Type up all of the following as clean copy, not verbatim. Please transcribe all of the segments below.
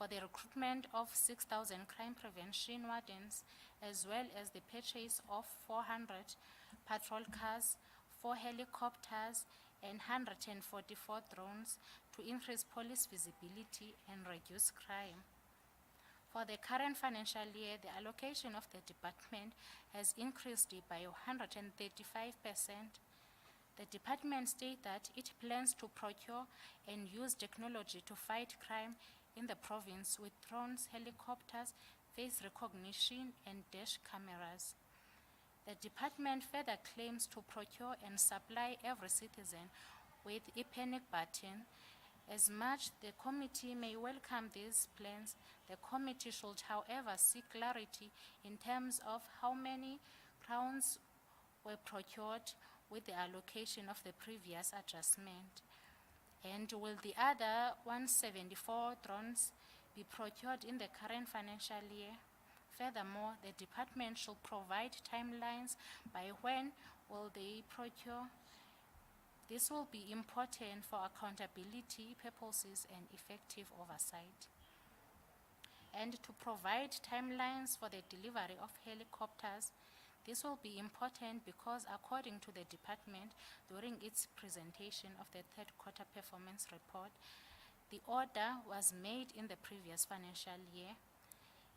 for the recruitment of 6,000 crime prevention wardens, as well as the purchase of 400 patrol cars, 4 helicopters, and 144 drones to increase police visibility and reduce crime. For the current financial year, the allocation of the department has increased by 135%. The department states that it plans to procure and use technology to fight crime in the province with drones, helicopters, face recognition, and dash cameras. The department further claims to procure and supply every citizen with a panic button. As much the committee may welcome these plans, the committee should, however, seek clarity in terms of how many crowns were procured with the allocation of the previous adjustment. And will the other 174 drones be procured in the current financial year? Furthermore, the department should provide timelines by when will they procure. This will be important for accountability purposes and effective oversight. And to provide timelines for the delivery of helicopters. This will be important because, according to the department, during its presentation of the third quarter performance report, the order was made in the previous financial year.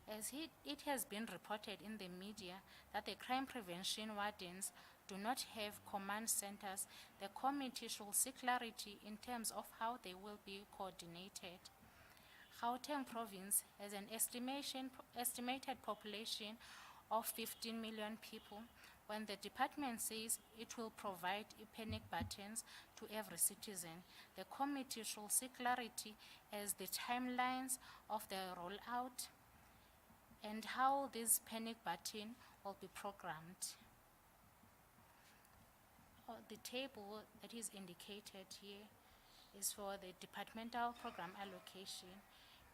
As it has been reported in the media that the crime prevention wardens do not have command centers, the committee should seek clarity in terms of how they will be coordinated. Gauteng province has an estimated population of 15 million people. When the department says it will provide panic buttons to every citizen, the committee should seek clarity as the timelines of the rollout and how this panic button will be programmed. The table that is indicated here is for the departmental program allocation,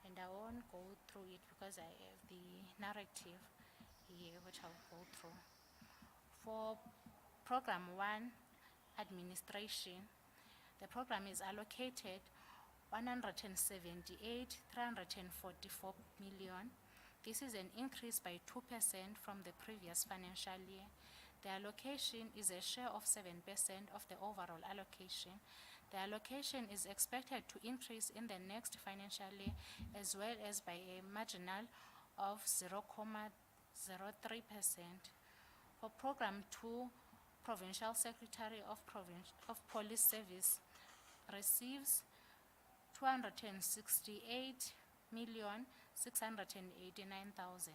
and I won't go through it because I have the narrative here, which I'll go through. For program 1, administration, the program is allocated 178,344 million. This is an increase by 2% from the previous financial year. The allocation is a share of 7% of the overall allocation. The allocation is expected to increase in the next financial year, as well as by a marginal of 0.03%. For program 2, Provincial Secretary of Police Service receives 268,689,000.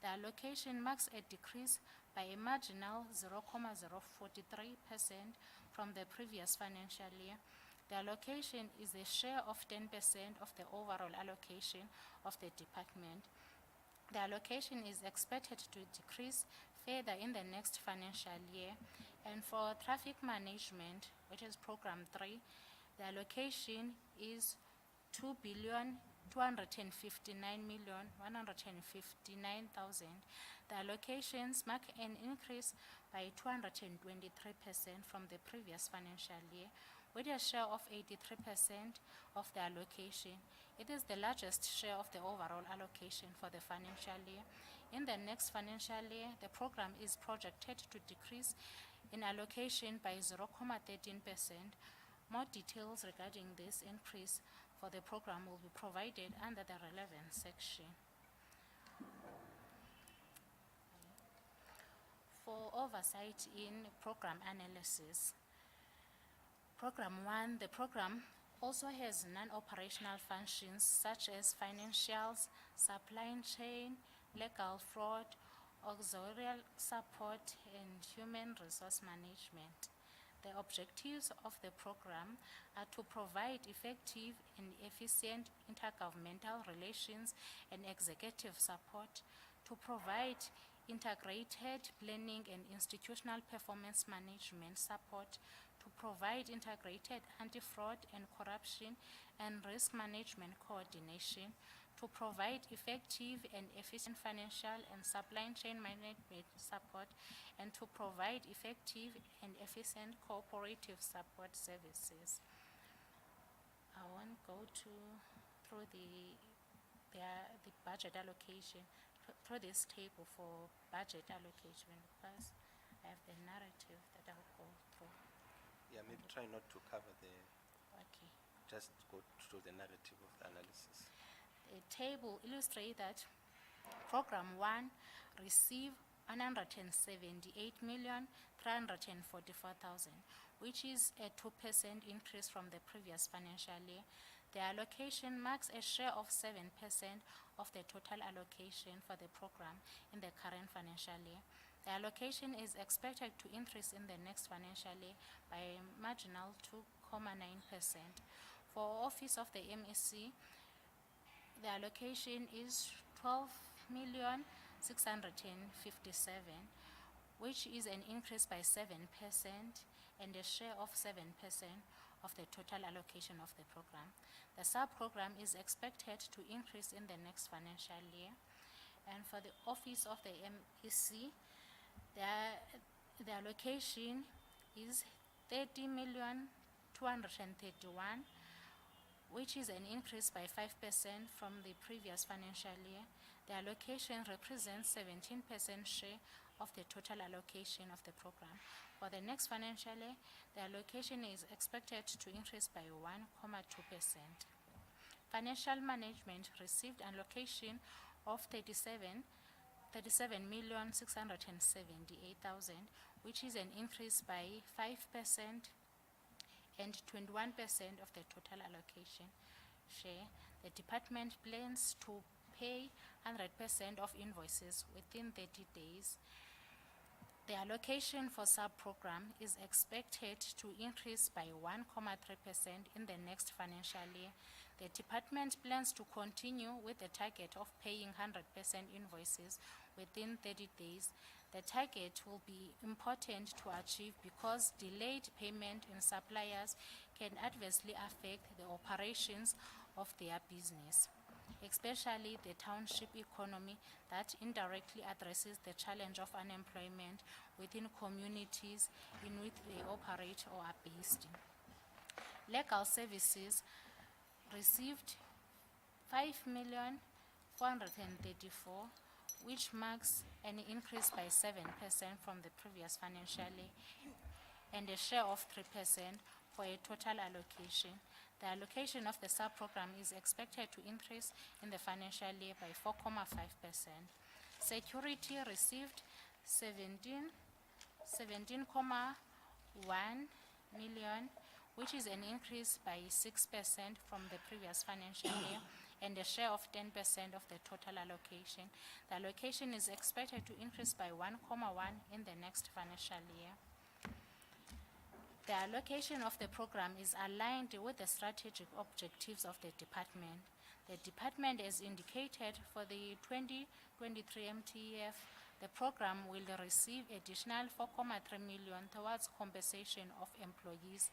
The allocation marks a decrease by a marginal 0.043% from the previous financial year. The allocation is a share of 10% of the overall allocation of the department. The allocation is expected to decrease further in the next financial year. And for traffic management, which is program 3, the allocation is 2,259,159,000. The allocations mark an increase by 223% from the previous financial year, with a share of 83% of the allocation. It is the largest share of the overall allocation for the financial year. In the next financial year, the program is projected to decrease in allocation by 0.13%. More details regarding this increase for the program will be provided under the relevant section. For oversight in program analysis, Program 1, the program also has non-operational functions such as financials, supply chain, legal fraud, auxiliary support, and human resource management. The objectives of the program are to provide effective and efficient intergovernmental relations and executive support, to provide integrated planning and institutional performance management support, to provide integrated anti-fraud and corruption and risk management coordination, to provide effective and efficient financial and supply chain management support, and to provide effective and efficient cooperative support services. I won't go through the budget allocation through this table for budget allocation. Because I have the narrative that I'll go through. Yeah, maybe try not to cover the, Okay. just go through the narrative of the analysis. The table illustrates that Program 1 received 178,344,000, which is a 2% increase from the previous financial year. The allocation marks a share of 7% of the total allocation for the program in the current financial year. The allocation is expected to increase in the next financial year by a marginal 2.9%. For Office of the MEC, the allocation is 12,657,000, which is an increase by 7% and a share of 7% of the total allocation of the program. The sub-program is expected to increase in the next financial year. And for the Office of the MEC, the allocation is 30,231,000, which is an increase by 5% from the previous financial year. The allocation represents 17% share of the total allocation of the program. For the next financial year, the allocation is expected to increase by 1.2%. Financial management received an allocation of 37,678,000, which is an increase by 5% and 21% of the total allocation share. The department plans to pay 100% of invoices within 30 days. The allocation for sub-program is expected to increase by 1.3% in the next financial year. The department plans to continue with the target of paying 100% invoices within 30 days. The target will be important to achieve because delayed payment in suppliers can adversely affect the operations of their business, especially the township economy that indirectly addresses the challenge of unemployment within communities in which they operate or are based. Legal services received 5,434,000, which marks an increase by 7% from the previous financial year and a share of 3% for a total allocation. The allocation of the sub-program is expected to increase in the financial year by 4.5%. Security received 17.1 million, which is an increase by 6% from the previous financial year and a share of 10% of the total allocation. The allocation is expected to increase by 1.1 in the next financial year. The allocation of the program is aligned with the strategic objectives of the department. The department has indicated for the 2023 MTEF, the program will receive additional 4.3 million towards compensation of employees.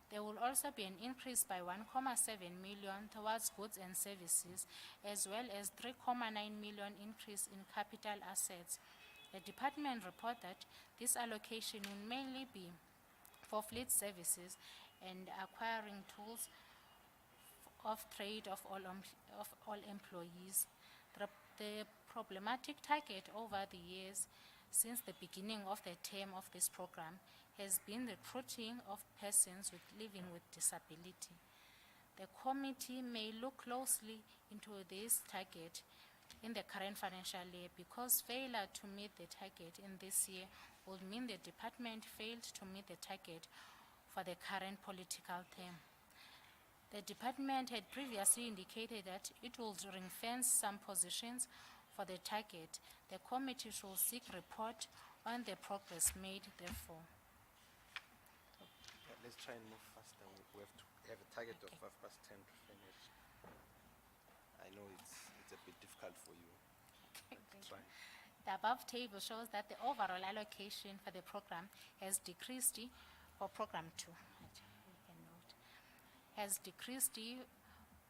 There will also be an increase by 1.7 million towards goods and services, as well as 3.9 million increase in capital assets. The department reported this allocation will mainly be for fleet services and acquiring tools of trade of all employees. The problematic target over the years since the beginning of the term of this program has been the recruiting of persons living with disability. The committee may look closely into this target in the current financial year because failure to meet the target in this year would mean the department failed to meet the target for the current political term. The department had previously indicated that it will ring-fence some positions for the target. The committee should seek report on the progress made therefore. Yeah, let's try and move faster. We have to have a target of 10:05 to finish. I know it's a bit difficult for you. Try. The above table shows that the overall allocation for the program has decreased for program 2. Has decreased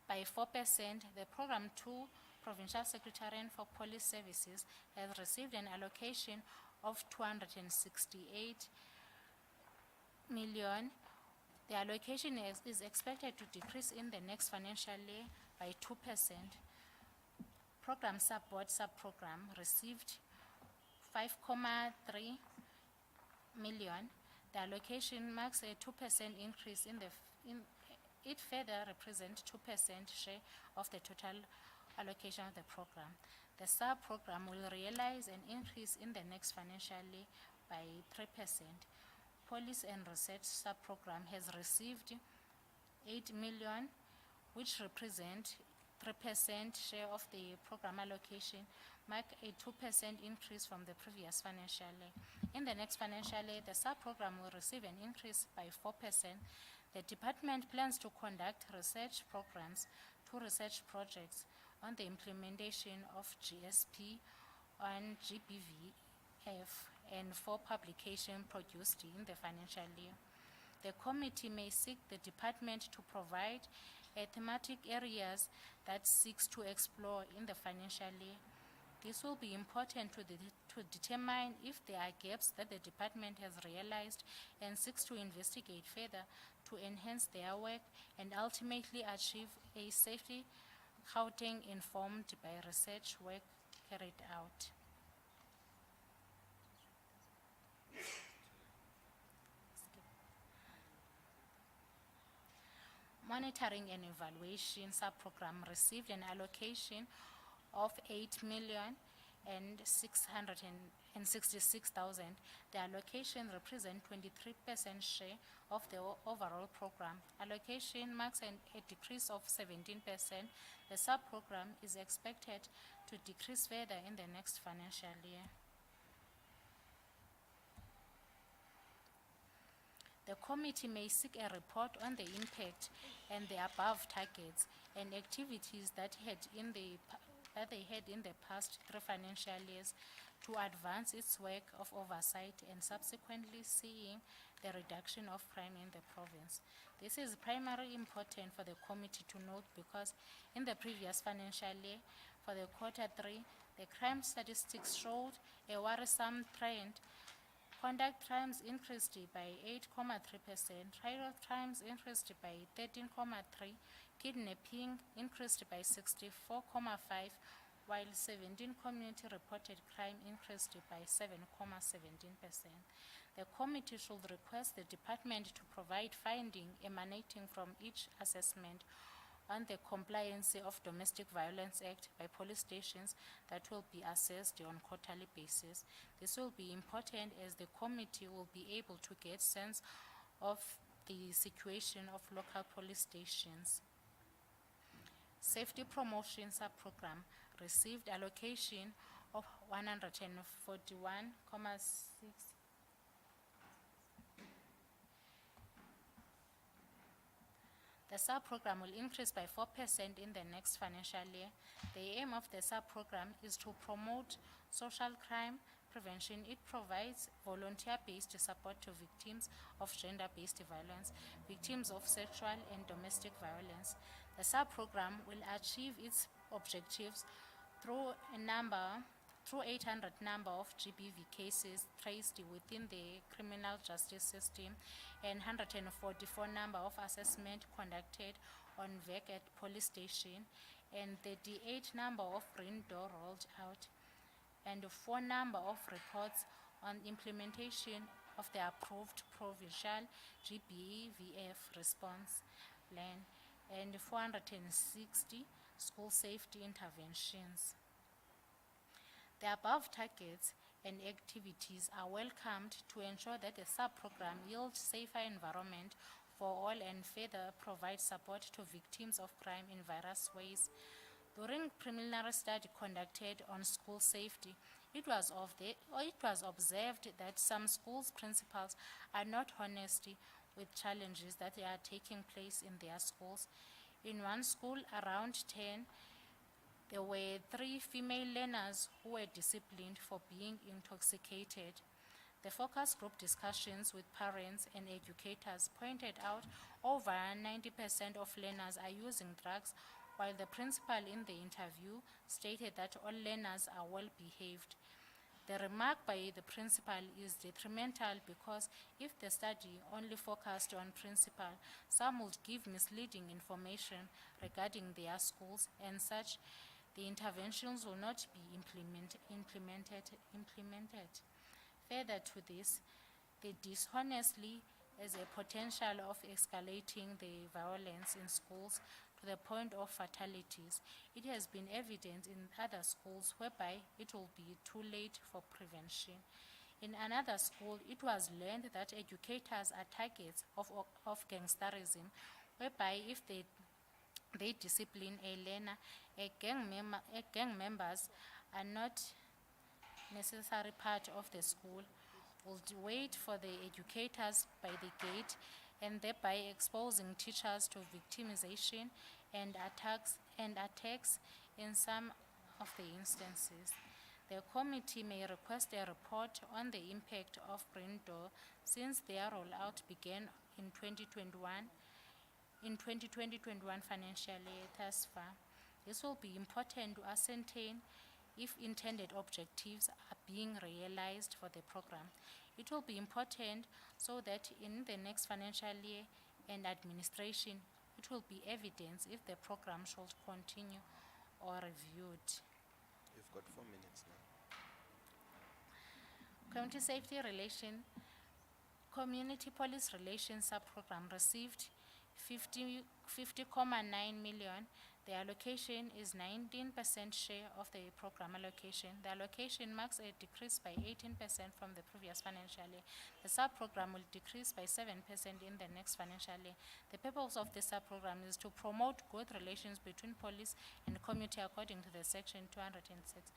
by 4%. The program 2 Provincial Secretariat for Police Services has received an allocation of 268 million. The allocation is expected to decrease in the next financial year by 2%. program support sub-program received 5.3 million. The allocation marks a 2% increase it further represents 2% share of the total allocation of the program. The sub-program will realize an increase in the next financial year by 3%. Police and research sub-program has received 8 million, which represent 3% share of the program allocation, mark a 2% increase from the previous financial year. In the next financial year, the sub-program will receive an increase by 4%. The department plans to conduct research programs, 2 research projects on the implementation of GSP on GBVF and 4 publications produced in the financial year. The committee may seek the department to provide thematic areas that seeks to explore in the financial year. This will be important to determine if there are gaps that the department has realized and seeks to investigate further to enhance their work and ultimately achieve a safety Gauteng informed by research work carried out. Monitoring and evaluation sub-program received an allocation of 8,666,000. The allocation represents 23% share of the overall program. Allocation marks a decrease of 17%. The sub-program is expected to decrease further in the next financial year. The committee may seek a report on the impact and the above targets and activities that they had in the past 3 financial years to advance its work of oversight and subsequently seeing the reduction of crime in the province. This is primarily important for the committee to note because in the previous financial year, for the Q3, the crime statistics showed a worrisome trend. Conduct crimes increased by 8.3%, trial crimes increased by 13.3%, kidnapping increased by 64.5%, while 17 community reported crime increased by 7.17%. The committee should request the department to provide findings emanating from each assessment on the compliance of Domestic Violence Act by police stations that will be assessed on quarterly basis. This will be important as the committee will be able to get sense of the situation of local police stations. Safety promotion sub-program received allocation of 141.6. The sub-program will increase by 4% in the next financial year. The aim of the sub-program is to promote social crime prevention. It provides volunteer-based support to victims of gender-based violence, victims of sexual and domestic violence. The sub-program will achieve its objectives through 800 number of GBV cases traced within the criminal justice system and 144 number of assessments conducted on VEC at police station and 38 number of green door rolled out and 4 number of reports on implementation of the approved provincial GBVF response plan and 460 school safety interventions. The above targets and activities are welcomed to ensure that the sub-program yields safer environment for all and further provide support to victims of crime in various ways. During preliminary study conducted on school safety, it was observed that some schools' principals are not honest with challenges that are taking place in their schools. In one school, around 10, there were 3 female learners who were disciplined for being intoxicated. The focus group discussions with parents and educators pointed out over 90% of learners are using drugs, while the principal in the interview stated that all learners are well behaved. The remark by the principal is detrimental because if the study only focused on principal, some would give misleading information regarding their schools and such the interventions will not be implemented. Further to this, the dishonestly as a potential of escalating the violence in schools to the point of fatalities. It has been evident in other schools whereby it will be too late for prevention. In another school, it was learned that educators are targets of gangsterism, whereby if they discipline a learner, gang members are not necessary part of the school, will wait for the educators by the gate and thereby exposing teachers to victimization and attacks in some of the instances. The committee may request a report on the impact of Green Door since their rollout began in 2021 financial year thus far. This will be important to ascertain if intended objectives are being realized for the program. It will be important so that in the next financial year and administration, it will be evidence if the program should continue or reviewed. You've got 4 minutes now. Community Safety Relation, Community Police Relations Sub-Program received 50.9 million. The allocation is 19% share of the program allocation. The allocation marks a decrease by 18% from the previous financial year. The sub-program will decrease by 7% in the next financial year. The purpose of the sub-program is to promote good relations between police and community according to the section 206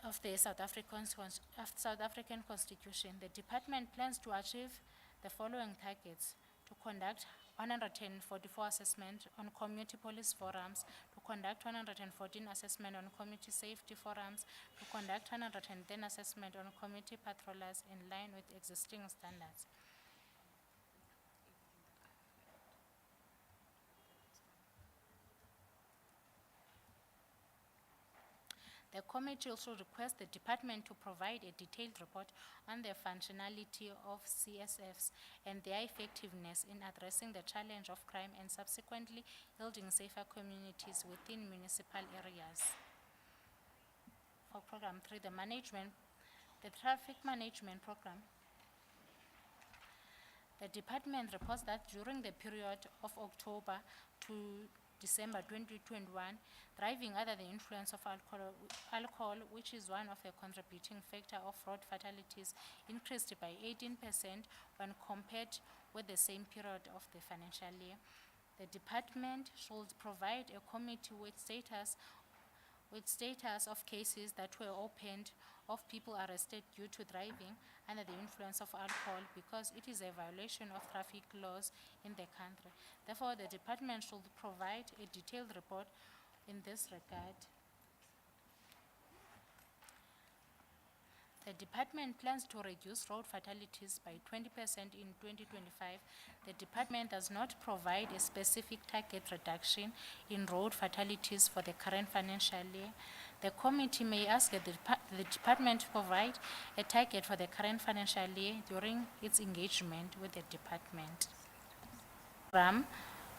of the South African Constitution. The department plans to achieve the following targets: to conduct 144 assessment on community police forums, to conduct 114 assessment on community safety forums, to conduct 110 assessment on community patrollers in line with existing standards. The committee also requests the department to provide a detailed report on the functionality of CSFs and their effectiveness in addressing the challenge of crime and subsequently building safer communities within municipal areas. For Program 3, the Traffic Management Program. The department reports that during the period of October to December 2021, driving under the influence of alcohol, which is one of the contributing factor of road fatalities, increased by 18% when compared with the same period of the financial year. The department should provide a committee with status of cases that were opened of people arrested due to driving under the influence of alcohol because it is a violation of traffic laws in the country. Therefore, the department should provide a detailed report in this regard. The department plans to reduce road fatalities by 20% in 2025. The department does not provide a specific target reduction in road fatalities for the current financial year. The committee may ask the department to provide a target for the current financial year during its engagement with the department.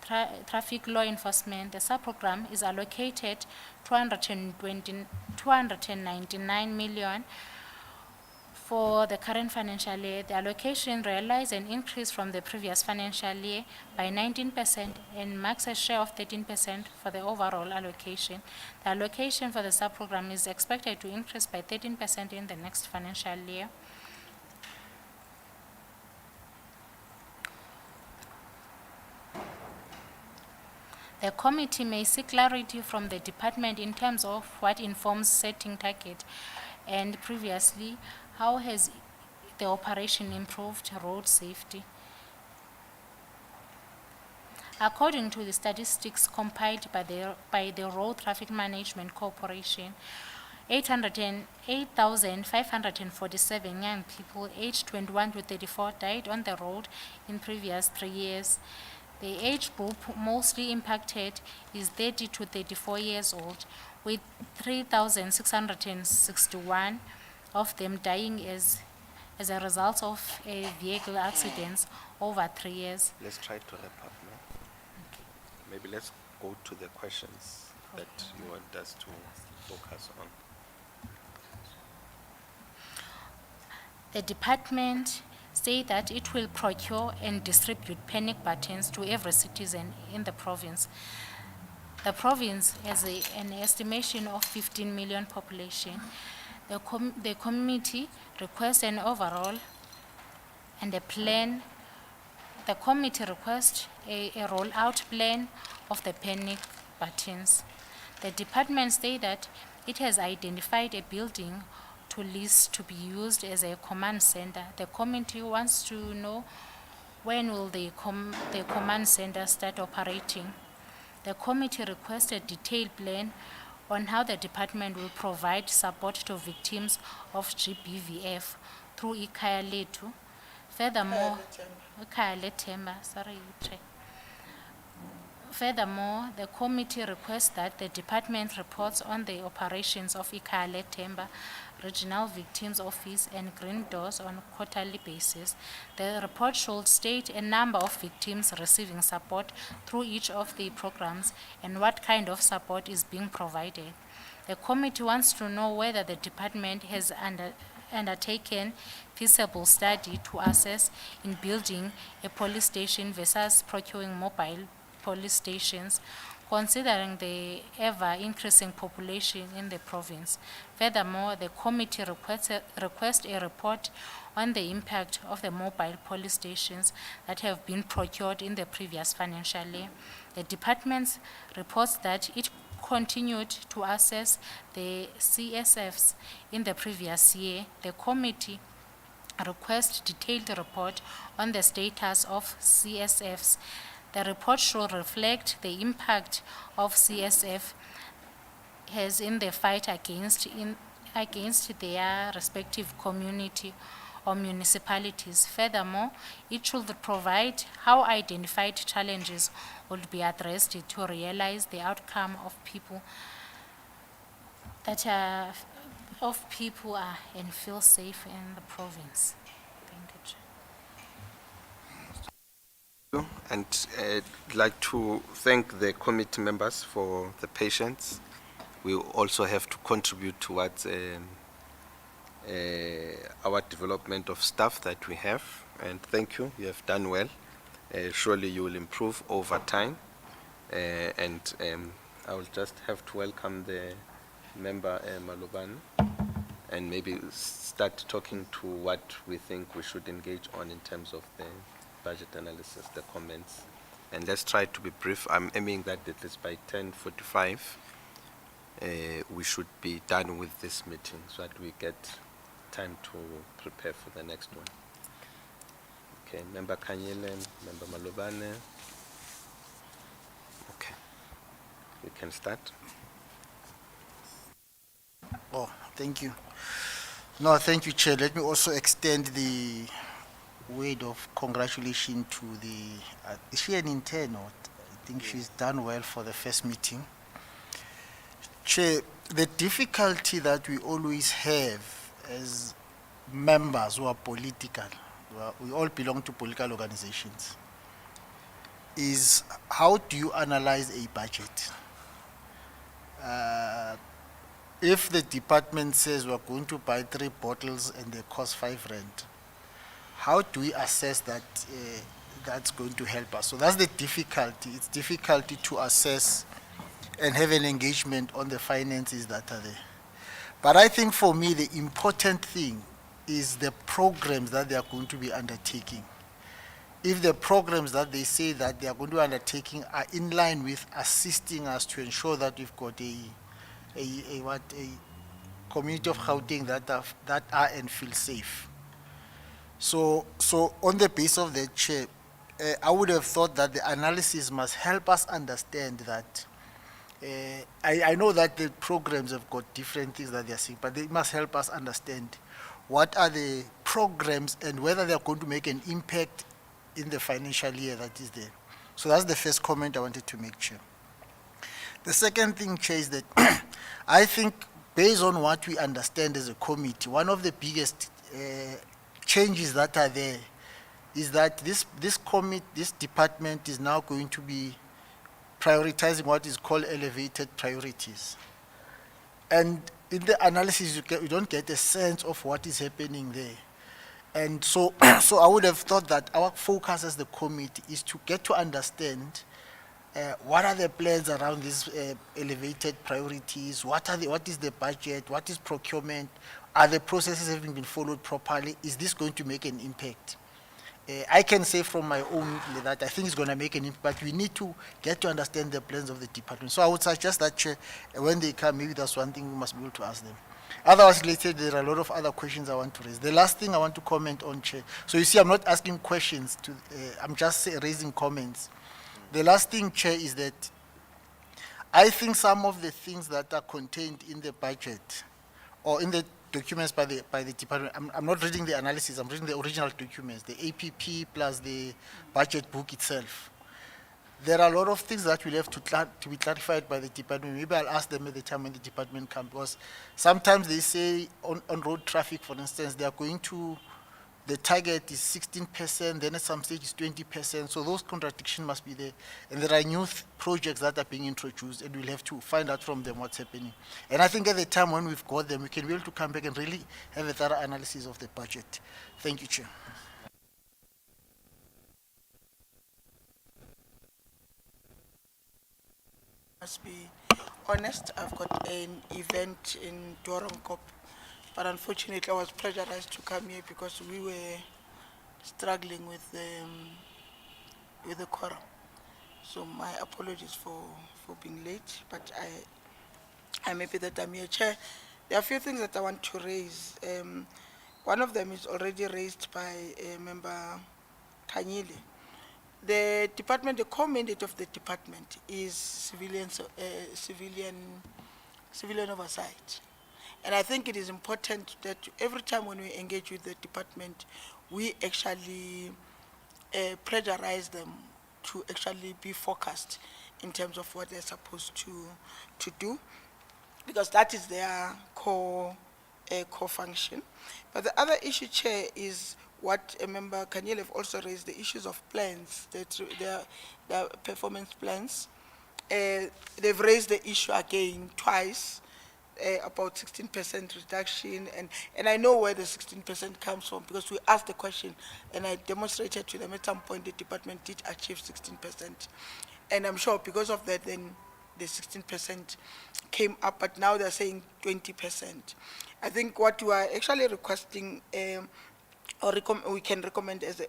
Traffic law enforcement, the sub-program is allocated 299 million for the current financial year. The allocation realized an increase from the previous financial year by 19% and marks a share of 13% for the overall allocation. The allocation for the sub-program is expected to increase by 13% in the next financial year. The committee may seek clarity from the department in terms of what informs setting target and previously, how has the operation improved road safety? According to the statistics compiled by the Road Traffic Management Corporation, 8,547 young people aged 21 to 34 died on the road in previous 3 years. The age group mostly impacted is 30 to 34 years old, with 3,661 of them dying as a result of a vehicle accidents over 3 years. Let's try to wrap up now. Maybe let's go to the questions. that you want us to focus on? The department say that it will procure and distribute panic buttons to every citizen in the province. The province has an estimation of 15 million population. The committee requests an overall and a plan. The committee requests a rollout plan of the panic buttons. The department say that it has identified a building to lease to be used as a command center. The committee wants to know when will the command center start operating. The committee requests a detailed plan on how the department will provide support to victims of GBVF through Ikhaya Lethu. Furthermore, Ikhaya Lethemba, sorry, Tre. Furthermore, the committee requests that the department reports on the operations of Ikhaya Lethemba Regional Victims Office and Green Doors on a quarterly basis. The report should state a number of victims receiving support through each of the programs and what kind of support is being provided. The committee wants to know whether the department has undertaken feasible study to assess in building a police station versus procuring mobile police stations, considering the ever-increasing population in the province. Furthermore, the committee requests a report on the impact of the mobile police stations that have been procured in the previous financial year. The department reports that it continued to assess the CSFs in the previous year. The committee requests detailed report on the status of CSFs. The report should reflect the impact of CSF has in the fight against their respective community or municipalities. Furthermore, it should provide how identified challenges would be addressed to realize the outcome of people and feel safe in the province. Thank you, Chair. And I'd like to thank the committee members for the patience. We also have to contribute towards our development of staff that we have. And thank you, you have done well. Surely you will improve over time. And I will just have to welcome the member Malobane and maybe start talking to what we think we should engage on in terms of the budget analysis, the comments. And let's try to be brief. I'm aiming that at least by 10:45 we should be done with this meeting so that we get time to prepare for the next one. Okay, Member Kanyele, Member Malobane. Okay, we can start. Oh, thank you. No, thank you, Chair. Let me also extend the word of congratulations to the, is she an intern or? I think she's done well for the first meeting. Chair, the difficulty that we always have as members who are political, we all belong to political organizations, is how do you analyze a budget? If the department says we're going to buy 3 bottles and they cost 5 rand, how do we assess that that's going to help us? So that's the difficulty. It's difficulty to assess and have an engagement on the finances that are there. But I think for me, the important thing is the programs that they are going to be undertaking. If the programs that they say that they are going to be undertaking are in line with assisting us to ensure that we've got a community of Gauteng that are and feel safe. So on the basis of that, Chair, I would have thought that the analysis must help us understand that. I know that the programs have got different things that they are seeing, but they must help us understand what are the programs and whether they are going to make an impact in the financial year that is there. So that's the first comment I wanted to make, Chair. The second thing, Chair, is that I think based on what we understand as a committee, one of the biggest changes that are there is that this department is now going to be prioritizing what is called elevated priorities. And in the analysis, you don't get a sense of what is happening there. And so, so I would have thought that our focus as the committee is to get to understand what are the plans around these elevated priorities, what is the budget, what is procurement, are the processes having been followed properly, is this going to make an impact? I can say from my own that I think it's going to make an impact, but we need to get to understand the plans of the department. So I would suggest that, Chair, when they come, maybe that's one thing we must be able to ask them. Otherwise, later, there are a lot of other questions I want to raise. The last thing I want to comment on, Chair. So you see, I'm not asking questions. I'm just raising comments. The last thing, Chair, is that I think some of the things that are contained in the budget or in the documents by the department, I'm not reading the analysis, I'm reading the original documents, the APP plus the budget book itself. There are a lot of things that will have to be clarified by the department. Maybe I'll ask them at the time when the department comes, because sometimes they say on road traffic, for instance, they are going to, the target is 16%, then at some stage it's 20%, so those contradictions must be there. And there are new projects that are being introduced, and we'll have to find out from them what's happening. And I think at the time when we've got them, we can be able to come back and really have a thorough analysis of the budget. Thank you, Chair. Must be honest, I've got an event in Doornkop, but unfortunately I was pressurized to come here because we were struggling with the quorum. So my apologies for being late, but I'm happy that I'm here. Chair, there are a few things that I want to raise. One of them is already raised by Member Kanyile. The department, the core mandate of the department is civilian oversight. And I think it is important that every time when we engage with the department, we actually pressurize them to actually be focused in terms of what they're supposed to do, because that is their core function. But the other issue, Chair, is what a member Kanyele have also raised, the issues of plans, their performance plans. They've raised the issue again twice about 16% reduction, and I know where the 16% comes from because we asked the question and I demonstrated to them at some point the department did achieve 16%. And I'm sure because of that then the 16% came up, but now they're saying 20%. I think what we are actually requesting or we can recommend as a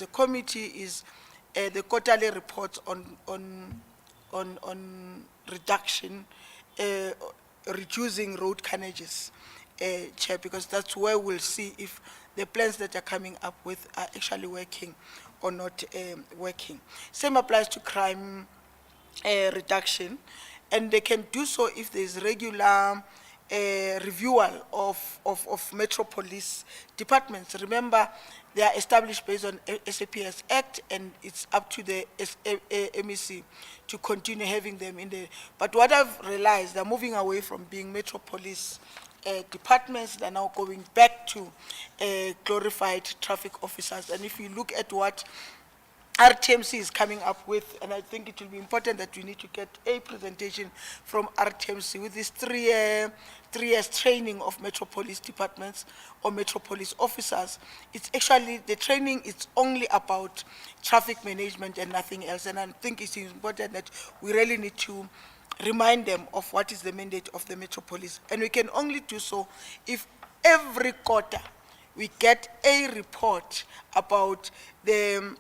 committee is the quarterly reports on reduction, reducing road carnages, Chair, because that's where we'll see if the plans that are coming up with are actually working or not working. Same applies to crime reduction, and they can do so if there's regular reviewal of metropolis departments. Remember, they are established based on SAPS Act, and it's up to the MEC to continue having them in there. But what I've realized, they're moving away from being metropolis departments, they're now going back to glorified traffic officers. And if you look at what RTMC is coming up with, and I think it will be important that we need to get a presentation from RTMC with this 3 years training of metropolis departments or metropolis officers. It's actually, the training is only about traffic management and nothing else. And I think it's important that we really need to remind them of what is the mandate of the metropolis. And we can only do so if every quarter we get a report about the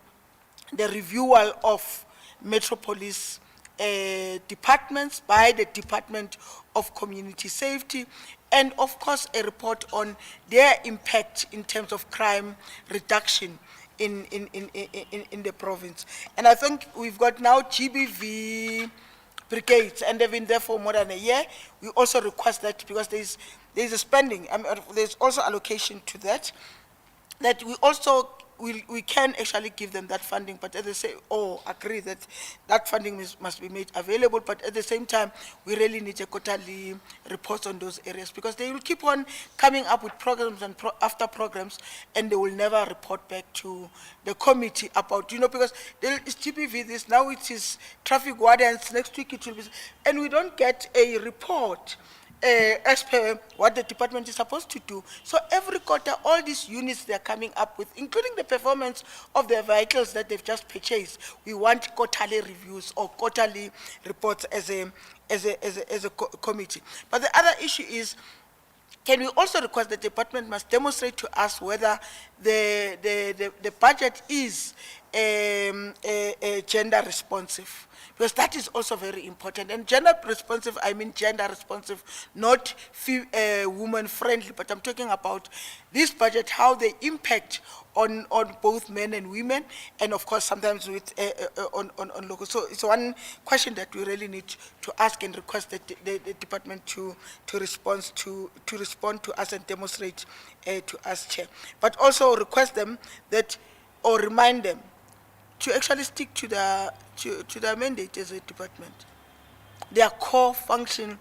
reviewal of metropolis departments by the Department of Community Safety, and of course a report on their impact in terms of crime reduction in the province. And I think we've got now GBV brigades, and they've been there for more than a year. We also request that, because there's a spending, there's also allocation to that we also we can actually give them that funding, but at the same, or agree that that funding must be made available, but at the same time, we really need a quarterly report on those areas, because they will keep on coming up with programs and after programs, and they will never report back to the committee about, because there is GBV this, now it is traffic wardens, next week it will be, and we don't get a report as per what the department is supposed to do. So every quarter, all these units they're coming up with, including the performance of the vehicles that they've just purchased, we want quarterly reviews or quarterly reports as a committee. But the other issue is, can we also request the department must demonstrate to us whether the budget is gender responsive? Because that is also very important. And gender responsive, I mean gender responsive, not woman friendly, but I'm talking about this budget, how they impact on both men and women, and of course sometimes with on local. So it's one question that we really need to ask and request the department to respond to us and demonstrate to us, Chair. But also request them that, or remind them to actually stick to the mandate as a department, their core function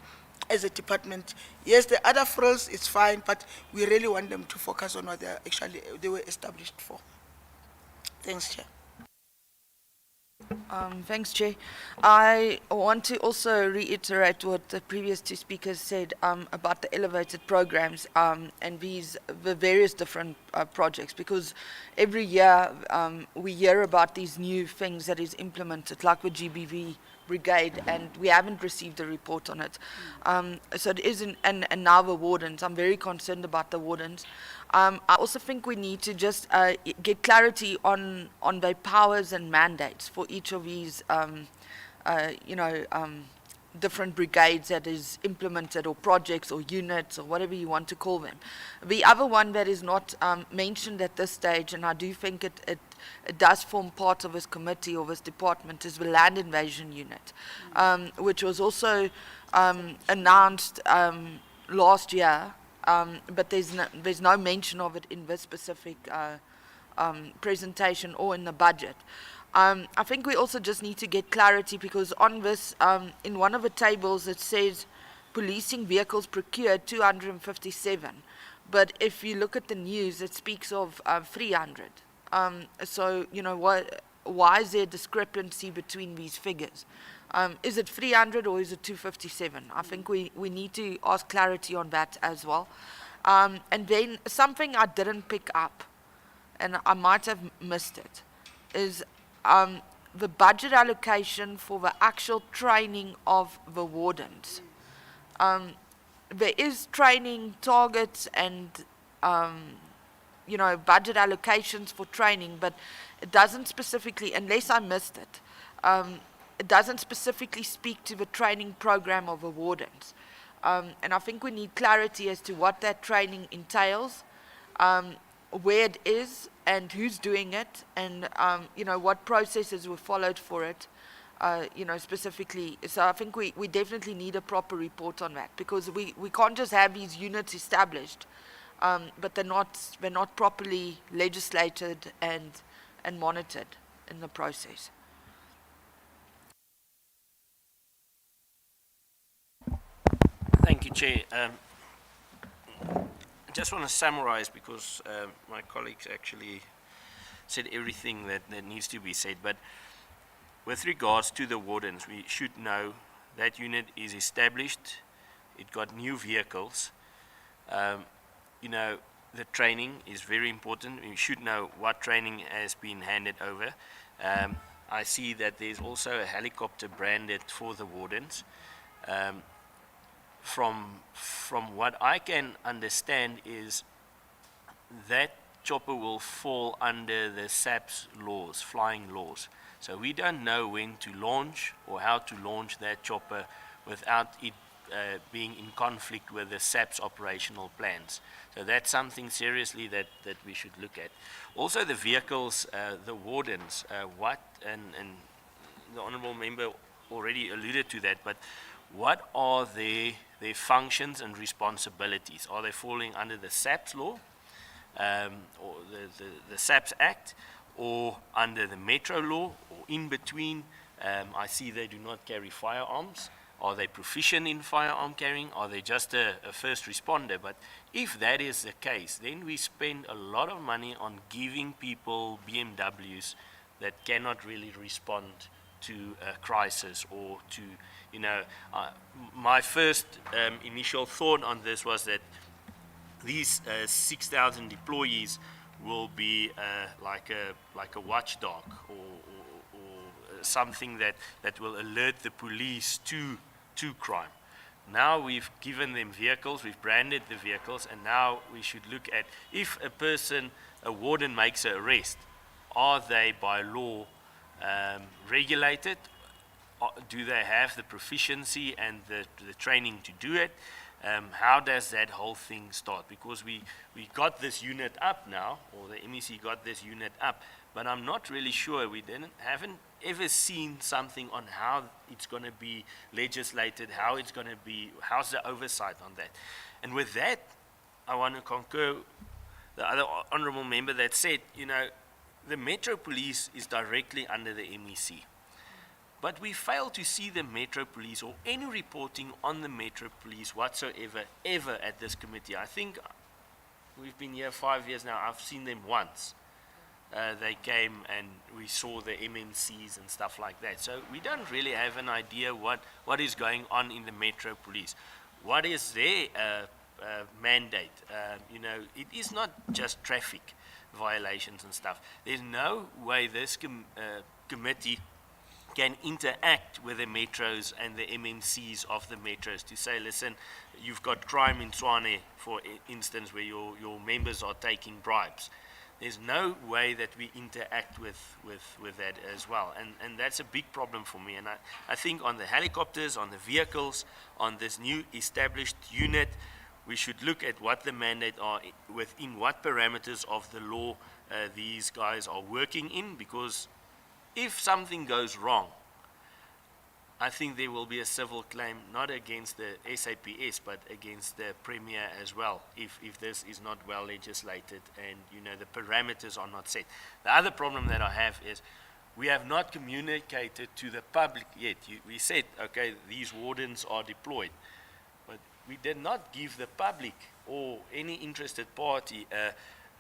as a department. Yes, the other frills is fine, but we really want them to focus on what they were established for. Thanks, Chair. Thanks, Chair. I want to also reiterate what the previous two speakers said about the elevated programs and the various different projects, because every year we hear about these new things that is implemented, like the GBV brigade, and we haven't received a report on it. So it is, and now the wardens. I'm very concerned about the wardens. I also think we need to just get clarity on their powers and mandates for each of these, different brigades that is implemented, or projects, or units, or whatever you want to call them. The other one that is not mentioned at this stage, and I do think it does form part of this committee or this department, is the land invasion unit, which was also announced last year. But there's no mention of it in this specific presentation or in the budget. I think we also just need to get clarity, because on this, in one of the tables, it says policing vehicles procured 257. But if you look at the news, it speaks of 300. So, why is there a discrepancy between these figures? Is it 300 or is it 257? I think we need to ask clarity on that as well. And then something I didn't pick up, and I might have missed it, is the budget allocation for the actual training of the wardens. There is training targets and budget allocations for training, but it doesn't specifically, unless I missed it, it doesn't specifically speak to the training program of the wardens. And I think we need clarity as to what that training entails, where it is, and who's doing it, and what processes were followed for it, specifically. So I think we definitely need a proper report on that, because we can't just have these units established, but they're not properly legislated and monitored in the process. Thank you, Chair. I just want to summarize, because my colleagues actually said everything that needs to be said. But with regards to the wardens, we should know that unit is established. It got new vehicles. The training is very important. We should know what training has been handed over. I see that there's also a helicopter branded for the wardens. From what I can understand is that chopper will fall under the SAP's laws, flying laws. So we don't know when to launch or how to launch that chopper without it being in conflict with the SAP's operational plans. So that's something seriously that we should look at. Also the vehicles, the wardens, and the Honourable Member already alluded to that, but what are their functions and responsibilities? Are they falling under the SAP's law? or the SAPS Act, or under the Metro law, or in between. I see they do not carry firearms. Are they proficient in firearm carrying? Are they just a first responder? But if that is the case, then we spend a lot of money on giving people BMWs that cannot really respond to a crisis or to, my first initial thought on this was that these 6,000 employees will be like a watchdog or something that will alert the police to crime. Now we've given them vehicles, we've branded the vehicles, and now we should look at if a warden makes an arrest, are they by law regulated? Do they have the proficiency and the training to do it? How does that whole thing start? Because we got this unit up now, or the MEC got this unit up, but I'm not really sure. We haven't ever seen something on how it's going to be legislated, how it's going to be, how's the oversight on that. And with that, I want to concur the other honorable member that said, the Metro Police is directly under the MEC. But we fail to see the Metro Police or any reporting on the Metro Police whatsoever, ever at this committee. I think we've been here 5 years now. I've seen them once. They came and we saw the MNCs and stuff like that. So we don't really have an idea what is going on in the Metro Police. What is their mandate? It is not just traffic violations and stuff. There's no way this committee can interact with the metros and the MNCs of the metros to say, listen, you've got crime in Tshwane, for instance, where your members are taking bribes. There's no way that we interact with that as well. And that's a big problem for me. And I think on the helicopters, on the vehicles, on this new established unit, we should look at what the mandate are, within what parameters of the law these guys are working in, because if something goes wrong, I think there will be a civil claim, not against the SAPS, but against the Premier as well, if this is not well legislated and, the parameters are not set. The other problem that I have is we have not communicated to the public yet. We said, okay, these wardens are deployed, but we did not give the public or any interested party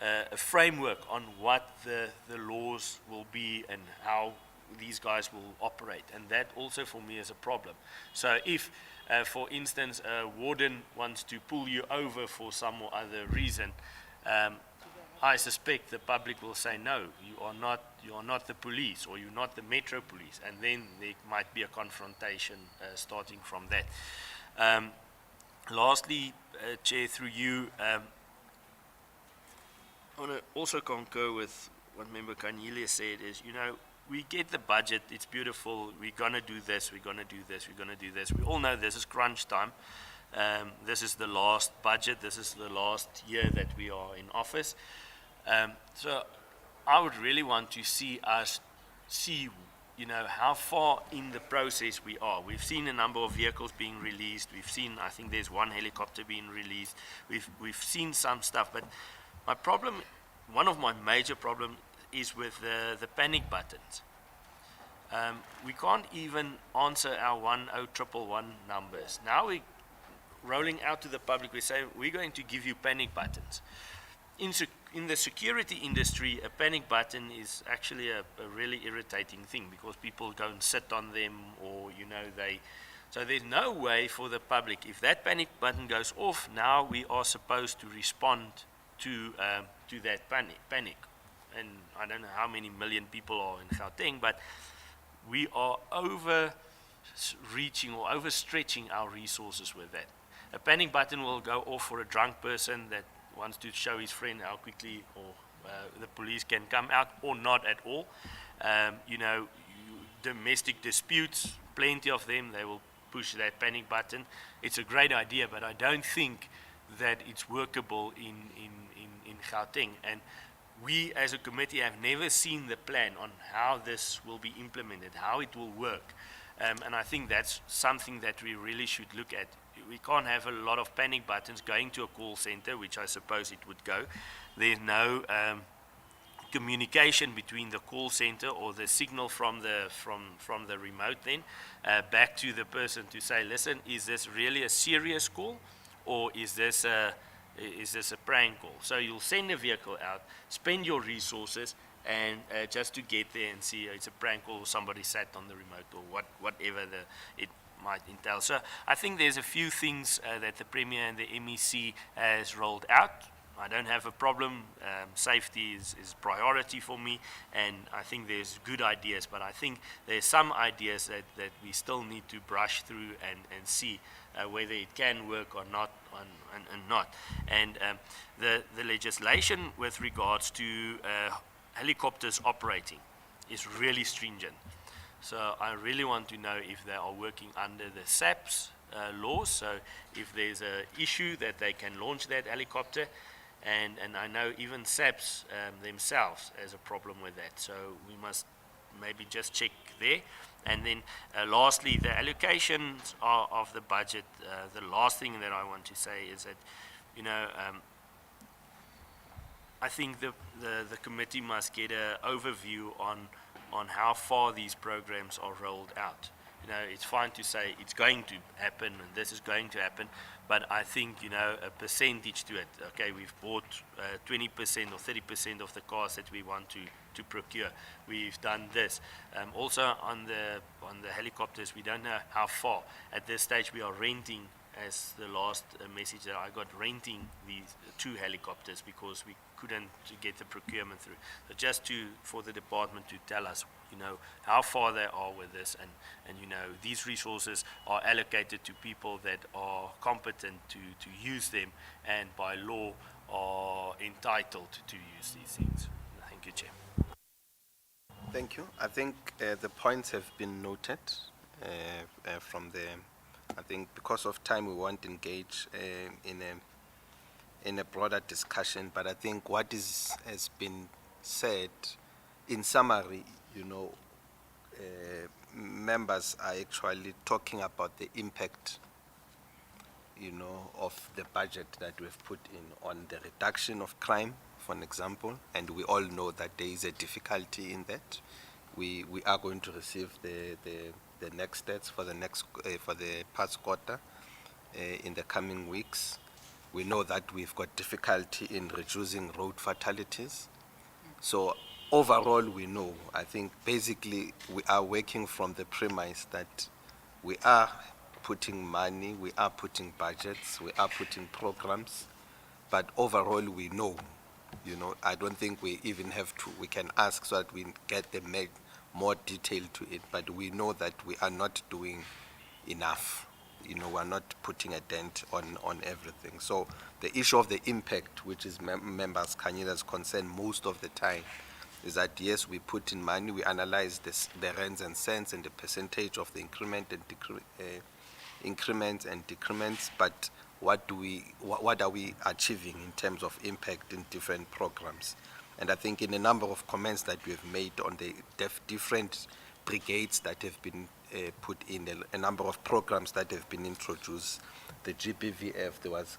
a framework on what the laws will be and how these guys will operate, and that also for me is a problem. So if, for instance, a warden wants to pull you over for some or other reason, I suspect the public will say, no, you are not the police, or you're not the Metro Police, and then there might be a confrontation starting from that. Lastly, Chair, through you, I want to also concur with what Member Kanyile said is, we get the budget, it's beautiful, we're going to do this, we're going to do this, we're going to do this. We all know this is crunch time. This is the last budget, this is the last year that we are in office. So I would really want to see us how far in the process we are. We've seen a number of vehicles being released. We've seen, I think there's one helicopter being released. We've seen some stuff, but my problem, one of my major problems is with the panic buttons. We can't even answer our 10111 numbers. Now we're rolling out to the public, we say, we're going to give you panic buttons. In the security industry, a panic button is actually a really irritating thing, because people go and sit on them, or so there's no way for the public, if that panic button goes off, now we are supposed to respond to that panic. And I don't know how many million people are in Gauteng, but we are overreaching or overstretching our resources with that. A panic button will go off for a drunk person that wants to show his friend how quickly the police can come out, or not at all. Domestic disputes, plenty of them, they will push that panic button. It's a great idea, but I don't think that it's workable in Gauteng. And we as a committee have never seen the plan on how this will be implemented, how it will work. And I think that's something that we really should look at. we can't have a lot of panic buttons going to a call center, which I suppose it would go. There's no communication between the call center or the signal from the remote then back to the person to say, listen, is this really a serious call, or is this a prank call? So you'll send a vehicle out, spend your resources, and just to get there and see it's a prank call or somebody sat on the remote or whatever it might entail. So I think there's a few things that the Premier and the MEC has rolled out. I don't have a problem. Safety is priority for me, and I think there's good ideas, but I think there's some ideas that we still need to brush through and see whether it can work or not, and not. And the legislation with regards to helicopters operating is really stringent. So I really want to know if they are working under the SAPS laws, so if there's an issue that they can launch that helicopter. And I know even SAPS themselves has a problem with that. So we must maybe just check there. And then lastly, the allocations of the budget. The last thing that I want to say is that, you know, I think the committee must get an overview on how far these programs are rolled out. You know, it's fine to say it's going to happen and this is going to happen, but I think, you know, a percentage to it. Okay, we've bought 20% or 30% of the cars that we want to procure. We've done this. Also on the helicopters, we don't know how far. At this stage, we are renting, as the last message that I got, renting these 2 helicopters because we couldn't get the procurement through. So just for the department to tell us, you know, how far they are with this, and you know, these resources are allocated to people that are competent to use them, and by law are entitled to use these things. Thank you, Chair. Thank you. I think the points have been noted from the. I think because of time, we won't engage in a broader discussion. But I think what has been said, in summary, you know, members are actually talking about the impact, you know, of the budget that we've put in on the reduction of crime, for an example, and we all know that there is a difficulty in that. We are going to receive the next stats for the past quarter in the coming weeks. We know that we've got difficulty in reducing road fatalities. So overall, we know, I think basically we are working from the premise that we are putting money, we are putting budgets, we are putting programs, but overall we know, you know, I don't think we even have to, we can ask so that we get the more detail to it, but we know that we are not doing enough. You know, we're not putting a dent on everything. So the issue of the impact, which is members Kanyida's concern most of the time, is that yes, we put in money, we analyze the rands and cents and the percentage of the increment and increments and decrements, but what are we achieving in terms of impact in different programs? And I think in a number of comments that we have made on the different brigades that have been put in, a number of programs that have been introduced, the GBVF, there was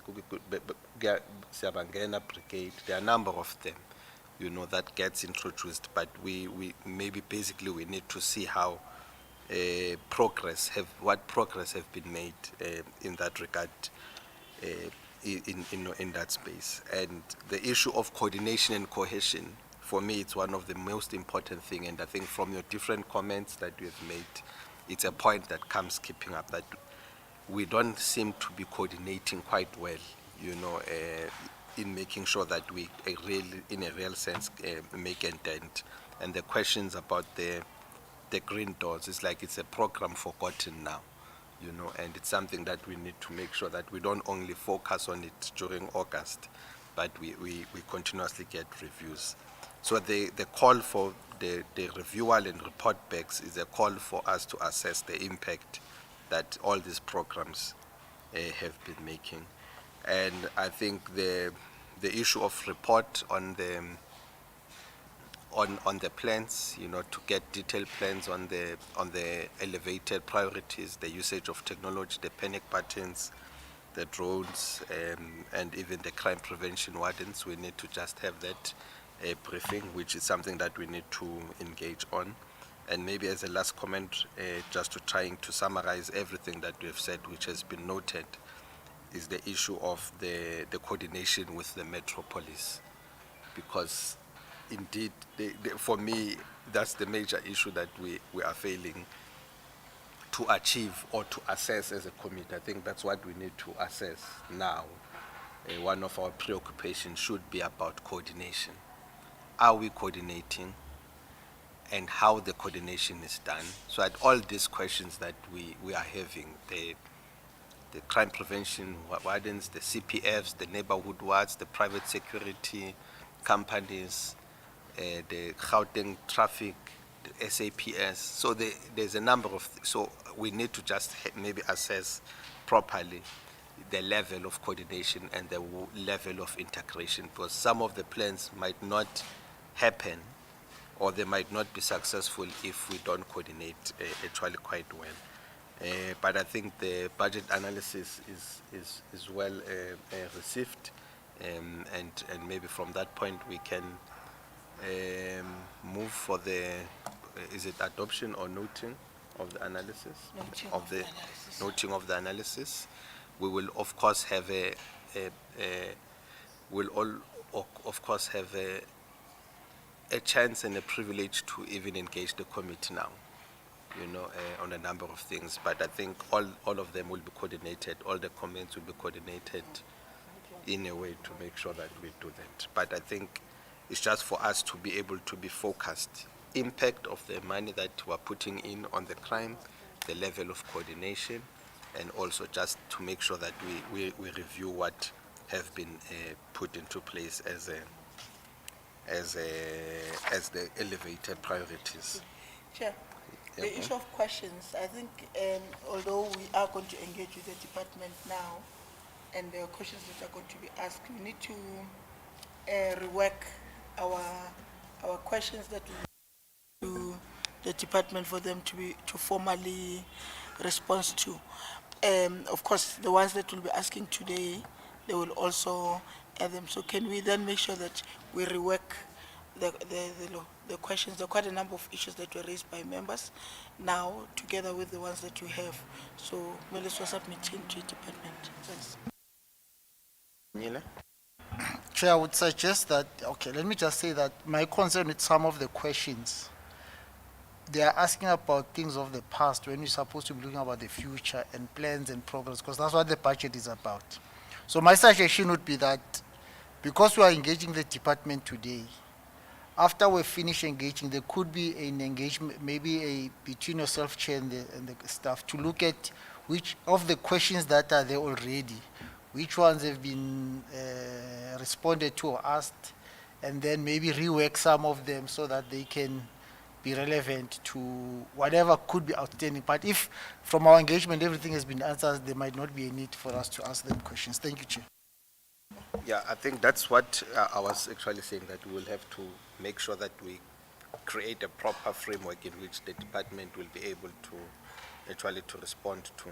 Siabangena Brigade, there are a number of them, you know, that gets introduced, but we maybe basically we need to see how what progress have been made in that regard in that space. And the issue of coordination and cohesion, for me, it's one of the most important thing, and I think from your different comments that you have made, it's a point that comes keeping up, that we don't seem to be coordinating quite well, you know, in making sure that we really, in a real sense, make a dent. And the questions about the green doors, it's like it's a program forgotten now, you know, and it's something that we need to make sure that we don't only focus on it during August, but we continuously get reviews. So the call for the reviewal and report backs is a call for us to assess the impact that all these programs have been making. And I think the issue of report on the plans, you know, to get detailed plans on the elevated priorities, the usage of technology, the panic patterns, the drones, and even the crime prevention wardens. We need to just have that briefing, which is something that we need to engage on. And maybe as a last comment, just to trying to summarize everything that we have said, which has been noted, is the issue of the coordination with the metropolis. Because indeed, for me, that's the major issue that we are failing to achieve or to assess as a committee. I think that's what we need to assess now. One of our preoccupations should be about coordination. Are we coordinating, and how the coordination is done? So at all these questions that we are having, the crime prevention wardens, the CPFs, the neighborhood wards, the private security companies, the Gauteng traffic, the SAPS. So there's a number of, so we need to just maybe assess properly the level of coordination and the level of integration, because some of the plans might not happen or they might not be successful if we don't coordinate actually quite well. But I think the budget analysis is well received, and maybe from that point we can move for the, is it adoption or noting of the analysis? Noting Of of the the analysis. noting of the analysis. We will of course have will all of course have a chance and a privilege to even engage the committee now, on a number of things. But I think all of them will be coordinated, all the comments will be coordinated in a way to make sure that we do that. But I think it's just for us to be able to be focused. Impact of the money that we're putting in on the crime, the level of coordination, and also just to make sure that we review what have been put into place as the elevated priorities. Chair, the issue of questions, I think, although we are going to engage with the department now, and there are questions that are going to be asked, we need to rework our questions that we to the department for them to formally respond to. Of course, the ones that we'll be asking today, they will also add them. So can we then make sure that we rework the questions? There are quite a number of issues that were raised by members now, together with the ones that you have. So Melissa was submitting to the department. Thanks. Nile? Chair, I would suggest that, okay, let me just say that my concern with some of the questions, they are asking about things of the past when we're supposed to be looking about the future and plans and progress, because that's what the budget is about. So my suggestion would be that because we are engaging the department today, after we finish engaging, there could be an engagement, maybe between yourself, Chair, and the staff, to look at which of the questions that are there already, which ones have been responded to or asked, and then maybe rework some of them so that they can be relevant to whatever could be outstanding. But if from our engagement everything has been answered, there might not be a need for us to ask them questions. Thank you, Chair. Yeah, I think that's what I was actually saying, that we will have to make sure that we create a proper framework in which the department will be able to actually to respond to.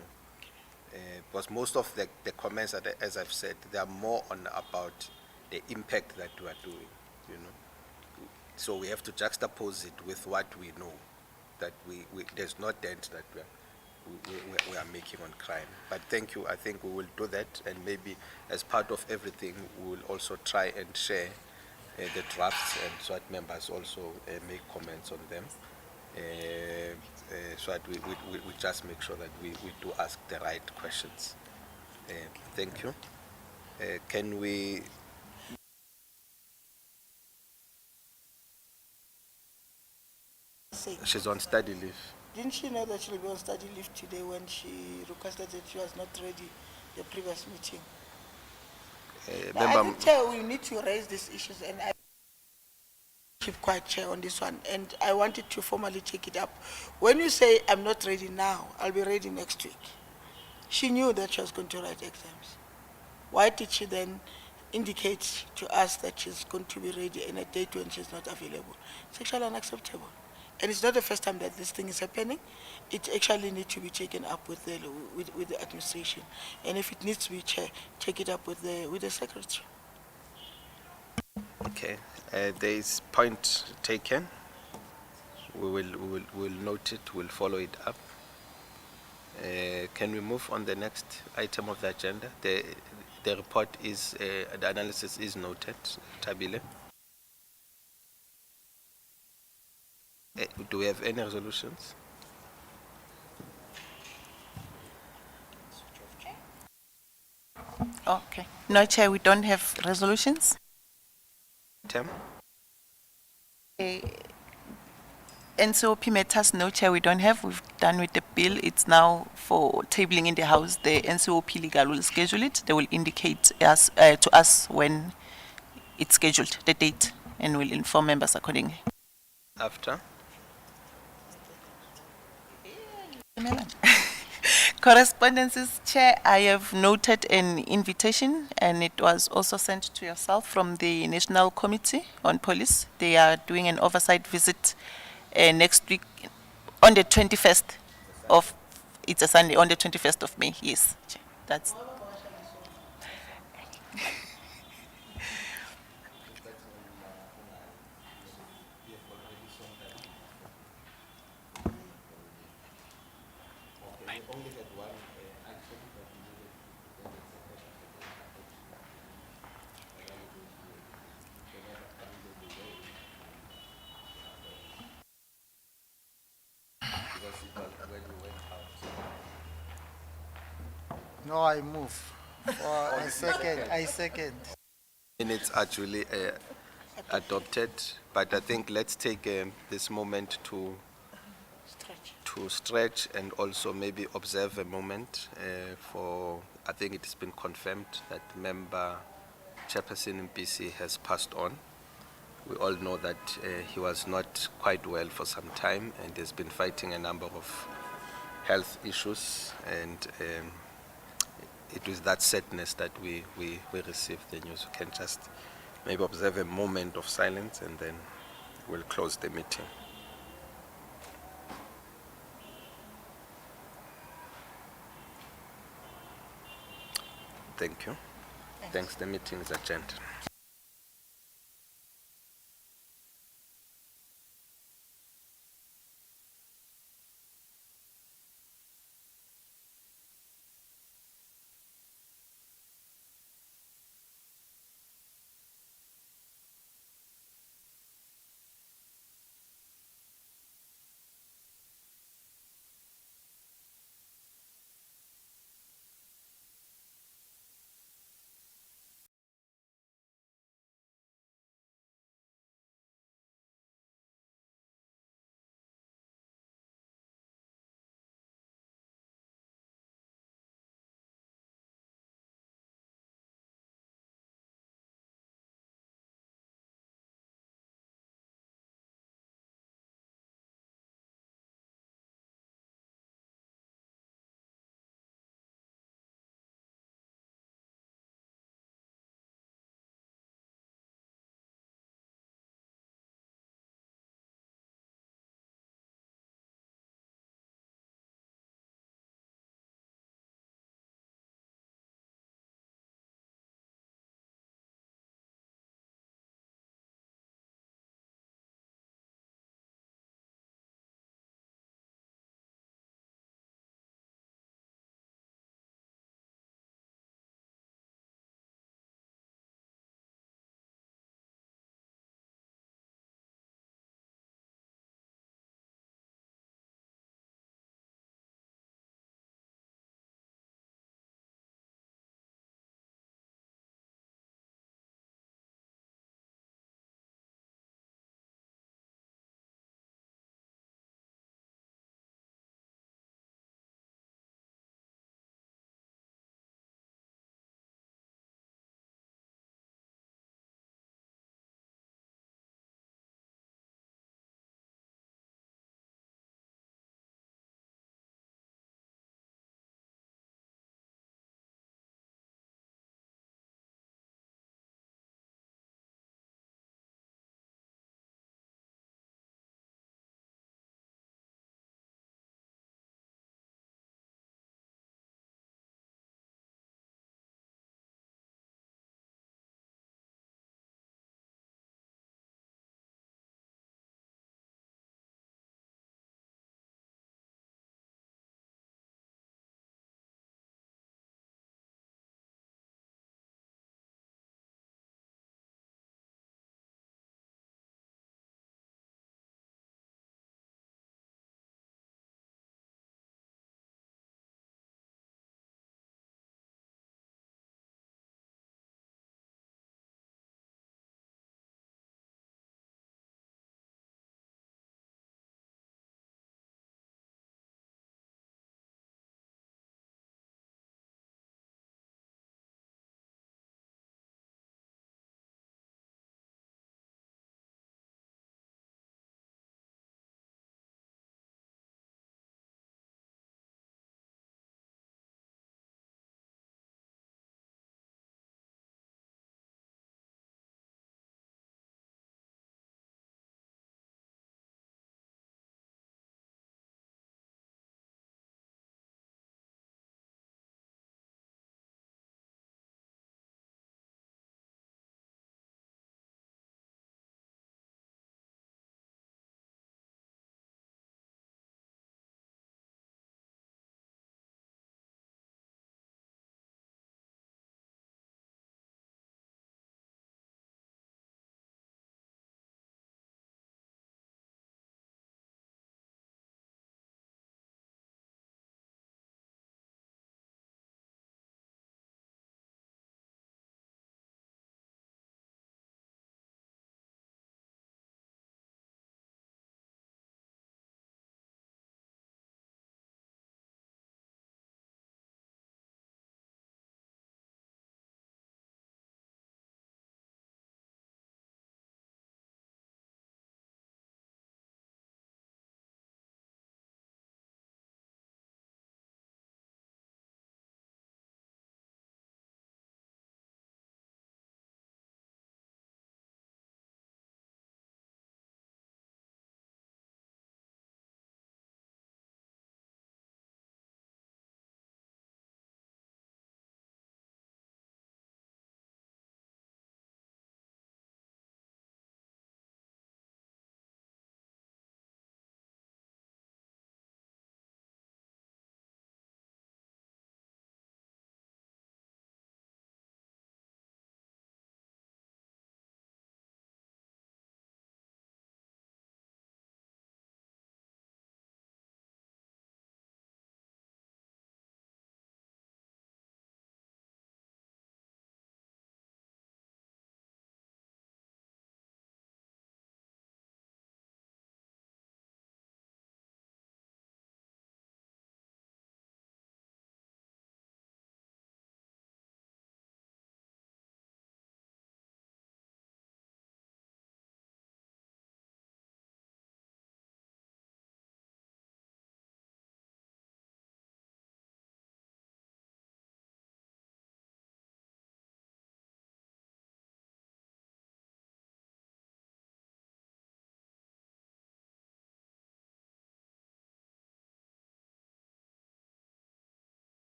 Because most of the comments, that, as I've said, they are more on about the impact that we are doing, So we have to juxtapose it with what we know, that there's no dent that we are making on crime. But thank you, I think we will do that, and maybe as part of everything, we will also try and share the drafts, and so that members also make comments on them, so that we just make sure that we do ask the right questions. Thank you. Can we... She's on study leave. Didn't she know that she'll be on study leave today when she requested that she was not ready the previous meeting? I think, Chair, we need to raise these issues, and I keep quiet, Chair, on this one, and I wanted to formally take it up. When you say I'm not ready now, I'll be ready next week. She knew that she was going to write exams. Why did she then indicate to us that she's going to be ready in a date when she's not available? It's actually unacceptable. and it's not the first time that this thing is happening. It actually needs to be taken up with the administration, and if it needs to be take it up with the secretary. Okay, there is point taken. We'll note it, we'll follow it up. Can we move on the next item of the agenda? The report is, the analysis is noted. Tabile. Do we have any resolutions? Okay. No, Chair, we don't have resolutions. Tem? NCOP matters, no, Chair, we don't have. We've done with the bill. It's now for tabling in the House. The NCOP legal will schedule it. They will indicate to us when it's scheduled, the date, and will inform members accordingly. After? Correspondences, Chair, I have noted an invitation, and it was also sent to yourself from the National Committee on Police. They are doing an oversight visit next week on the 21st of, it's a Sunday, on the 21st of May, yes. Chair. That's. No, I move. I second. Minutes actually adopted, but I think let's take this moment to stretch and also maybe observe a moment for, I think it has been confirmed that member Chairperson in PC has passed on. We all know that he was not quite well for some time and has been fighting a number of health issues, and it was that sadness that we received the news. We can just maybe observe a moment of silence and then we'll close the meeting. Thank you. Thanks. The meeting is adjourned.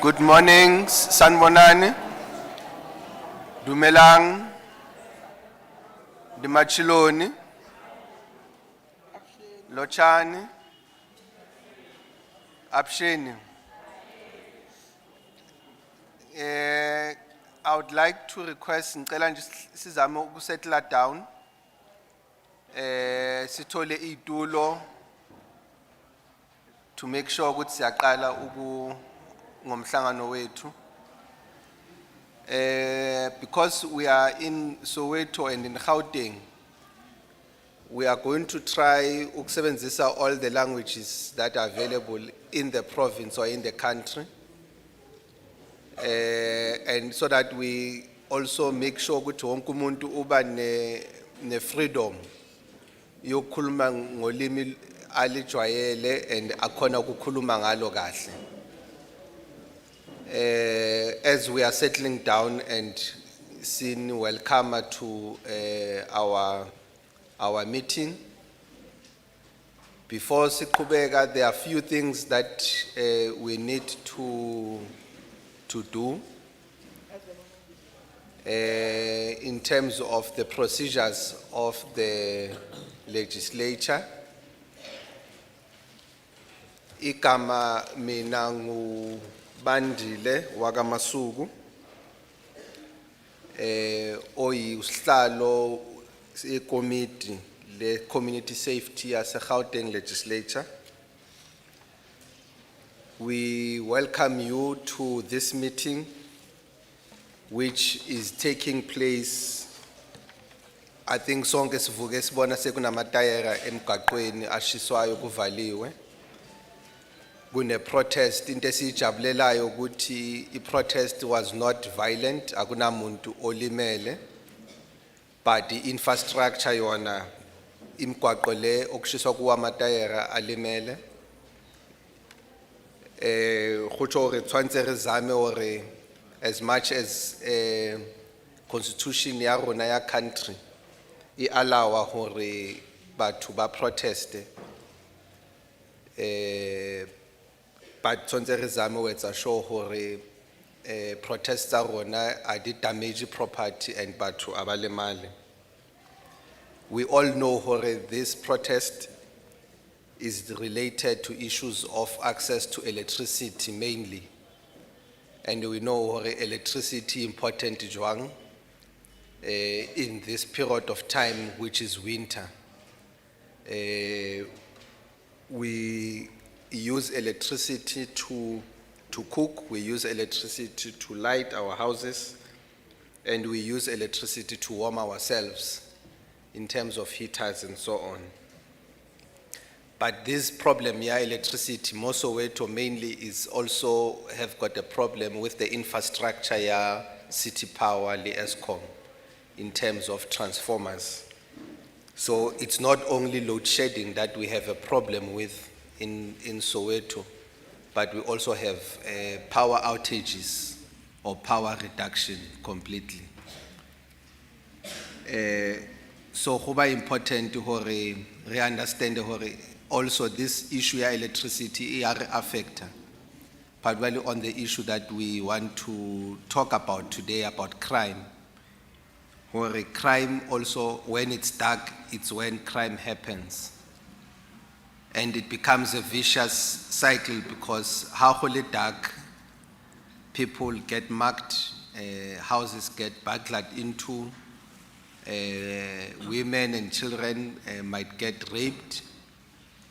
Good morning, Sanbonani. Dumelang. Dimachiloni. Lochani. Absheni. I would like to request ngicela nje sizame ukusettle down. Sithole itulo to make sure ukuthi siyaqala ngomhlangano wethu. Because we are in Soweto and in Gauteng, we are going to try ukusebenzisa all the languages that are available in the province or in the country. And so that we also make sure ukuthi wonke umuntu uba ne freedom yokukhuluma ngolimi alijwayele and akhona ukukhuluma ngalo kahle. As we are settling down and seeing welcomer to our meeting, before siqhubeka, there are few things that we need to do in terms of the procedures of the legislature. Igama mina ngu Bandile wakamasuku oyihlalo committee le community safety as a Gauteng legislature. We welcome you to this meeting, which is taking place, I think sonke sivuke sibona sekunamatayera emgaqweni ashiswayo kuvaliwe. Kune protest into esijabulelayo ukuthi I-protest was not violent, akunamuntu olimele, but the infrastructure yona imgwaqo le okushiswa kuwa amatayera alimele. Go re tshwantse re zame hore as much as constitution ya rona ya country I allow hore batho ba proteste, but tshwantse re zame ho etsa sure hore protests tsa rona a di damage property and batho abalemale. We all know hore this protest is related to issues of access to electricity mainly. And we know hore electricity important jwang in this period of time, which is winter. We use electricity to cook, we use electricity to light our houses, and we use electricity to warm ourselves in terms of heaters and so on. But this problem, yeah, electricity, Soweto mainly is also have got a problem with the infrastructure, yeah, city power, the ESCOM, in terms of transformers. So it's not only load shedding that we have a problem with in Soweto, but we also have power outages or power reduction completely. So it's important to re understand also this issue of electricity is a factor, particularly on the issue that we want to talk about today about crime. Where crime also, when it's dark, it's when crime happens. And it becomes a vicious cycle because how holy dark, people get mugged, houses get burglared into, women and children might get raped.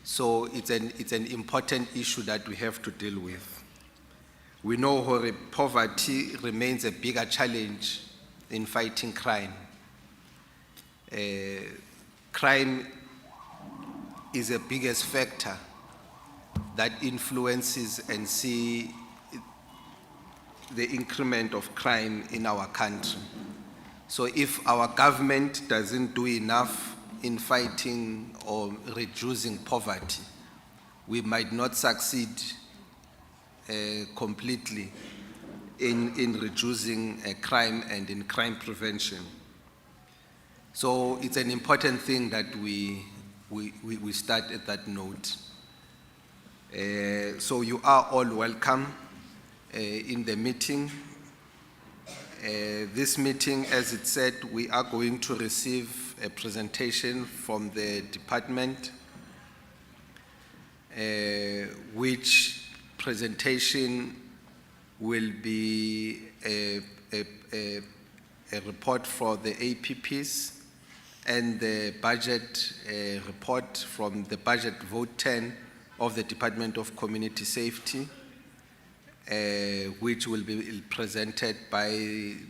So it's an important issue that we have to deal with. We know how poverty remains a bigger challenge in fighting crime. Crime is the biggest factor that influences and see the increment of crime in our country. So if our government doesn't do enough in fighting or reducing poverty, we might not succeed completely in reducing crime and in crime prevention. So it's an important thing that we start at that note. So you are all welcome. in the meeting. This meeting, as it said, we are going to receive a presentation from the department, which presentation will be a report for the APPs and the budget report from the budget vote 10 of the Department of Community Safety, which will be presented by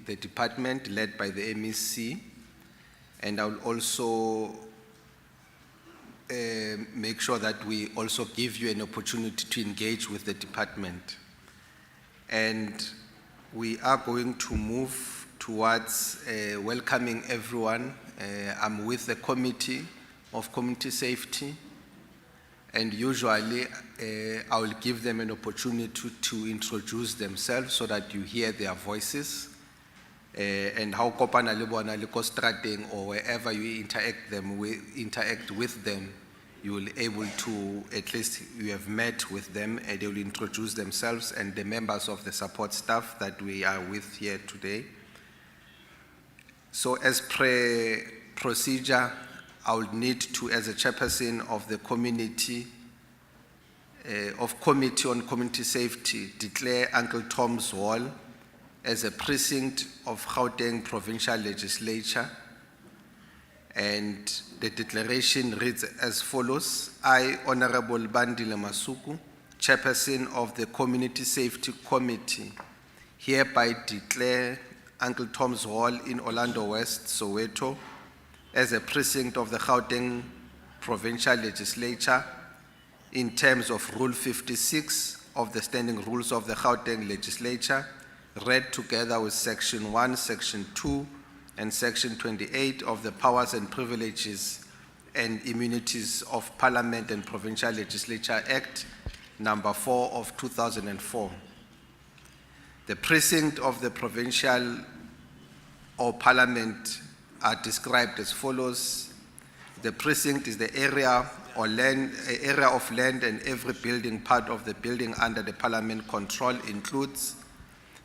the department led by the MEC. And I will also make sure that we also give you an opportunity to engage with the department. And we are going to move towards welcoming everyone. I'm with the Committee of Community Safety, and usually I will give them an opportunity to introduce themselves so that you hear their voices, and how kopana le bona le ko strateng or wherever you interact with them, you will able to, at least you have met with them, and they will introduce themselves and the members of the support staff that we are with here today. So as procedure, I would need to, as a chairperson of the Committee on Community Safety, declare Uncle Tom's Hall as a precinct of Gauteng Provincial Legislature. And the declaration reads as follows: I, Honorable Bandile Masuku, Chairperson of the Community Safety Committee, hereby declare Uncle Tom's Hall in Orlando West, Soweto, as a precinct of the Gauteng Provincial Legislature in terms of Rule 56 of the Standing Rules of the Gauteng Legislature, read together with Section 1, Section 2, and Section 28 of the Powers and Privileges and Immunities of Parliament and Provincial Legislature Act, number 4 of 2004. The precinct of the provincial or parliament are described as follows. The precinct is the area or land, area of land, and every building part of the building under the parliament control includes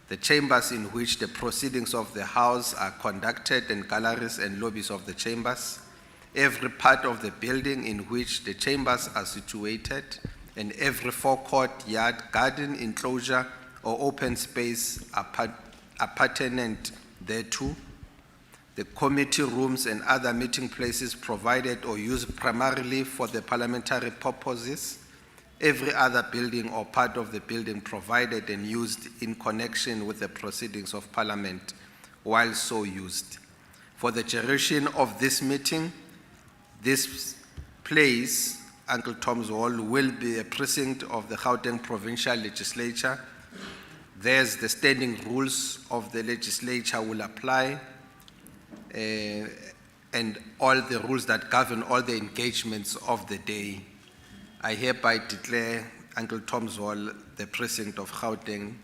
the chambers in which the proceedings of the house are conducted and galleries and lobbies of the chambers, every part of the building in which the chambers are situated, and every forecourt, yard, garden, enclosure, or open space appurtenant thereto, the committee rooms and other meeting places provided or used primarily for the parliamentary purposes, every other building or part of the building provided and used in connection with the proceedings of Parliament while so used. For the duration of this meeting, this place, Uncle Tom's Hall, will be a precinct of the Gauteng Provincial Legislature. There's the standing rules of the legislature will apply, and all the rules that govern all the engagements of the day. I hereby declare Uncle Tom's Hall the precinct of Gauteng,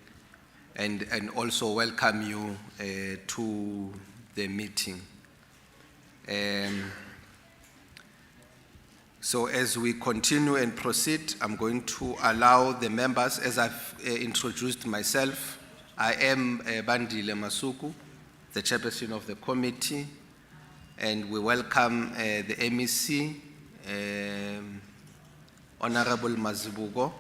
and also welcome you to the meeting. So as we continue and proceed, I'm going to allow the members, as I've introduced myself. I am Bandile Masuku, the chairperson of the committee, and we welcome the MEC, Honorable Mazibuko,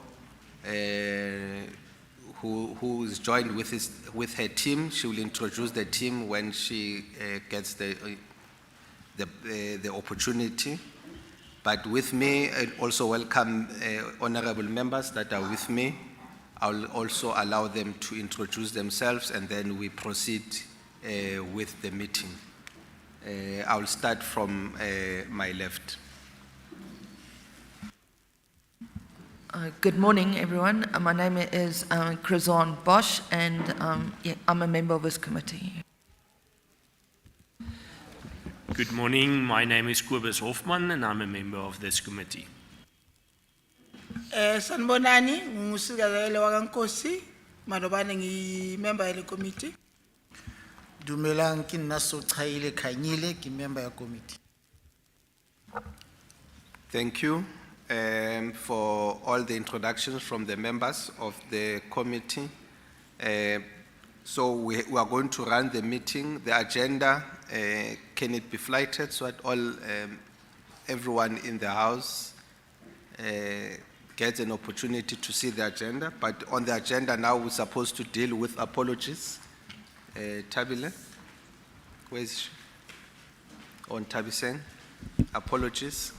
who is joined with her team. She will introduce the team when she gets the opportunity. But with me, I also welcome honorable members that are with me. I'll also allow them to introduce themselves, and then we proceed with the meeting. I'll start from my left. Good morning, everyone. My name is Crazon Bosch, and I'm a member of this committee. Good morning, my name is Kobus Hofman and I'm a member of this committee. Sanbonani, ngusigazele wakankosi, madobane ngi member yele committee. Dumelang ke nna Sochaile Khanyile ke member ya committee. Thank you for all the introductions from the members of the committee. So we are going to run the meeting. The agenda, can it be flighted so that everyone in the house gets an opportunity to see the agenda? But on the agenda now, we're supposed to deal with apologies. Tabile, where is she? On Tabisen, apologies.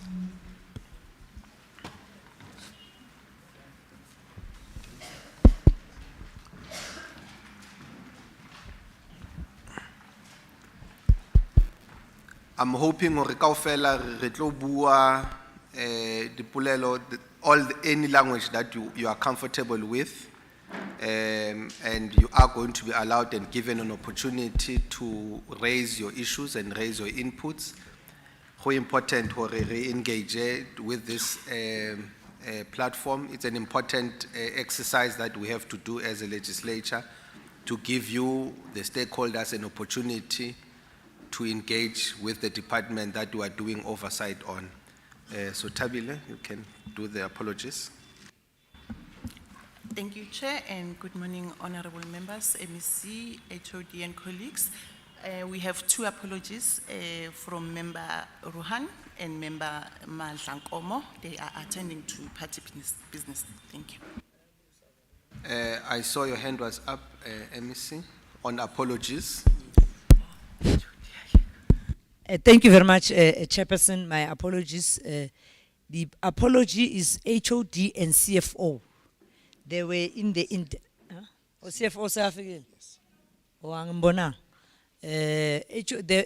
I'm hoping hore kaofela re tlo bua dipolelo any language that you are comfortable with, and you are going to be allowed and given an opportunity to raise your issues and raise your inputs. How important hore re engage with this platform. It's an important exercise that we have to do as a legislature to give you, the stakeholders, an opportunity to engage with the department that you are doing oversight on. So Tabile, you can do the apologies. Thank you, Chair, and good morning, honorable members, MEC, HOD, and colleagues. We have two apologies from Member Ruhan and Member Mahlankomo. They are attending to party business. Thank you. I saw your hand was up, MEC, on apologies. Thank you very much, Chairperson. My apologies. The apology is HOD and CFO. They were in the CFO South African.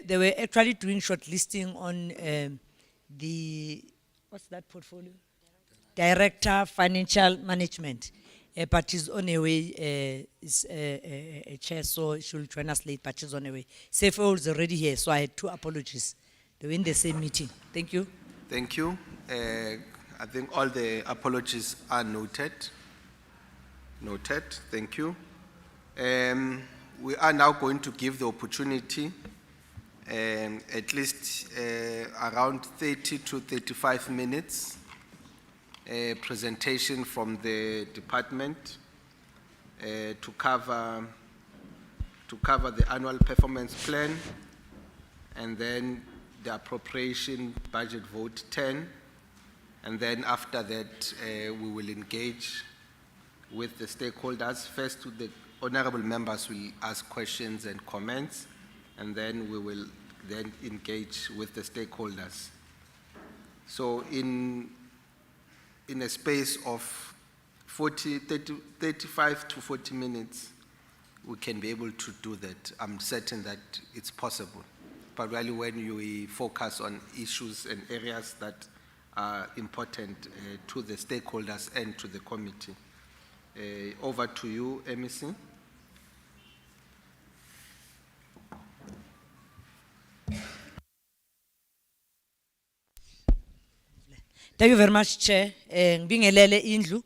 They were actually doing shortlisting on the what's that portfolio? Director Financial Management. But she's on her way, is a chair, so she'll join us late, but she's on her way. CFO is already here, so I had two apologies. They were in the same meeting. Thank you. Thank you. I think all the apologies are noted. Noted. Thank you. We are now going to give the opportunity, at least around 30 to 35 minutes, presentation from the department to cover the annual performance plan, and then the appropriation budget vote 10, and then after that we will engage with the stakeholders. First, the honorable members will ask questions and comments, and then we will then engage with the stakeholders. So in a space of 35 to 40 minutes, we can be able to do that. I'm certain that it's possible, particularly when we focus on issues and areas that are important to the stakeholders and to the committee. Over to you, MEC. Thank you very much, Chair. Ngibingelele indlu,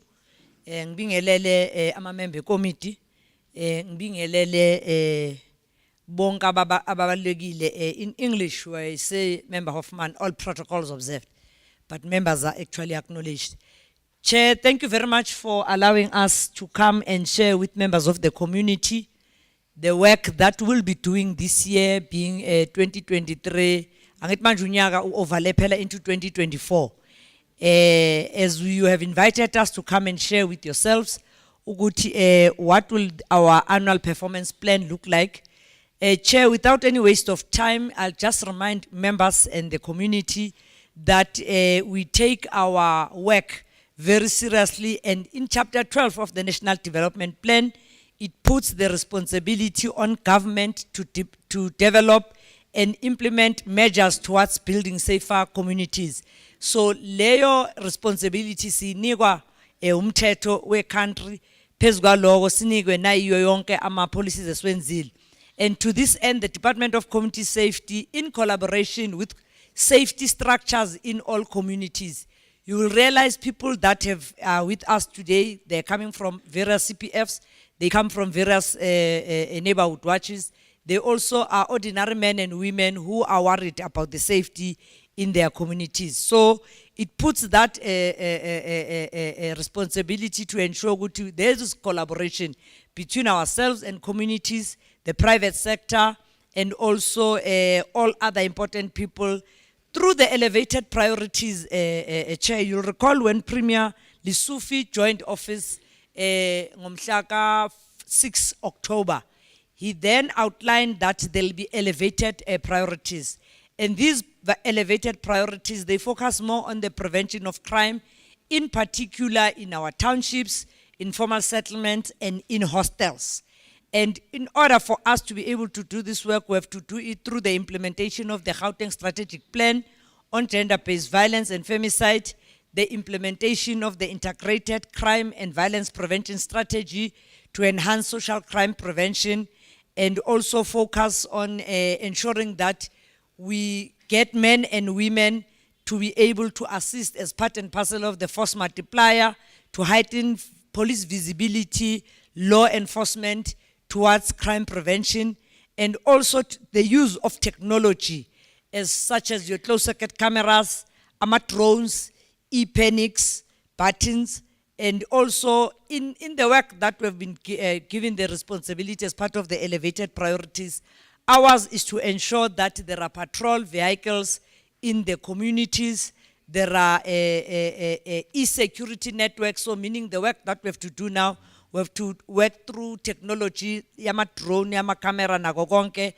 ngibingelele amamember committee, ngibingelele bonke ababalulekile. In English, we say, Member Hoffman, all protocols observed, but members are actually acknowledged. Chair, thank you very much for allowing us to come and share with members of the community the work that we'll be doing this year, being 2023, angit manje unyaka overlaphela into 2024. As you have invited us to come and share with yourselves, what will our annual performance plan look like? Chair, without any waste of time, I'll just remind members and the community that we take our work very seriously, and in Chapter 12 of the National Development Plan, it puts the responsibility on government to develop and implement measures towards building safer communities. So leyo responsibility sinikwa umthetho we country, phezu kwaloko sinikwe nayo yonke ama policies eswenzile. And to this end, the Department of Community Safety, in collaboration with safety structures in all communities, you will realize people that have with us today, they're coming from various CPFs, they come from various neighborhood watches. They also are ordinary men and women who are worried about the safety in their communities. So it puts that responsibility to ensure ukuthi there is collaboration between ourselves and communities, the private sector, and also all other important people through the elevated priorities. Chair, you'll recall when Premier Lisufi joined office ngomhla 6 October, he then outlined that there'll be elevated priorities. And these elevated priorities, they focus more on the prevention of crime, in particular in our townships, informal settlements, and in hostels. And in order for us to be able to do this work, we have to do it through the implementation of the Gauteng Strategic Plan on gender-based violence and femicide, the implementation of the integrated crime and violence prevention strategy to enhance social crime prevention, and also focus on ensuring that we get men and women to be able to assist as part and parcel of the force multiplier to heighten police visibility, law enforcement towards crime prevention, and also the use of technology as such as your closed circuit cameras, drones, e-panics, buttons, and also in the work that we've been given the responsibility as part of the elevated priorities, ours is to ensure that there are patrol vehicles in the communities, there are e-security networks, so meaning the work that we have to do now, we have to work through technology, yama drone, yama camera, nako konke,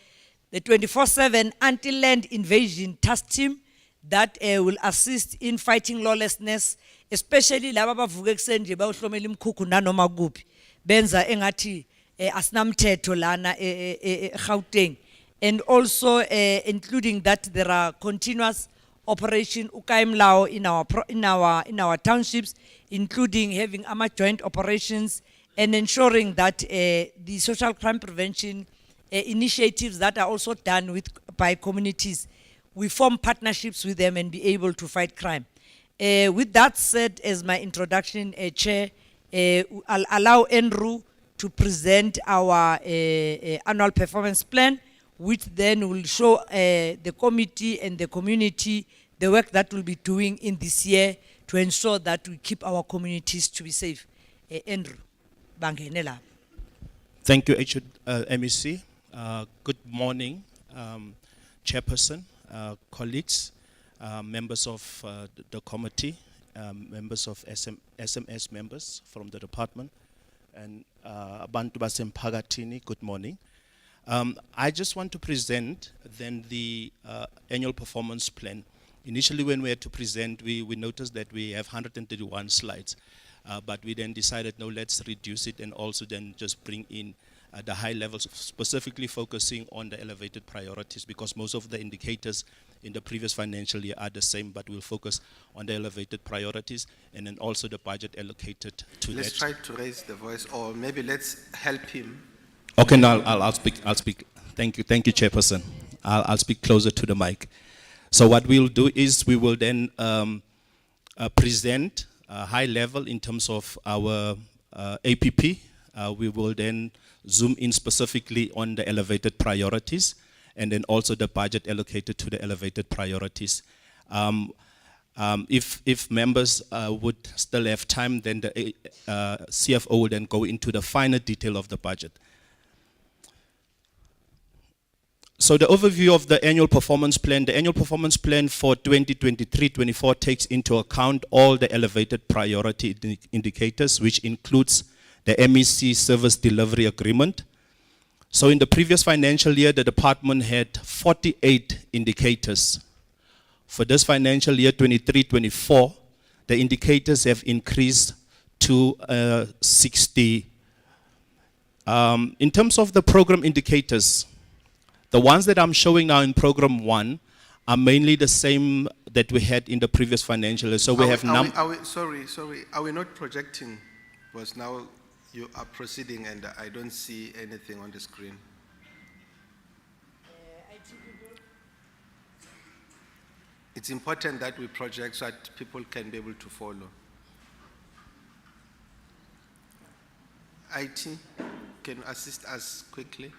the 24/7 anti-land invasion task team that will assist in fighting lawlessness, especially laba bavuka ekuseni nje bayohlomela imkhukhu nanoma kuphi benza engathi asinamthetho lana eGauteng, and also including that there are continuous operation ukaimlao in our townships, including having joint operations and ensuring that the social crime prevention initiatives that are also done by communities, we form partnerships with them and be able to fight crime. With that said, as my introduction, Chair, I'll allow Andrew to present our annual performance plan, which then will show the committee and the community the work that we'll be doing in this year to ensure that we keep our communities to be safe. Andrew, bangenela. Thank you, MEC. Good morning, Chairperson, colleagues, members of the committee, members of SMS members from the department, and abantu basemphakathini, good morning. I just want to present then the annual performance plan. Initially, when we had to present, we noticed that we have 131 slides, but we then decided, no, let's reduce it and also then just bring in the high levels, specifically focusing on the elevated priorities, because most of the indicators in the previous financial year are the same, but we'll focus on the elevated priorities and then also the budget allocated to that. Let's try to raise the voice, or maybe let's help him. Okay, now I'll speak. Thank you, Chairperson. I'll speak closer to the mic. So what we'll do is we will then present high level in terms of our APP. We will then zoom in specifically on the elevated priorities and then also the budget allocated to the elevated priorities. If members would still have time, then the CFO will then go into the finer detail of the budget. So the overview of the annual performance plan. The annual performance plan for 2023-24 takes into account all the elevated priority indicators, which includes the MEC service delivery agreement. So in the previous financial year, the department had 48 indicators. For this financial year, 23-24, the indicators have increased to 60. In terms of the program indicators, the ones that I'm showing now in program 1 are mainly the same that we had in the previous financial year. So we have sorry, are we not projecting? Because now you are proceeding and I don't see anything on the screen. It's important that we project so that people can be able to follow. IT, can you assist us quickly?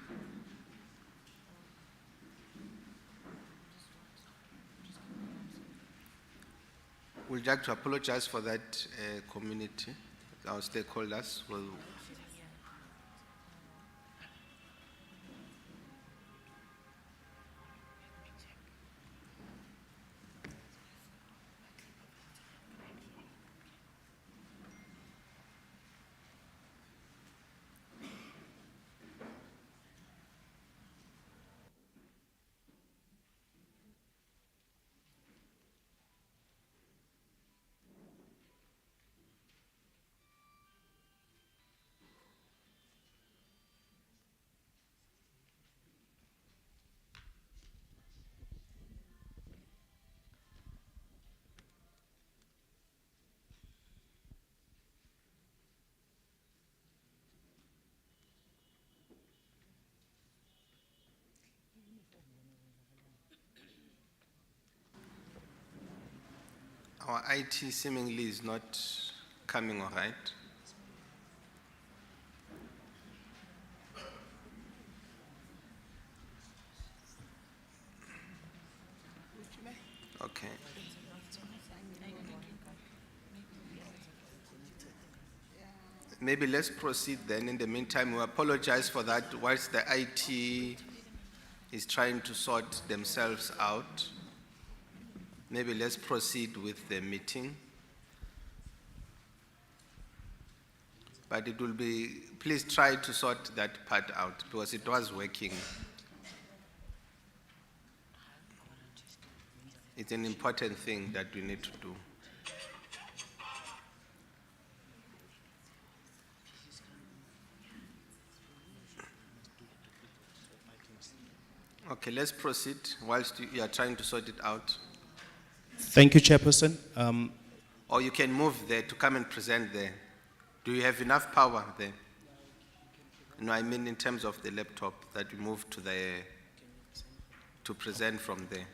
We'd like to apologize for that community. Our stakeholders will. Our IT seemingly is not coming all right. Okay. Maybe let's proceed then. In the meantime, we apologize for that whilst the IT is trying to sort themselves out. Maybe let's proceed with the meeting. But it will be, please try to sort that part out because it was working. It's an important thing that we need to do. Okay, let's proceed whilst you are trying to sort it out. Thank you, Chairperson. Or you can move there to come and present there. Do you have enough power there? No, I mean in terms of the laptop that you move to present from there.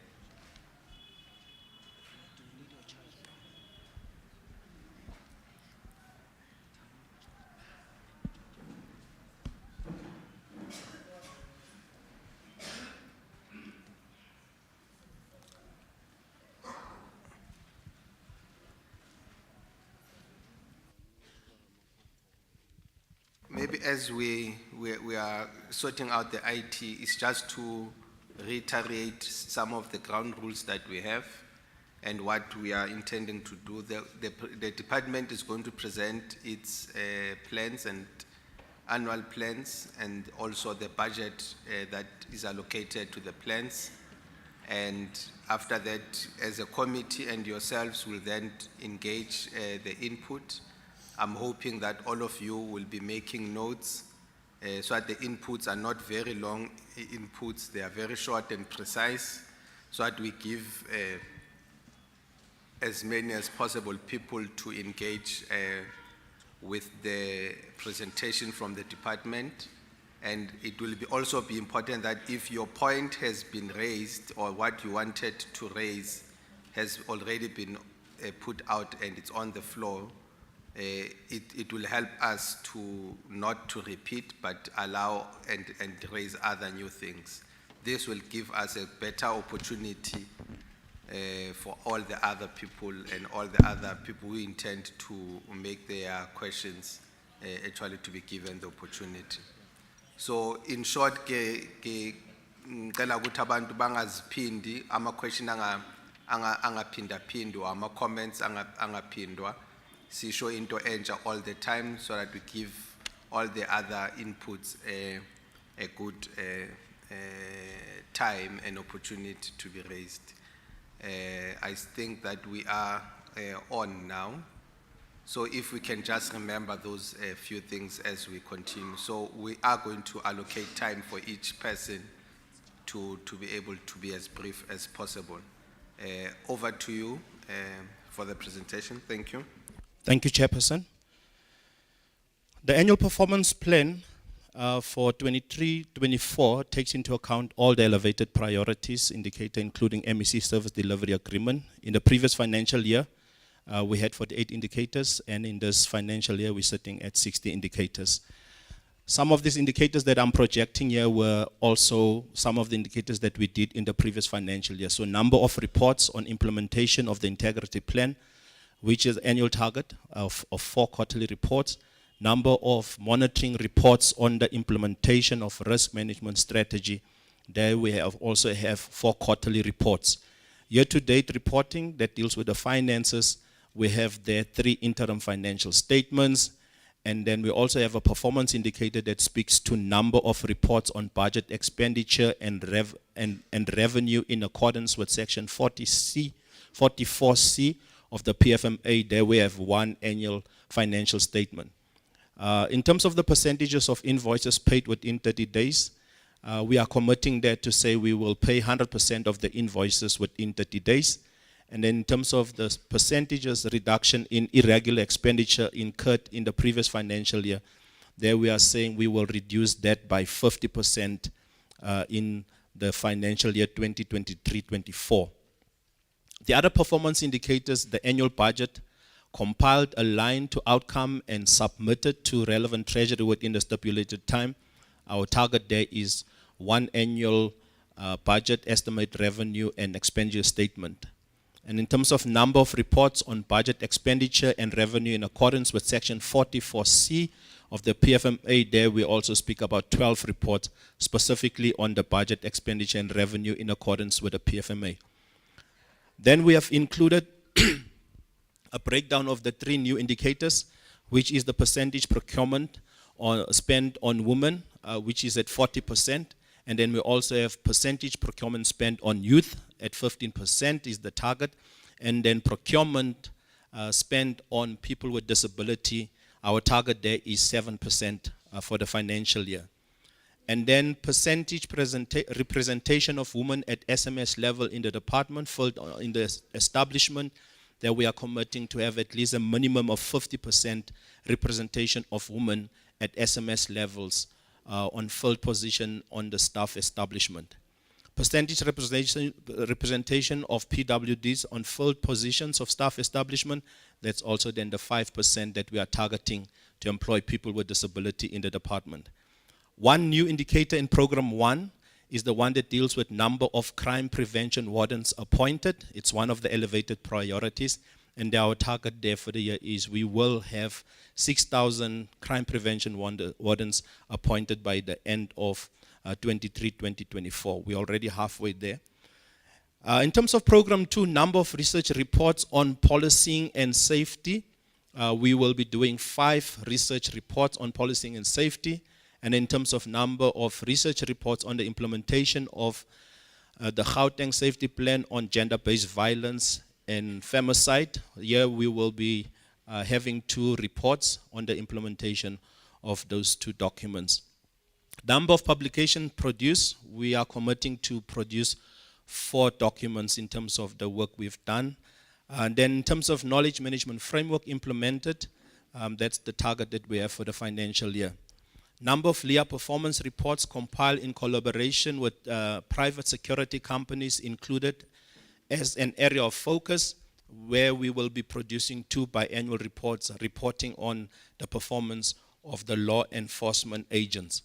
Maybe as we are sorting out the IT, it's just to reiterate some of the ground rules that we have and what we are intending to do. The department is going to present its plans and annual plans and also the budget that is allocated to the plans. And after that, as a committee and yourselves will then engage the input. I'm hoping that all of you will be making notes so that the inputs are not very long inputs, they are very short and precise, so that we give as many as possible people to engage with the presentation from the department. And it will also be important that if your point has been raised or what you wanted to raise has already been put out and it's on the floor, it will help us to not to repeat but allow and raise other new things. This will give us a better opportunity for all the other people and all the other people who intend to make their questions actually to be given the opportunity. So in short, ngicela ukuthi abantu bangaziphindi ama-question angaphindaphindwa, ama-comments angaphindwa. Sisho into entsha all the time so that we give all the other inputs a good time and opportunity to be raised. I think that we are on now. So if we can just remember those few things as we continue. So we are going to allocate time for each person to be able to be as brief as possible. Over to you for the presentation. Thank you. Thank you, Chairperson. The annual performance plan for 23-24 takes into account all the elevated priorities indicated, including MEC service delivery agreement. In the previous financial year, we had 48 indicators, and in this financial year, we're sitting at 60 indicators. Some of these indicators that I'm projecting here were also some of the indicators that we did in the previous financial year. So number of reports on implementation of the integrity plan, which is annual target of 4 quarterly reports. Number of monitoring reports on the implementation of risk management strategy. There we also have 4 quarterly reports. Year-to-date reporting that deals with the finances, we have there 3 interim financial statements, and then we also have a performance indicator that speaks to number of reports on budget expenditure and revenue in accordance with section 44C of the PFMA. There we have 1 annual financial statement. In terms of the percentages of invoices paid within 30 days, we are committing there to say we will pay 100% of the invoices within 30 days. And then in terms of the percentages reduction in irregular expenditure incurred in the previous financial year, there we are saying we will reduce that by 50% in the financial year 2023-24. The other performance indicators, the annual budget, compiled, aligned to outcome and submitted to relevant treasury within the stipulated time. Our target there is 1 annual budget, estimate, revenue and expenditure statement. And in terms of number of reports on budget expenditure and revenue in accordance with section 44C of the PFMA, there we also speak about 12 reports specifically on the budget expenditure and revenue in accordance with the PFMA. Then we have included a breakdown of the 3 new indicators, which is the percentage procurement spent on women, which is at 40%. And then we also have percentage procurement spent on youth at 15% is the target. And then procurement spent on people with disability, our target there is 7% for the financial year. And then percentage representation of women at SMS level in the department, in the establishment, that we are committing to have at least a minimum of 50% representation of women at SMS levels on filled position on the staff establishment. Percentage representation of PWDs on filled positions of staff establishment, that's also then the 5% that we are targeting to employ people with disability in the department. 1 new indicator in program 1 is the one that deals with number of crime prevention wardens appointed. It's one of the elevated priorities, and our target there for the year is we will have 6,000 crime prevention wardens appointed by the end of 2023-2024. We're already halfway there. In terms of program 2, number of research reports on policing and safety, we will be doing 5 research reports on policing and safety. And in terms of number of research reports on the implementation of the Gauteng Safety Plan on gender-based violence and femicide, here we will be having 2 reports on the implementation of those 2 documents. Number of publications produced, we are committing to produce 4 documents in terms of the work we've done. And then in terms of knowledge management framework implemented, that's the target that we have for the financial year. Number of LEA performance reports compiled in collaboration with private security companies included as an area of focus, where we will be producing 2 biannual reports reporting on the performance of the law enforcement agents.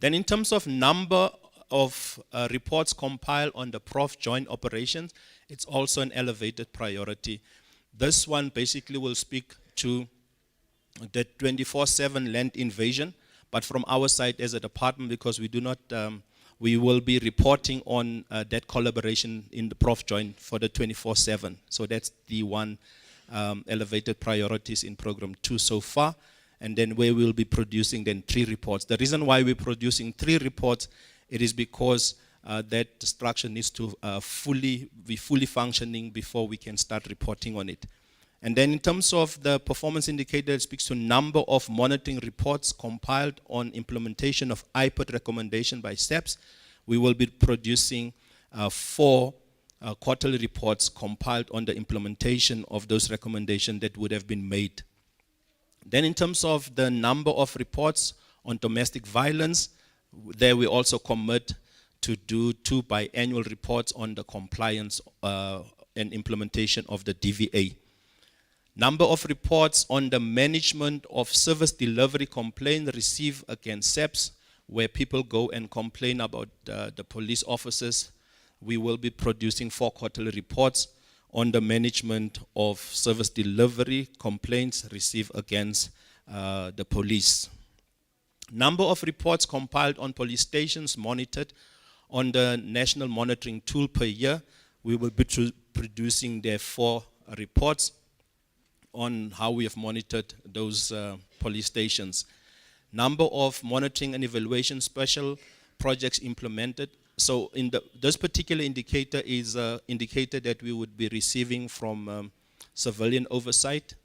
Then in terms of number of reports compiled on the Prof joint operations, it's also an elevated priority. This one basically will speak to the 24/7 land invasion, but from our side as a department, because we do not, we will be reporting on that collaboration in the Prof joint for the 24/7. So that's the one elevated priorities in program 2 so far, and then we will be producing then 3 reports. The reason why we're producing 3 reports, it is because that structure needs to be fully functioning before we can start reporting on it. And then in terms of the performance indicator, it speaks to number of monitoring reports compiled on implementation of IPOD recommendation by SEPs. We will be producing 4 quarterly reports compiled on the implementation of those recommendations that would have been made. Then in terms of the number of reports on domestic violence, there we also commit to do 2 biannual reports on the compliance and implementation of the DVA. Number of reports on the management of service delivery complaint received against SEPs, where people go and complain about the police officers. We will be producing 4 quarterly reports on the management of service delivery complaints received against the police. Number of reports compiled on police stations monitored on the national monitoring tool per year. We will be producing there 4 reports on how we have monitored those police stations. Number of monitoring and evaluation special projects implemented. So in this particular indicator is an indicator that we would be receiving from civilian oversight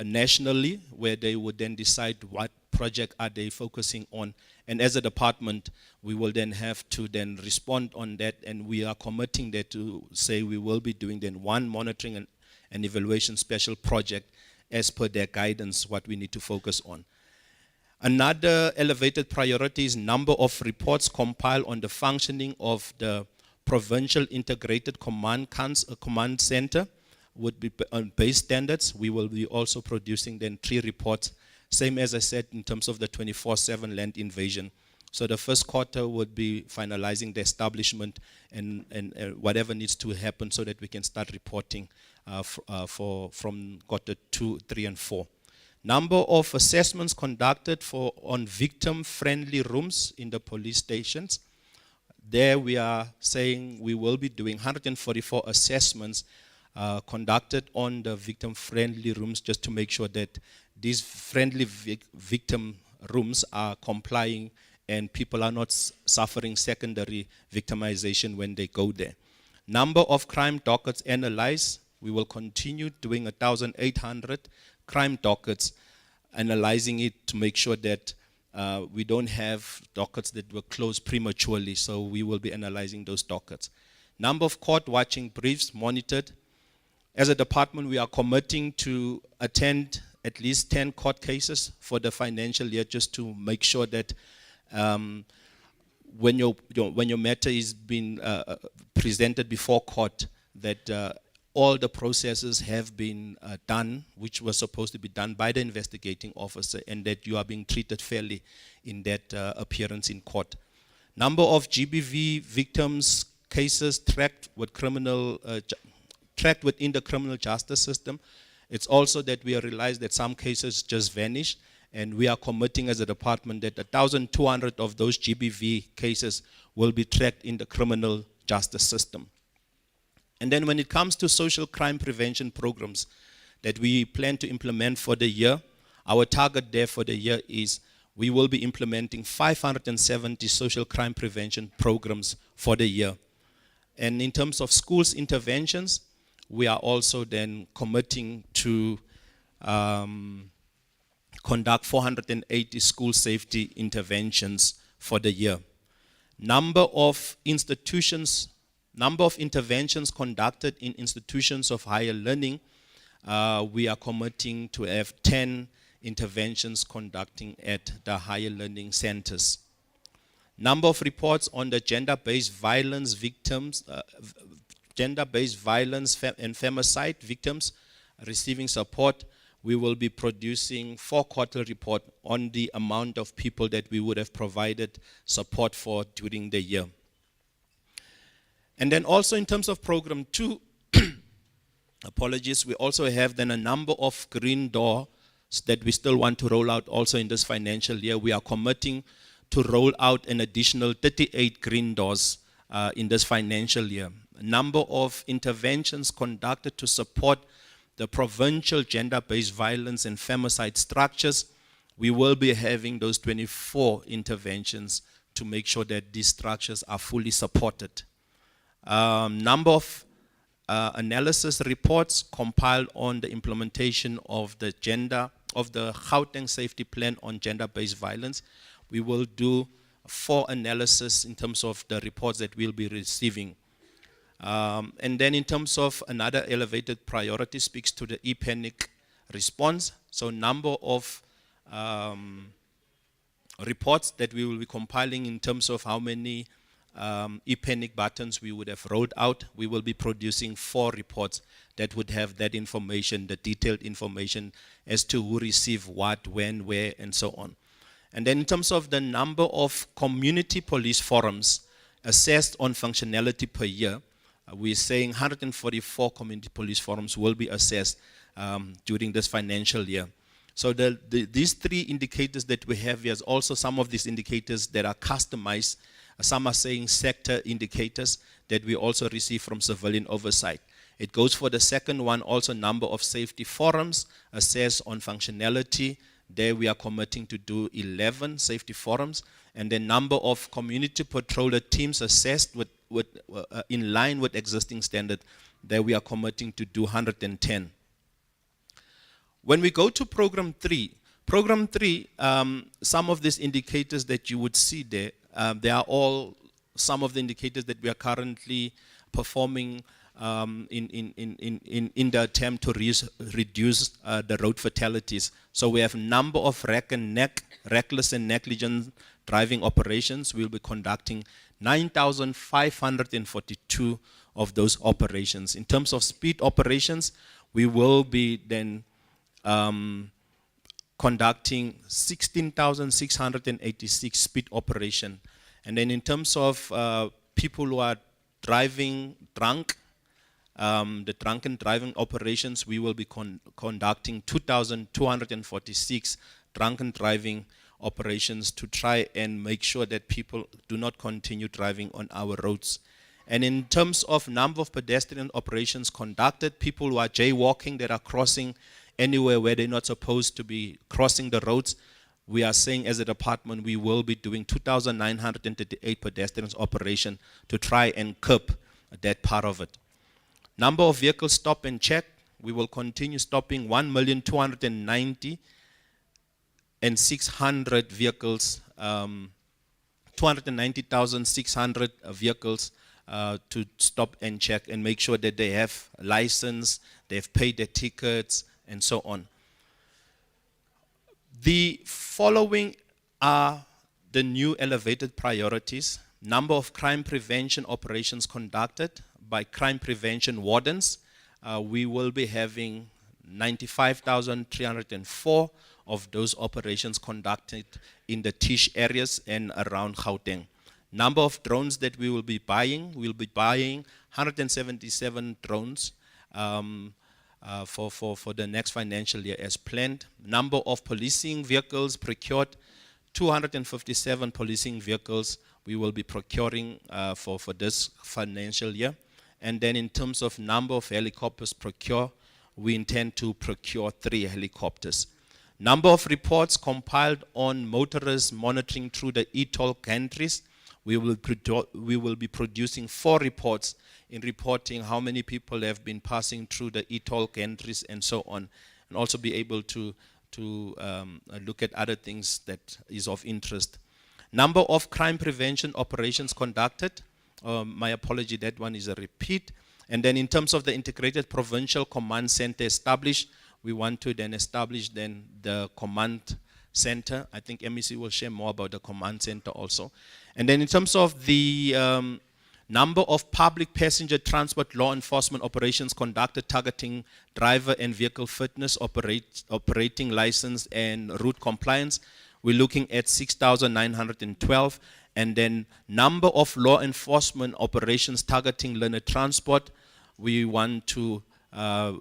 nationally, where they would then decide what project are they focusing on. And as a department, we will then have to then respond on that, and we are committing that to say we will be doing then 1 monitoring and evaluation special project as per their guidance, what we need to focus on. Another elevated priority is number of reports compiled on the functioning of the Provincial Integrated Command Center would be on base standards. We will be also producing then 3 reports, same as I said in terms of the 24/7 land invasion. So the first quarter would be finalizing the establishment and whatever needs to happen so that we can start reporting from quarter 2, 3, and 4. Number of assessments conducted on victim-friendly rooms in the police stations. There we are saying we will be doing 144 assessments conducted on the victim-friendly rooms, just to make sure that these friendly victim rooms are complying and people are not suffering secondary victimization when they go there. Number of crime dockets analyzed. We will continue doing 1,800 crime dockets, analyzing it to make sure that we don't have dockets that were closed prematurely, so we will be analyzing those dockets. Number of court watching briefs monitored. As a department, we are committing to attend at least 10 court cases for the financial year, just to make sure that when your matter is being presented before court, that all the processes have been done, which was supposed to be done by the investigating officer, and that you are being treated fairly in that appearance in court. Number of GBV victims cases tracked within the criminal justice system. It's also that we realize that some cases just vanish, and we are committing as a department that 1,200 of those GBV cases will be tracked in the criminal justice system. And then when it comes to social crime prevention programs that we plan to implement for the year, our target there for the year is we will be implementing 570 social crime prevention programs for the year. And in terms of schools interventions, we are also then committing to conduct 480 school safety interventions for the year. Number of interventions conducted in institutions of higher learning, we are committing to have 10 interventions conducting at the higher learning centers. Number of reports on the gender-based violence victims, gender-based violence and femicide victims receiving support. We will be producing 4-quarter report on the amount of people that we would have provided support for during the year. And then also in terms of program 2, apologies, we also have then a number of green doors that we still want to roll out also in this financial year. We are committing to roll out an additional 38 green doors in this financial year. A number of interventions conducted to support the provincial gender-based violence and femicide structures. We will be having those 24 interventions to make sure that these structures are fully supported. Number of analysis reports compiled on the implementation of the Gauteng Safety Plan on gender-based violence. We will do 4 analysis in terms of the reports that we'll be receiving. And then in terms of another elevated priority speaks to the e-panic response. So number of reports that we will be compiling in terms of how many e-panic buttons we would have rolled out. We will be producing 4 reports that would have that information, the detailed information as to who received what, when, where, and so on. And then in terms of the number of community police forums assessed on functionality per year, we're saying 144 community police forums will be assessed during this financial year. So these three indicators that we have, there's also some of these indicators that are customized. Some are saying sector indicators that we also receive from civilian oversight. It goes for the second one, also number of safety forums assessed on functionality. There we are committing to do 11 safety forums, and the number of community patroller teams assessed in line with existing standard. There we are committing to do 110. When we go to Program 3, some of these indicators that you would see there, they are all some of the indicators that we are currently performing in the attempt to reduce the road fatalities. So we have a number of reckless and negligent driving operations. We'll be conducting 9,542 of those operations. In terms of speed operations, we will be then conducting 16,686 speed operation. And then in terms of people who are driving drunk, the drunken driving operations, we will be conducting 2,246 drunken driving operations to try and make sure that people do not continue driving on our roads. And in terms of number of pedestrian operations conducted, people who are jaywalking, that are crossing anywhere where they're not supposed to be crossing the roads, we are saying as a department we will be doing 2,938 pedestrians operation to try and curb that part of it. Number of vehicles stop and check, we will continue stopping 1,290,600 vehicles, 290,600 vehicles to stop and check and make sure that they have license, they've paid their tickets, and so on. The following are the new elevated priorities. Number of crime prevention operations conducted by crime prevention wardens. We will be having 95,304 of those operations conducted in the Tish areas and around Gauteng. Number of drones that we will be buying, we'll be buying 177 drones for the next financial year as planned. Number of policing vehicles procured, 257 policing vehicles we will be procuring for this financial year. And then in terms of number of helicopters procured, we intend to procure 3 helicopters. Number of reports compiled on motorists monitoring through the e-toll gantries, we will be producing 4 reports in reporting how many people have been passing through the e-toll gantries and so on, and also be able to look at other things that is of interest. Number of crime prevention operations conducted, my apology, that one is a repeat. And then in terms of the integrated provincial command center established, we want to then establish then the command center. I think MEC will share more about the command center also. And then in terms of the number of public passenger transport law enforcement operations conducted targeting driver and vehicle fitness, operating license and route compliance, we're looking at 6,912. And then number of law enforcement operations targeting learner transport, we want to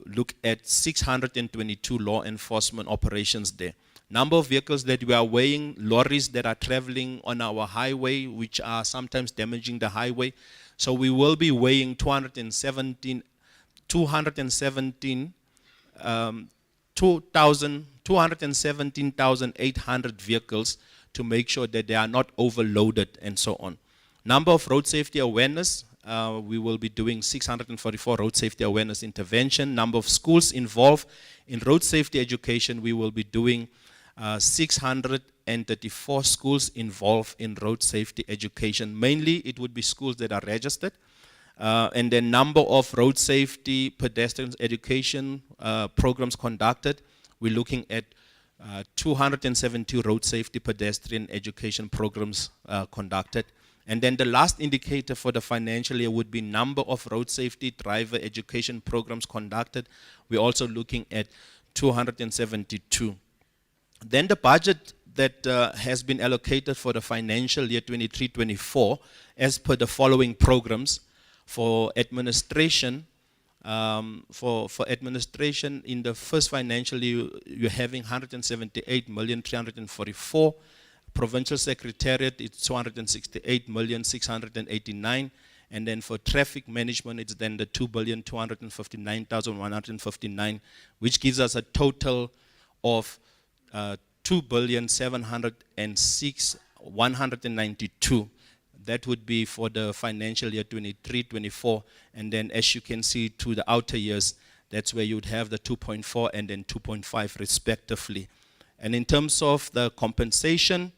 look at 622 law enforcement operations there. Number of vehicles that we are weighing, lorries that are traveling on our highway, which are sometimes damaging the highway. So we will be weighing 217,800 vehicles to make sure that they are not overloaded and so on. Number of road safety awareness, we will be doing 644 road safety awareness intervention. Number of schools involved in road safety education, we will be doing 634 schools involved in road safety education. Mainly it would be schools that are registered. And then number of road safety pedestrians education programs conducted, we're looking at 270 road safety pedestrian education programs conducted. And then the last indicator for the financial year would be number of road safety driver education programs conducted. We're also looking at 272. Then the budget that has been allocated for the financial year 23-24 as per the following programs. For administration, for administration in the first financial year, you're having 178,344. Provincial Secretariat, it's 268,689. And then for traffic management, it's then the 2,259,159, which gives us a total of 2,706,192. That would be for the financial year 23-24. And then as you can see to the outer years, that's where you would have the 2.4 and then 2.5 respectively. And in terms of the compensation,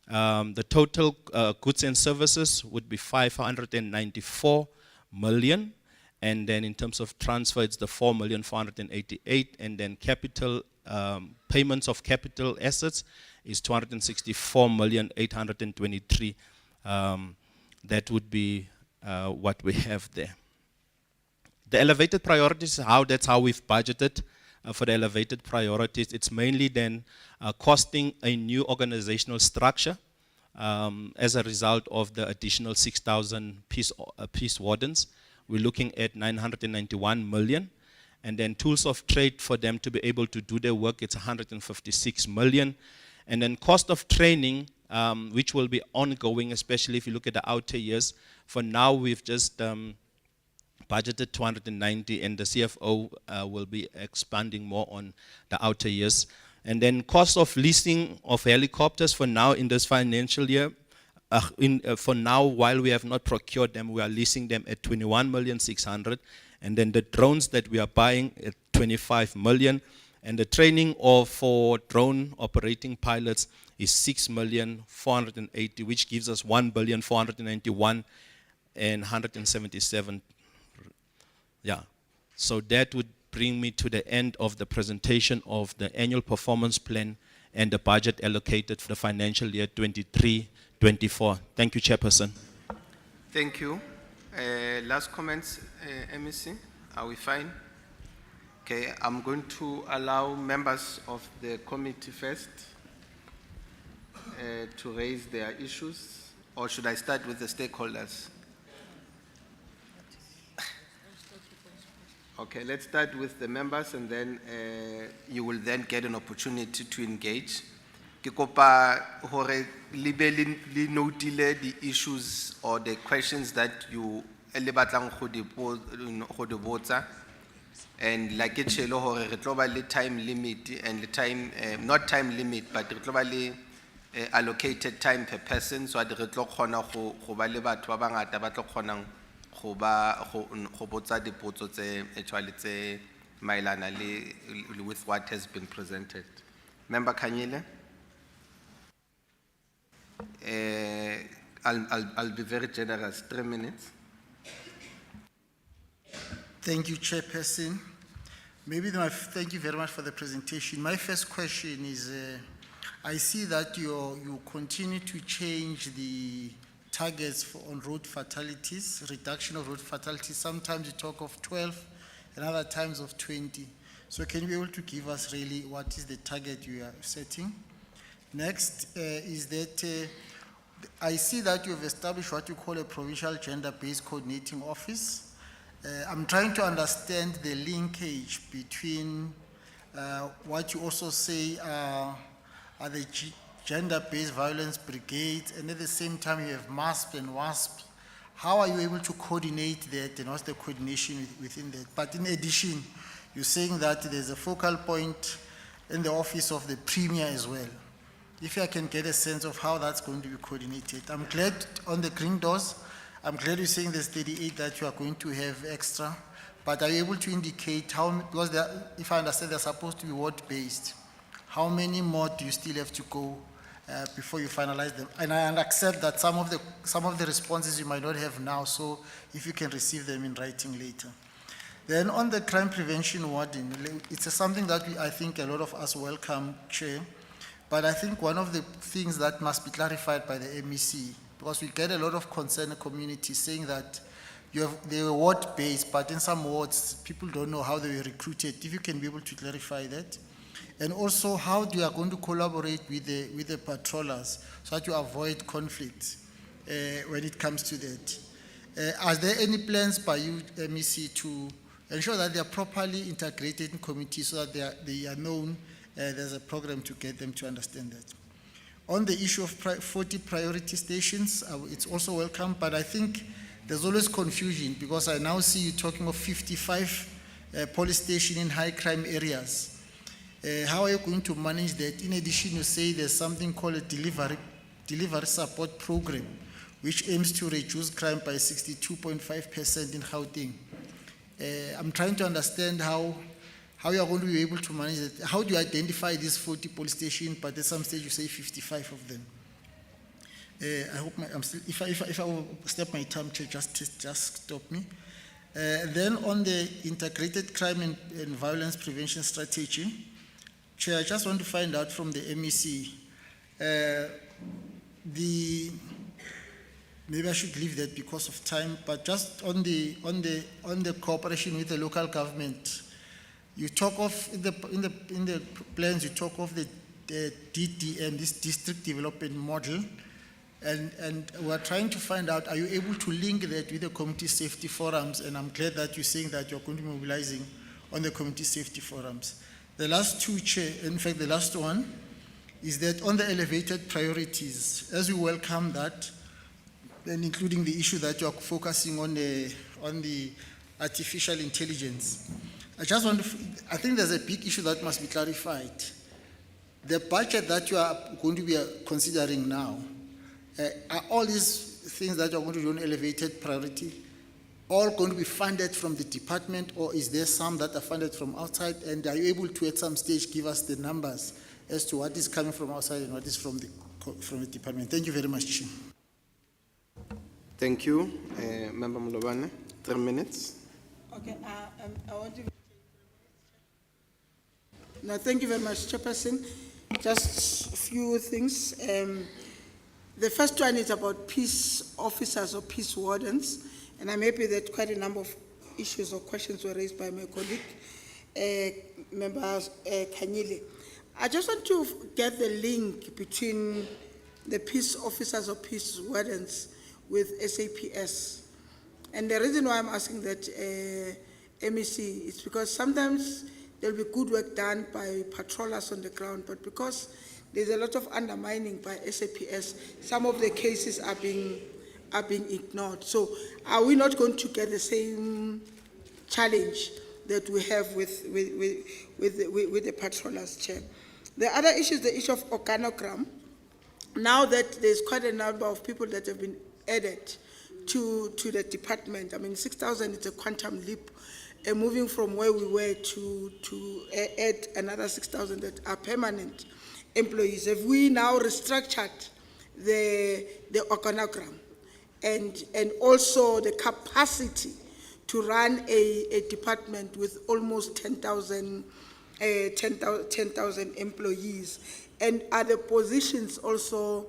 the total goods and services would be 594 million. And then in terms of transfer, it's the 4,488,000. And then capital payments of capital assets is 264,823,000. That would be what we have there. The elevated priorities, that's how we've budgeted for the elevated priorities. It's mainly then costing a new organizational structure as a result of the additional 6,000 peace wardens. We're looking at 991 million. And then tools of trade for them to be able to do their work, it's 156 million. And then cost of training, which will be ongoing, especially if you look at the outer years. For now, we've just budgeted 290, and the CFO will be expanding more on the outer years. And then cost of leasing of helicopters for now in this financial year, for now, while we have not procured them, we are leasing them at 21,600,000. And then the drones that we are buying at 25 million. And the training for drone operating pilots is 6,480,000, which gives us 1,491,000 and 177. Yeah. So that would bring me to the end of the presentation of the annual performance plan and the budget allocated for the financial year 23-24. Thank you, Chairperson. Thank you. Last comments, MEC? Are we fine? Okay, I'm going to allow members of the committee first to raise their issues, or should I start with the stakeholders? Okay, let's start with the members, and then you will then get an opportunity to engage. Ke kopa hore le be le notile the issues or the questions that you le batlang go di botsa. And like it chelo hore re tlo ba le time limit, and the time not time limit, but re tlo ba le allocated time per person, so that re tlo khona go ba le batho ba bangata ba tlo khonang go botsa dipotso tse actually tse mailana le with what has been presented. Member Kanyile, I'll be very generous, 3 minutes. Thank you, Chairperson. Thank you very much for the presentation. My first question is, I see that you continue to change the targets on road fatalities, reduction of road fatalities. Sometimes you talk of 12 and other times of 20. So can you be able to give us really what is the target you are setting? Next is that I see that you have established what you call a provincial gender-based coordinating office. I'm trying to understand the linkage between what you also say are the gender-based violence brigades, and at the same time you have MASP and WASP. How are you able to coordinate that, and what's the coordination within that? But in addition, you're saying that there's a focal point in the office of the Premier as well. If I can get a sense of how that's going to be coordinated. I'm glad on the green doors, I'm glad you're saying there's 38 that you are going to have extra, but are you able to indicate how, because if I understand they're supposed to be ward-based, how many more do you still have to go before you finalize them? And I accept that some of the responses you might not have now, so if you can receive them in writing later. Then on the crime prevention warden, it's something that I think a lot of us welcome, Chair, but I think one of the things that must be clarified by the MEC, because we get a lot of concern in the community saying that they were ward-based, but in some wards, people don't know how they were recruited. If you can be able to clarify that. And also how you are going to collaborate with the patrollers so that you avoid conflict when it comes to that. Are there any plans by you, MEC, to ensure that they are properly integrated in committees so that they are known, there's a program to get them to understand that? On the issue of 40 priority stations, it's also welcome, but I think there's always confusion because I now see you talking of 55 police stations in high crime areas. How are you going to manage that? In addition, you say there's something called a delivery support program, which aims to reduce crime by 62.5% in Gauteng. I'm trying to understand how you are going to be able to manage it. How do you identify these 40 police stations, but at some stage you say 55 of them? I hope I'm still, if I will step my time, Chair, just stop me. Then on the integrated crime and violence prevention strategy, Chair, I just want to find out from the MEC, maybe I should leave that because of time, but just on the cooperation with the local government, you talk of in the plans. You talk of the DDM, this district development model, and we're trying to find out: are you able to link that with the community safety forums? And I'm glad that you're saying that you're going to be mobilizing on the community safety forums. The last two, Chair, in fact, the last one is that on the elevated priorities, as we welcome that, and including the issue that you're focusing on the artificial intelligence. I just want to, I think there's a big issue that must be clarified. The budget that you are going to be considering now, are all these things that you're going to do on elevated priority all going to be funded from the department, or is there some that are funded from outside? And are you able to at some stage give us the numbers as to what is coming from outside and what is from the department? Thank you very much, Chair. Thank you. Member Mulobane, 3 minutes. Okay, I want to. No, thank you very much, Chairperson. Just a few things. The first one is about peace officers or peace wardens, and I'm happy that quite a number of issues or questions were raised by my colleague, Member Kanyile. I just want to get the link between the peace officers or peace wardens with SAPS. And the reason why I'm asking that, MEC, is because sometimes there'll be good work done by patrollers on the ground, but because there's a lot of undermining by SAPS, some of the cases are being ignored. So are we not going to get the same challenge that we have with the patrollers, Chair? The other issue is the issue of organogram. Now that there's quite a number of people that have been added to the department, I mean, 6,000 is a quantum leap, moving from where we were to add another 6,000 that are permanent employees. Have we now restructured the organogram and also the capacity to run a department with almost 10,000 employees? And are the positions also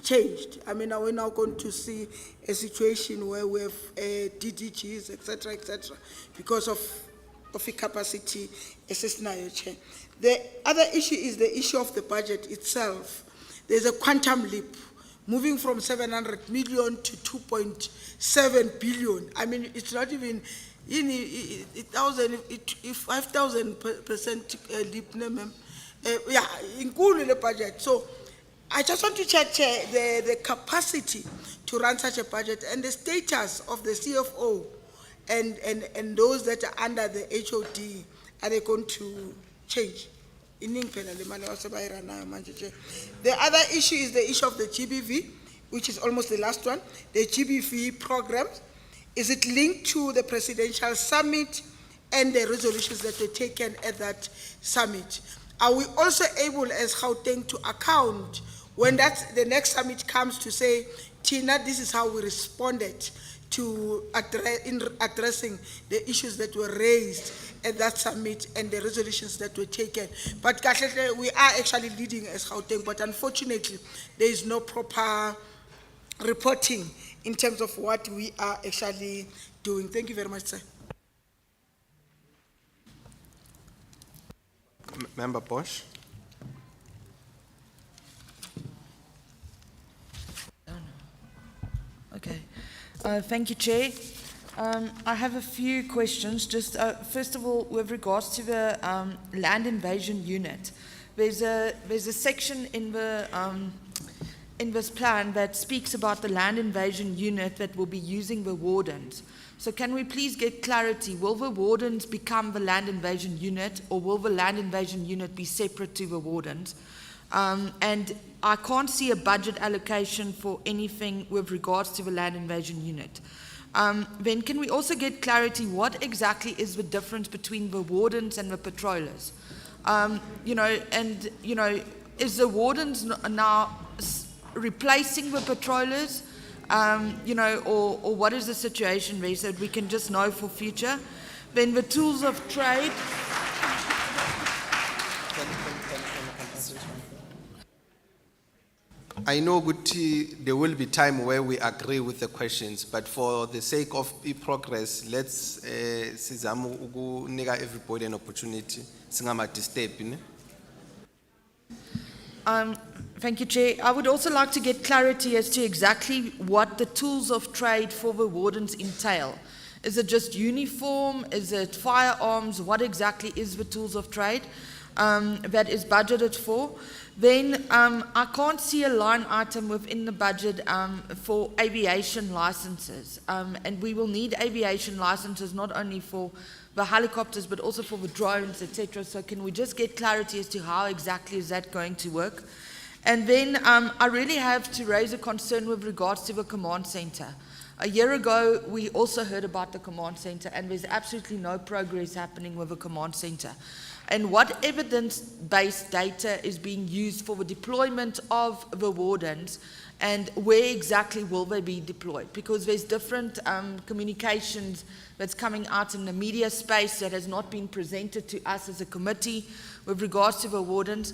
changed? I mean, are we now going to see a situation where we have DDGs, etc., because of the capacity assessment? The other issue is the issue of the budget itself. There's a quantum leap, moving from 700 million to 2.7 billion. I mean, it's not even in 5,000% leap. Yeah, including the budget. So I just want to check the capacity to run such a budget and the status of the CFO and those that are under the HOD. Are they going to change? The other issue is the issue of the GBV, which is almost the last one. The GBV program, is it linked to the presidential summit and the resolutions that were taken at that summit? Are we also able as Gauteng to account when the next summit comes to say, Tina, this is how we responded to addressing the issues that were raised at that summit and the resolutions that were taken? But we are actually leading as Gauteng, but unfortunately, there is no proper reporting in terms of what we are actually doing. Thank you very much, sir. Member Bosch. Okay. Thank you, Chair. I have a few questions. Just first of all, with regards to the land invasion unit, there's a section in this plan that speaks about the land invasion unit that will be using the wardens. So can we please get clarity? Will the wardens become the land invasion unit, or will the land invasion unit be separate to the wardens? And I can't see a budget allocation for anything with regards to the land invasion unit. Then can we also get clarity, what exactly is the difference between the wardens and the patrollers? Is the wardens now replacing the patrollers? Or what is the situation there, so that we can just know for future? Then the tools of trade. I know Guti, there will be time where we agree with the questions, but for the sake of progress, let's sizamu ukunika everybody an opportunity. Singama disturb. Thank you, Chair. I would also like to get clarity as to exactly what the tools of trade for the wardens entail. Is it just uniform? Is it firearms? What exactly is the tools of trade that is budgeted for? Then I can't see a line item within the budget for aviation licenses. And we will need aviation licenses not only for the helicopters but also for the drones, etc. So can we just get clarity as to how exactly is that going to work? And then I really have to raise a concern with regards to the command center. A year ago, we also heard about the command center, and there's absolutely no progress happening with the command center. And what evidence-based data is being used for the deployment of the wardens, and where exactly will they be deployed? Because there's different communications that's coming out in the media space that has not been presented to us as a committee with regards to the wardens.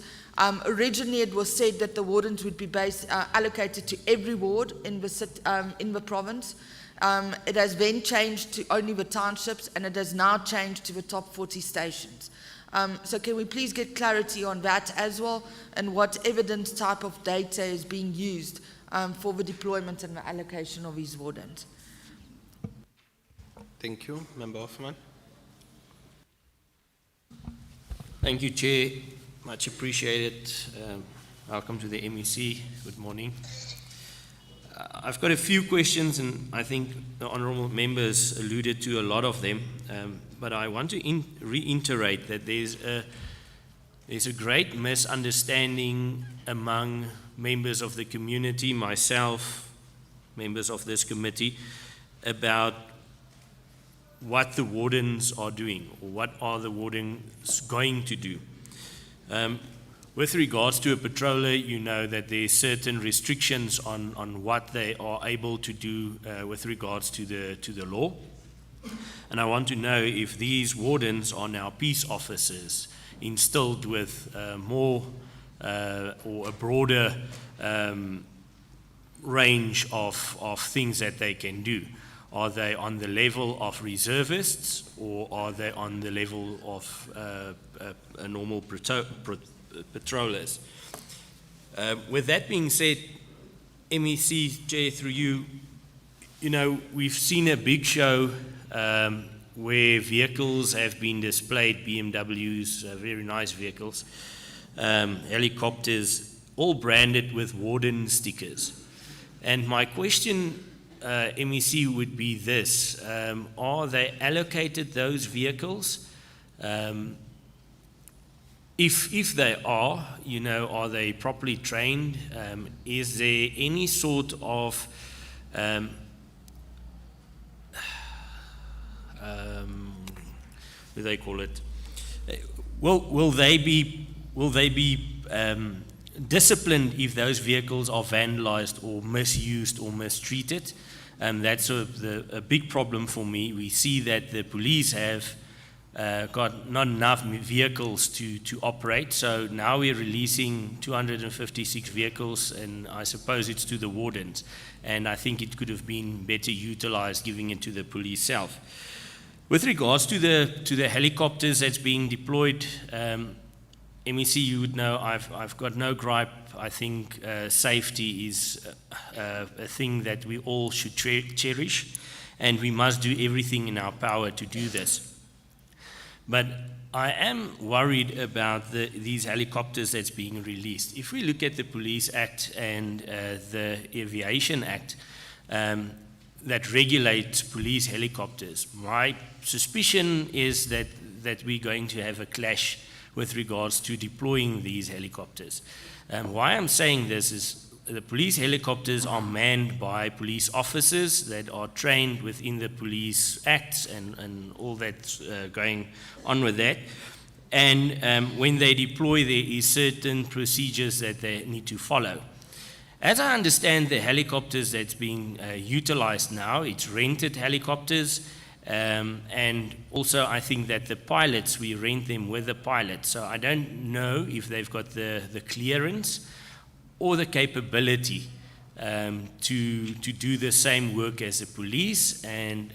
Originally, it was said that the wardens would be allocated to every ward in the province. It has then changed to only the townships, and it has now changed to the top 40 stations. So can we please get clarity on that as well, and what evidence type of data is being used for the deployment and the allocation of these wardens? Thank you. Member Hoffman. Thank you, Chair. Much appreciated. Welcome to the MEC. Good morning. I've got a few questions, and I think the honourable members alluded to a lot of them. But I want to reiterate that there's a great misunderstanding among members of the community, myself, members of this committee, about what the wardens are doing, or what are the wardens going to do. With regards to a patroller, you know that there are certain restrictions on what they are able to do with regards to the law. And I want to know if these wardens are now peace officers, instilled with more or a broader range of things that they can do. Are they on the level of reservists, or are they on the level of a normal patrollers? With that being said, MEC, Chair, through you, we've seen a big show where vehicles have been displayed, BMWs, very nice vehicles, helicopters, all branded with warden stickers. And my question, MEC, would be this: are they allocated those vehicles? If they are they properly trained? Is there any sort of what do they call it? Will they be disciplined if those vehicles are vandalized or misused or mistreated? That's a big problem for me. We see that the police have got not enough vehicles to operate, so now we're releasing 256 vehicles, and I suppose it's to the wardens, and I think it could have been better utilized, giving it to the police self. With regards to the helicopters that's being deployed, MEC, you would know I've got no gripe. I think safety is a thing that we all should cherish, and we must do everything in our power to do this. But I am worried about these helicopters that's being released. If we look at the Police Act and the Aviation Act that regulates police helicopters, my suspicion is that we're going to have a clash with regards to deploying these helicopters. Why I'm saying this is the police helicopters are manned by police officers that are trained within the Police Acts and all that's going on with that. And when they deploy, there is certain procedures that they need to follow. As I understand the helicopters that's being utilized now, it's rented helicopters. And also I think that the pilots, we rent them with the pilots. So I don't know if they've got the clearance or the capability to do the same work as the police. And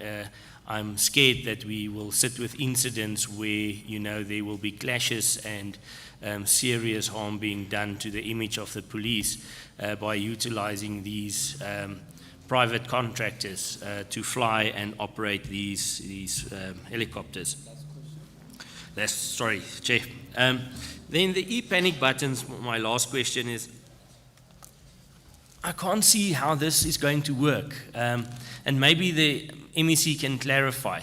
I'm scared that we will sit with incidents where, there will be clashes and serious harm being done to the image of the police by utilizing these private contractors to fly and operate these helicopters. Sorry, Chair. Then the e-panic buttons, my last question is, I can't see how this is going to work. And maybe the MEC can clarify.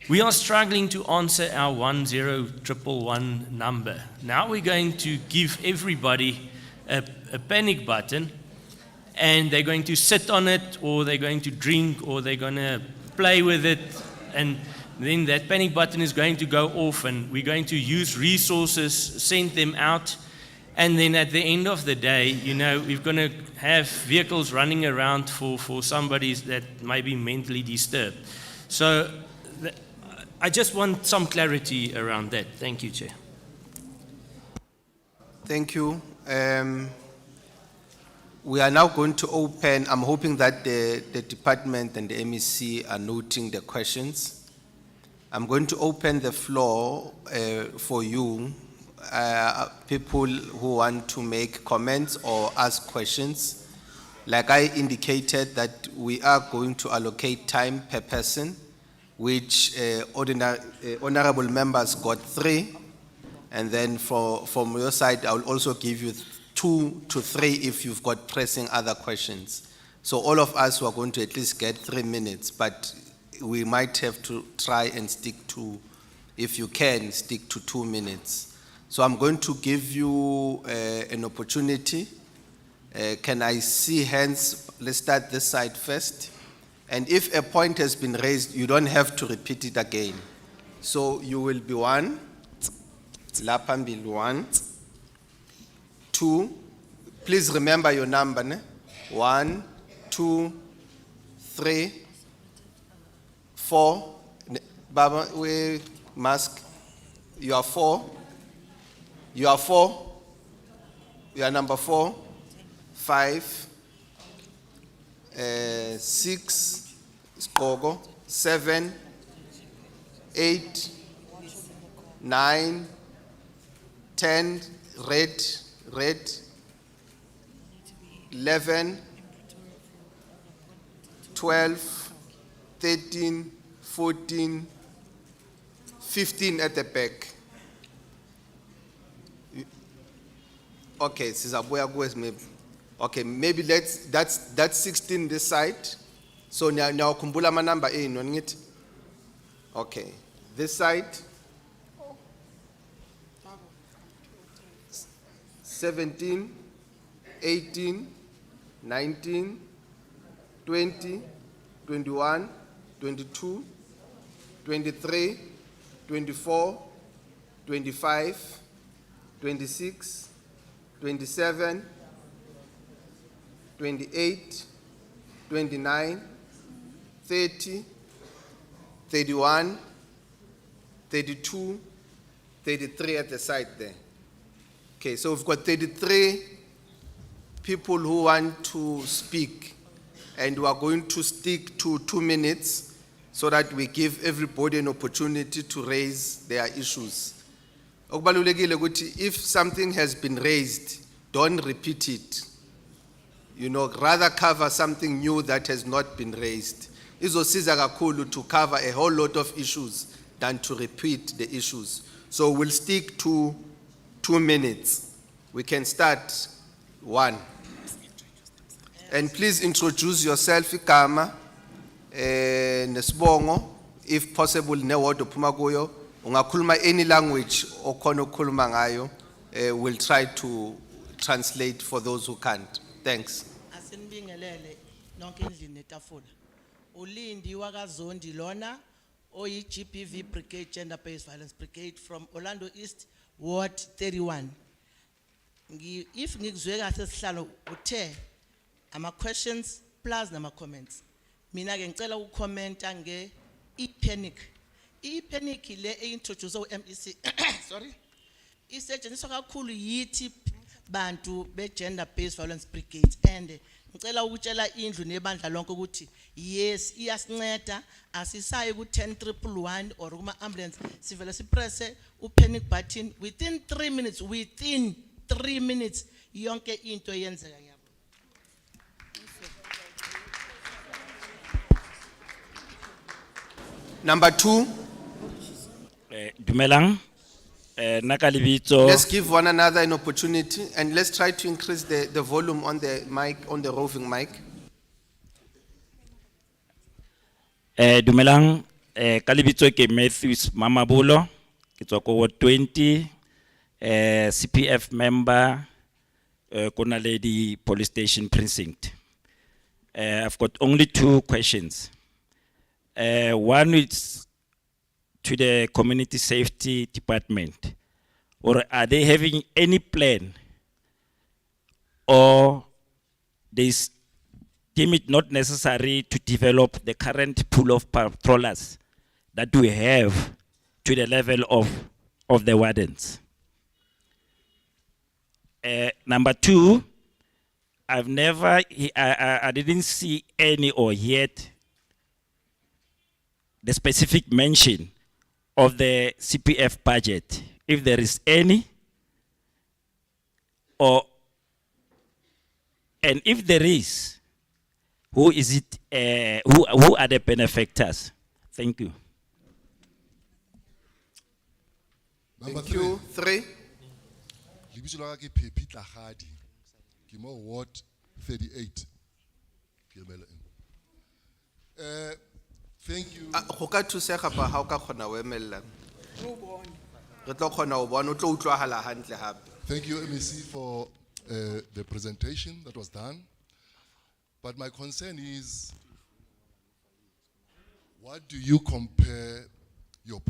We are struggling to answer our 10111 number. Now we're going to give everybody a panic button, and they're going to sit on it, or they're going to drink, or they're going to play with it, and then that panic button is going to go off, and we're going to use resources, send them out, and then at the end of the day, we're going to have vehicles running around for somebody that may be mentally disturbed. So I just want some clarity around that. Thank you, Chair. Thank you. We are now going to open, I'm hoping that the department and the MEC are noting the questions. I'm going to open the floor for you, people who want to make comments or ask questions. Like I indicated, that we are going to allocate time per person, which honorable members got 3. And then from your side, I will also give you 2 to 3 if you've got pressing other questions. So all of us are going to at least get 3 minutes, but we might have to try and stick to, if you can, stick to 2 minutes. So I'm going to give you an opportunity. Can I see hands? Let's start this side first. And if a point has been raised, you don't have to repeat it again. So you will be 1, Lapambil 1, 2, please remember your number, ne? 1, 2, 3, 4, Baba, we mask, you are 4, you are 4, you are number 4, 5, 6, Skogo, 7, 8, 9, 10, red, 11, 12, 13, 14, 15 at the back. Okay, maybe. Okay, maybe that's 16 this side. So now kumbula ma number A, no ngit. Okay, this side. 17, 18, 19, 20, 21, 22, 23, 24, 25, 26, 27, 28, 29, 30, 31, 32, 33 at the side there. Okay, so we've got 33 people who want to speak, and we are going to stick to 2 minutes so that we give everybody an opportunity to raise their issues. Okubalulekile ukuthi if something has been raised, don't repeat it. You know, rather cover something new that has not been raised. Izosiza kakhulu to cover a whole lot of issues than to repeat the issues. So we'll stick to 2 minutes. We can start 1. And please introduce yourself, igama, nesibongo, if possible, neword ophuma kuyo. Ungakhuluma any language okhona ukukhuluma ngayo. We'll try to translate for those who can't. Thanks. Asinibingelele nonke endlini netafula. Ulindi wakaZondi lona oyi GBV Brigade Gender Based Violence Brigade from Orlando East Ward 31. If ngikuzwe kahle sihlalo uthe ama questions plus nama comments. Mina ke ngicela ukukhomenta nge e-panic. I-panic le eintroduce MEC sorry. Isetshenziswa kakhulu yithi bantu be Gender Based Violence Brigade and ngicela ukutshela indlu nebandla lonke ukuthi yes iyasinceda asisayi ku 10111 or kuma ambulance sivele sipresse u-panic button within 3 minutes yonke into yenzeka yabo. Number 2, Dumelang, nakalibitso. let's give one another an opportunity and let's try to increase the volume on the mic, on the roving mic. Dumelang, kalibitso ke Matthews Mamabulo, ke tswa ko Ward 20, CPF member, Kona Lady Police Station Precinct. I've got only 2 questions. One is to the Community Safety Department, or are they having any plan, or they deem it not necessary to develop the current pool of patrollers that we have to the level of the wardens? Number 2, I didn't see any or yet the specific mention of the CPF budget, if there is any, and if there is, who is it? Who are the benefactors? Thank you. Thank you. 3. Libitso la ka ke Phephi Tlhagadi. Ke mo Ward 38. Ke emela eng. Thank you. Go ka thusega ba ha o ka kgona o emella. Re tlo kgona o bona o tlo utlwahala hantle hape. Thank you, MEC, for the presentation that was done. But my concern is, what do you compare your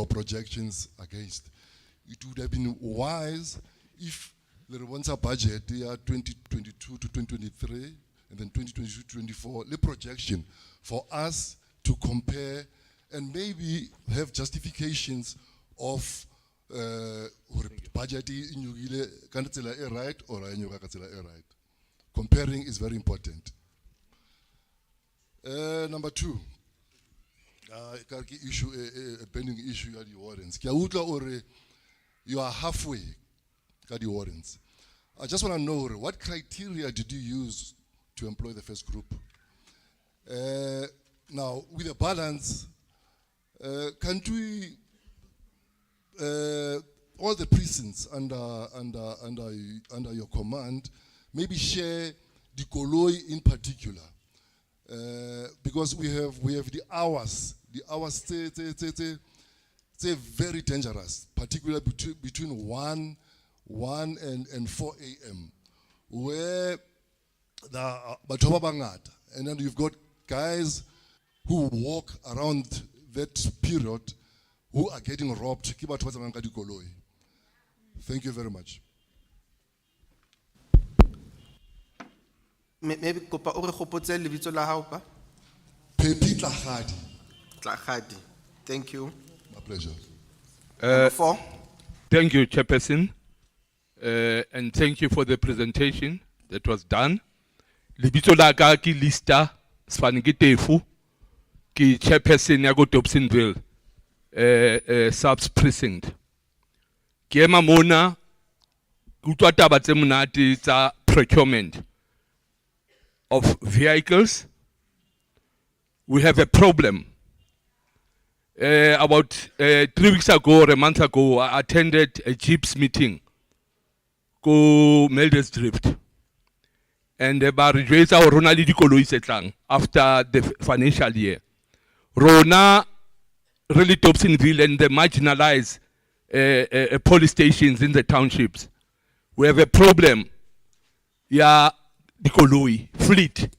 projections against? It would have been wise if the Rwanda budget, they are 2022 to 2023, and then 2022 to 2024, the projection for us to compare and maybe have justifications of budget in right or right. Comparing is very important. Number 2, issue a pending issue at the wardens. You are halfway at the wardens. I just want to know what criteria did you use to employ the first group? Now, with a balance, can't we, all the precincts under your command, maybe share the Koloi in particular? Because we have the hours. The hours they're very dangerous, particularly between 1 and 4 a.m. where and then you've got guys who walk around that period who are getting robbed. Thank you very much. Maybe kopa o re gopotse lebitso la hao pa? Phephi Tlhagadi. Tlhagadi. Thank you. My pleasure. Number 4. Thank you, Chairperson, and thank you for the presentation that was done. Lebitso la ka ke Lista Sfane ke Tefu, ke Chairperson ya go Dobsonville subs precinct. Ke ema mona ke utlwa taba tse monate tsa procurement of vehicles. We have a problem. About 3 weeks ago or a month ago, I attended a JIPS meeting go Melders Drift. And ba re jwetsa hore rona le dikoloi tse tlang after the financial year. Rona really Dobsonville and the marginalized police stations in the townships. We have a problem. Yeah, dikoloi fleet.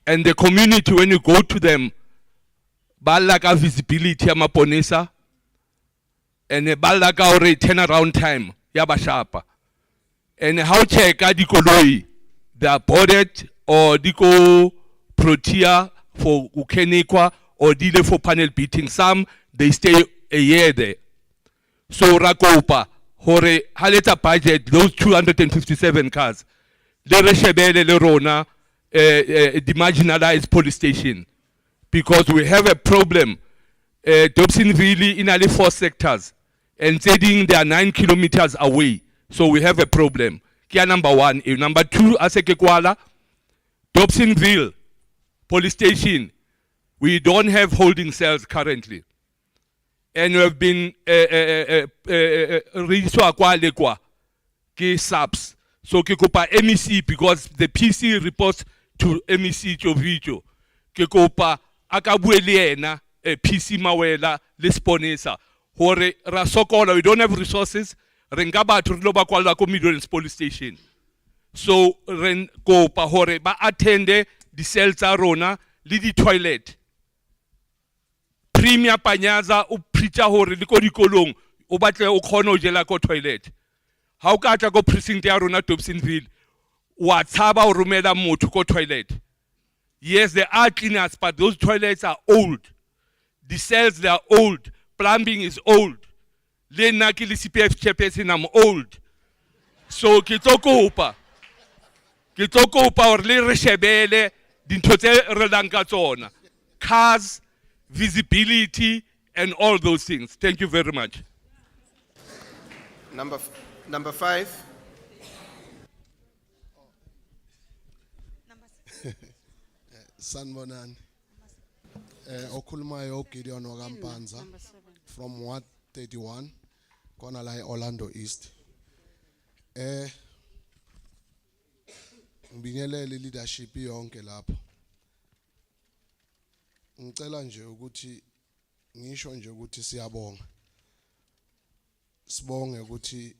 And the community, when you go to them, ba lack of visibility ya maponesa and ba lack of turnaround time ya ba sharpa. And how check di koloi, they are boarded or di go protea for ukenikwa or dile for panel beating. Some they stay a year there. So rakopa hore haleta budget those 257 cars. Le reshebele le rona the marginalized police station. Because we have a problem. Dobsonville in only 4 sectors, and Zeding they are 9 kilometers away. So we have a problem. Kia number 1. Number 2, Asekekwala, Dobsonville police station. We don't have holding cells currently, and we have been reached ke subs. So ke kopa MEC because the PC reports to MEC Jovijo. Ke kopa akabueliena PC mawela lisponesa hore rasokola we don't have resources renga batho re lo ba kwala ko Midlands police station. So ren kopa hore ba attende di cells tsa rona le di toilet. Premier Panyaza o preacher hore le ko dikolong o batle o khona o jela ko toilet. Ha o ka tla go precinct ya rona Dobsonville wa tshaba o romela motho ko toilet. Yes, there are cleaners, but those toilets are old. The cells, they are old. Plumbing is old. Le naki le CPF chairperson, I'm old. So kitoko upa or le reshebele dintho tse re lang ka tsona. Cars, visibility, and all those things. Thank you very much. Number 5. Sanbonani. Okhulumayo Gideon Wakampanza from Ward 31, kona la Orlando East. Ngibingelele leadership yonke lapho. Ngicela nje ukuthi ngisho nje ukuthi siyabonga. Sibonge ukuthi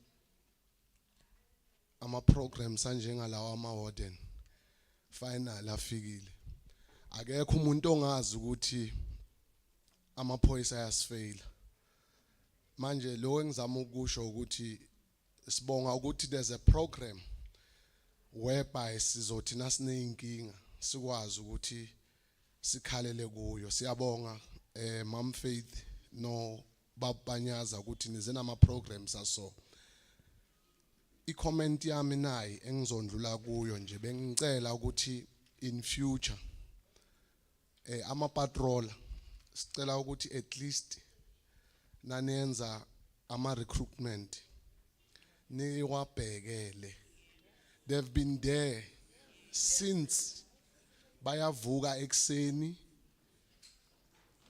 ama programs anjengalawa ama warden final afikile. Akekho umuntu ongazi ukuthi amaphoyisa ayasifeyila. Manje lo engizama ukusho ukuthi sibonga ukuthi there's a program whereby sizothi nasineyinkinga sikwazi ukuthi sikhalele kuyo. Siyabonga Mam Faith no Babanyaza ukuthi nize nama programs aso. I-comment yami nayi engizondlula kuyo nje bengicela ukuthi in future ama patrol sicela ukuthi at least nanenza ama recruitment niwabhekele. They've been there since bayavuka ekseni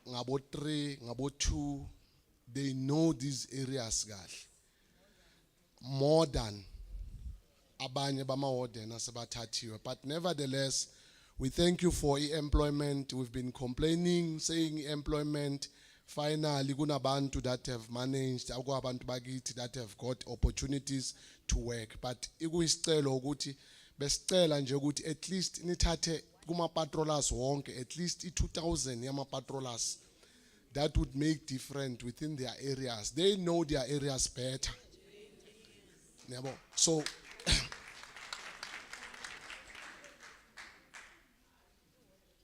ngabo 3 ngabo 2. They know these areas kahle more than abanye bama warden asebathathiwe. But nevertheless, we thank you for employment. We've been complaining, saying employment. Finally, kunabantu that have managed, abantu bakithi that have got opportunities to work. But ikuyisicelo ukuthi besicela nje ukuthi at least nithathe kuma patrollers wonke at least 2,000 yama patrollers. That would make different within their areas. They know their areas better. So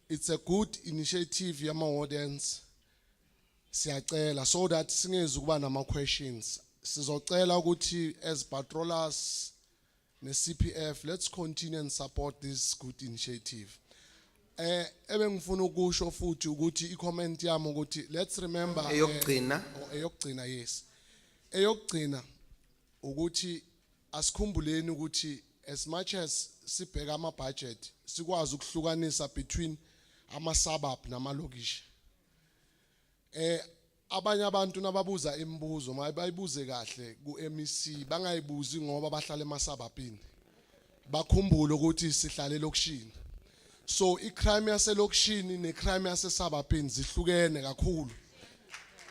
it's a good initiative yama wardens. Siyacela so that singezi kuba nama questions. Sizocela ukuthi as patrollers ne CPF, let's continue and support this good initiative. Ebengifuna ukusho futhi ukuthi I-comment yami ukuthi let's remember Eyokugcina. Eyokugcina, yes. Eyokugcina ukuthi asikhumbuleni ukuthi as much as sibheka ama budget sikwazi ukuhlukanisa between ama suburb namalokishi. Abanye abantu nababuza imibuzo mayibuze kahle ku MEC bangayibuzi ngoba bahlala emasabapini. Bakhumbule ukuthi sihlala elokishini. So icrime yaselokishini necrime yasesabapini zihlukene kakhulu.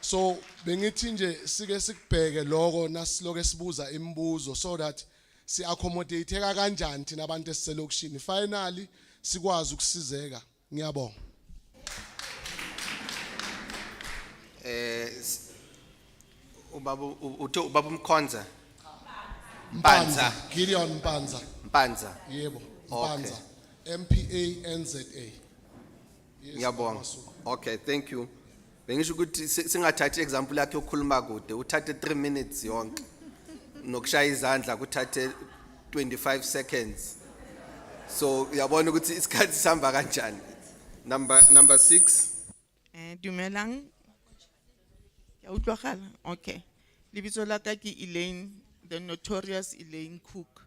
So bengithi nje sike sikubheke lokho nasiloke sibuza imibuzo so that si accommodate kanjani thina abantu esiselokishini. Finally sikwazi ukusizeka. Ngiyabonga. Ubaba Mkhonza. Mpanza. Gideon Mpanza. Mpanza. Yebo. Okay. Mpanza. MPA NZA. Yes, Ngiyabonga. Masuku. Okay, thank you. Bengisho ukuthi singathathi example yakhe yokukhuluma kude uthathe 3 minutes yonke. Nokushaya izandla kuthathe 25 seconds. So uyabona ukuthi isikhathi sihamba kanjani. Number 6. Dumelang. Ya utlwagala? Okay. Lebitso la ka ke Elaine, the notorious Elaine Cook.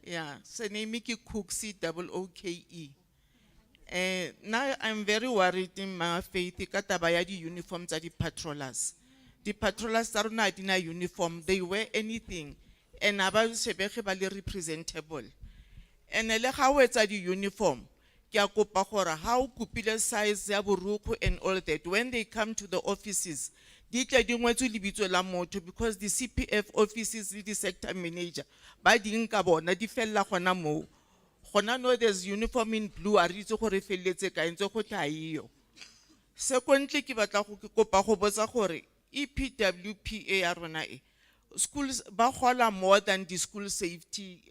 Yeah, surname ke Cook, COOKE. Now I'm very worried in my faith ka taba ya di uniforms tsa di patrollers. Di patrollers tsa rona ha di na uniform, they wear anything and aba shebege ba le representable. And le ga o etsa di uniform, ke a kopa gore ha o kopile size ya borukhu and all that, when they come to the offices, di tla di ngwetswe lebitso la motho because the CPF offices le di sector manager ba di nka bona di fella gona moo. Gona no there's uniform in blue a re itse gore felletse ka ntse go tla iyo. Secondly ke batla go kopa go botsa gore EPWPA ya rona schools ba gola more than the school safety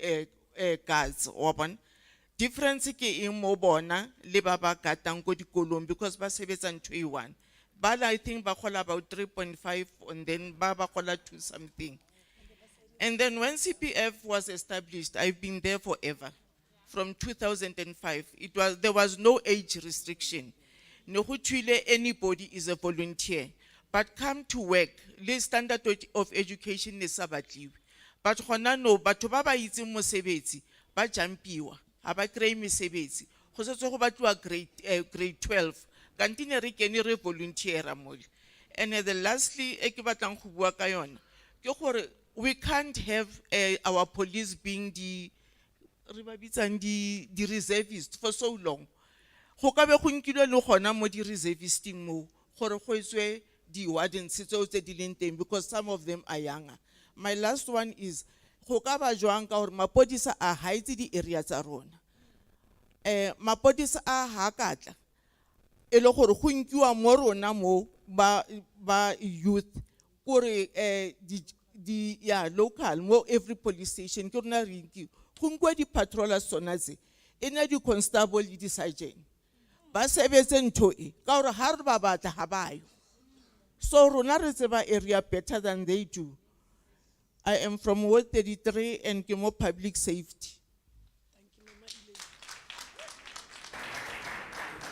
guards wa bona. Difference ke eng mo bona le ba ba gatang ko dikolong because ba sebetsa ntho e one. But I think ba gola about 3.5 and then ba gola 2 something. And then when CPF was established, I've been there forever. From 2005, there was no age restriction. No hutuile anybody is a volunteer. But come to work, the standard of education is sabatliwe. But hona no, batho ba ba itse mosebetsi, ba jampiwa, ha ba krei mesebetsi. Go setse go batliwa grade 12. Kantine re kene re volunteera mo. And the lastly, e ke batlang go bua ka yona, ke gore we can't have our police being the reservists for so long. Go ka be go nkilwe le gona mo di reservisting mo gore go etswe di wardens tseo tse di leng teng because some of them are younger. My last one is go ka ba jwang ka gore mapodisa a haitse di area tsa rona. Mapodisa a ha katla e le gore go nkiwa mo rona mo ba youth gore di local mo every police station ke rona re nkiwa go nkwa di patrollers tsona tse ena di constable le di sergeant ba sebetse ntho e ka gore ha re ba batla ha bayo. So rona re tseba area better than they do. I am from Ward 33 and ke mo public safety.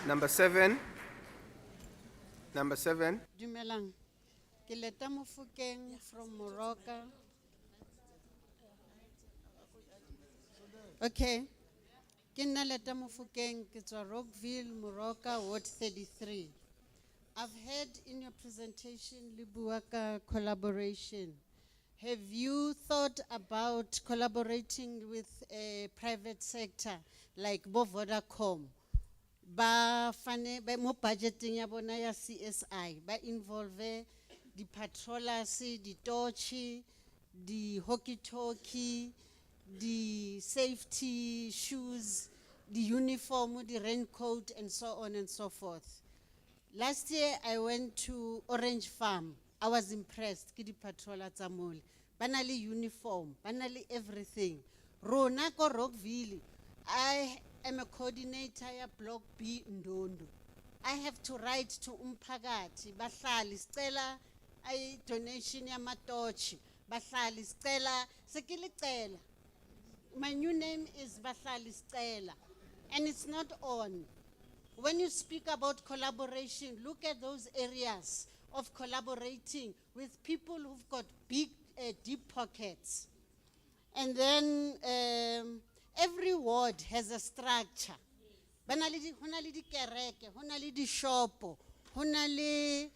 Number 7. Number 7. Dumelang. Ke leta Mofokeng from Morocco. Okay. Ke nna leta Mofokeng ke tswa Rockville, Morocco, Ward 33. I've heard in your presentation le bua ka collaboration. Have you thought about collaborating with a private sector like bo Vodacom? Ba fane ba mo budgeting ya bona ya CSI ba involve di patrollers, di torchi, di hockey-talkie, the safety shoes, the uniform, the raincoat, and so on and so forth. Last year, I went to Orange Farm. I was impressed. Ki di patroller tsa mole. Banali uniform, banali everything. Rona ko Rockville, I am a coordinator ya Block B Ndondo. I have to write to umphakathi, bahlali sicela ay donation ya matochi, bahlali sicela sekilicela. My new name is Bahlali Stella, and it's not on. When you speak about collaboration, look at those areas of collaborating with people who've got big deep pockets. And then every ward has a structure. Hona le di kereke, hona le di shopo, hona le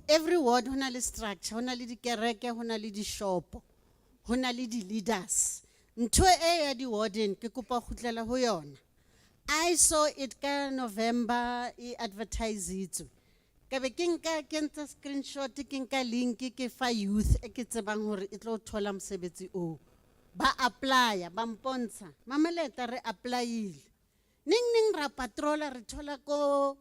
every ward hona le structure, hona le di kereke, hona le di shopo, hona le di leaders. Ntho e ya di warden ke kopa khutlela ho yona. I saw it ka November e advertise itswe. Ka be ke nka ke ntsha screenshot ke nka link ke fa youth e ke tsebang hore e tlo thola mosebetsi o. Ba apply ba mpontsha. Mameleta re applyile. Ning ra patrola re thola ko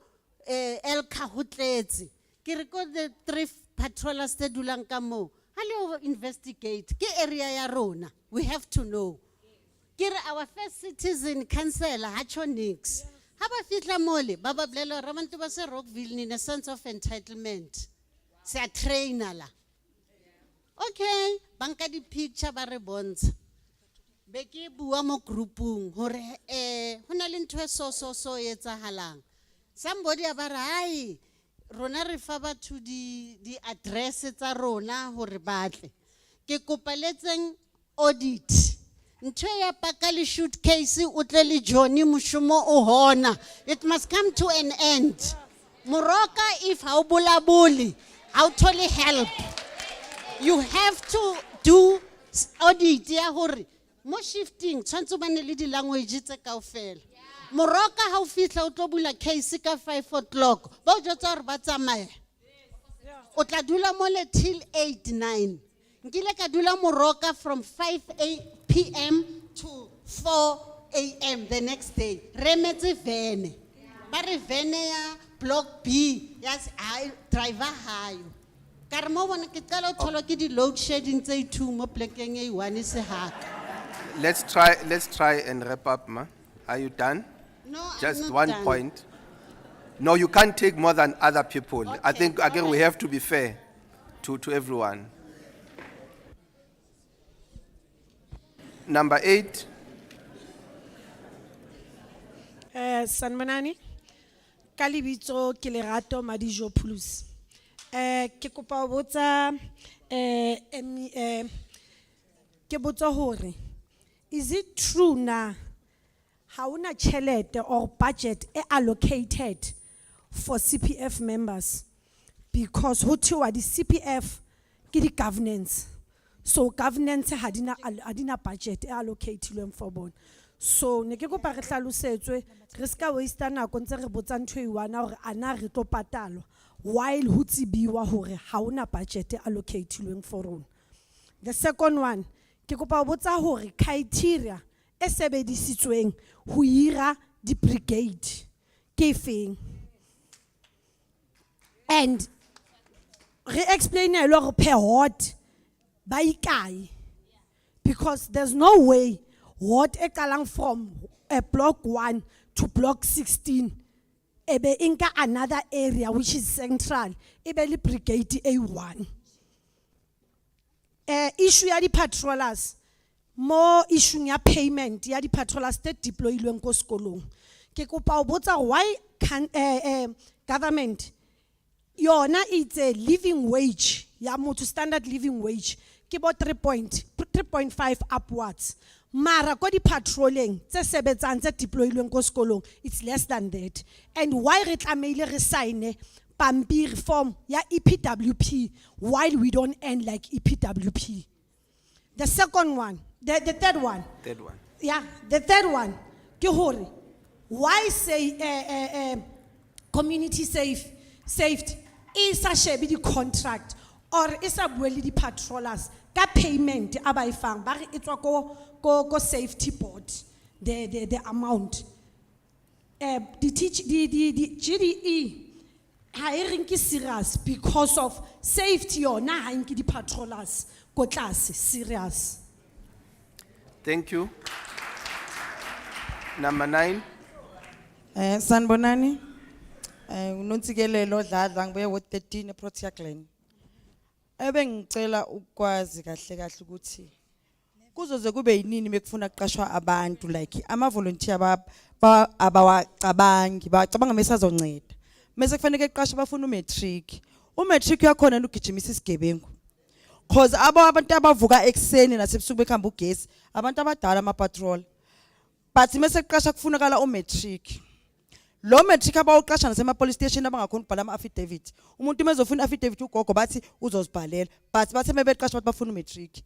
Elka hotletse. Ke re ko the 3 patrollers te dulang ka mo. Hale investigate ke area ya rona. We have to know. Kira our first citizen councillor hacho nix. Haba fitla mole baba blelo rabantu ba se Rockville in a sense of entitlement. Se a trainer la. Okay, banka di picture ba re bontsha. Be ke bua mo groupung hore hona le ntwe so etsahalang. Somebody a ba re ai rona re fa batho di address tsa rona hore batle. Ke kopaletseng audit. Ntwe ya pakali shoot case utle le Johnny mushumo o hona. It must come to an end. Moroka if ha o bulabuli, ha o thole help. You have to do audit ya hore mo shifting tshwantse ba ne le di language tse kaofela. Moroka ha o fitla o tlo bula case ka 5 o'clock. Ba o jotsa hore ba tsamaya. O tla dula mo le till 8-9. Nkile ka dula Moroka from 5 p.m. to 4 a.m. the next day. Remetse vene. Ba re vene ya block B. Yes, I driver hayo. Ka re mo bona ke tsala o tholo ke di load shedding tse 2 mo plekeng e 1 se haka. Let's try and wrap up, ma. Are you done? No, Just I'm not one done. point. No, you can't take more than other people. I Okay, think again we alright. have to be fair to everyone. Number 8. Sanmanani, Kalibito Kilerato Madijo Plus. Ke kopa ho botsa ke botsa hore is it true na ha una chelete or budget allocated for CPF members because ho thiwa di CPF ke di governance, so governance hadina budget allocated for bona. So ne ke kopa re hlalosetswe re ska waste nako ntse re botsa ntho e wana hore ana re tlo patalwa while ho tsibiwa hore ha una budget allocated for rona. The second one ke kopa ho botsa hore criteria e sebedisitsweng ho ira di brigade ke efeng, and re explain a lot per hot ba ikae, because there's no way what e kalang from block 1 to block 16 ebe inka another area which is central ebe le brigade A1. Issue ya di patrollers mo issue ya payment ya di patrollers te deployilweng ko sekolong, ke kopa ho botsa why can government yona it's a living wage ya motho standard living wage ke bo 3.5 upwards, mara ko di patrolling tse sebetsang tse deployilweng ko sekolong it's less than that, and why re tlameile re sign pampiri form ya EPWP while we don't end like EPWP. The second one, the third one. Third one. Yeah, the third one. Ke hore why say community safety is a shebi di contract or is a bueli di patrollers ka payment abaifang ba re etswa ko safety board the amount the GDE hiring ki serious because of safety yona ha inki di patrollers ko tlase serious. Thank you. Number 9. Sanbonani, unontsikelelo dladla ngibuye wo 13 eProtea Glen. Ebe ngicela ukwazi kahle kahle ukuthi kuzoze kube yinini bekufuna kuqashwa abantu like ama volunteer abawacabangi bacabanga mesazonceda. Mase kufanele kuqashwe bafuna umatric umatric yakhona nugijimisa isigebengu cause abantu abavuka ekseni nasebusuku bekhamba ugesi abantu abadala ama patrol but mase kuqasha kufunakala umatric lo matric abawuqasha nasema police station abangakhona ukubhala ama affidavit umuntu mezofuna affidavit ugogo bathi uzozibhalela but bathe mebeqasha bathi bafuna umatric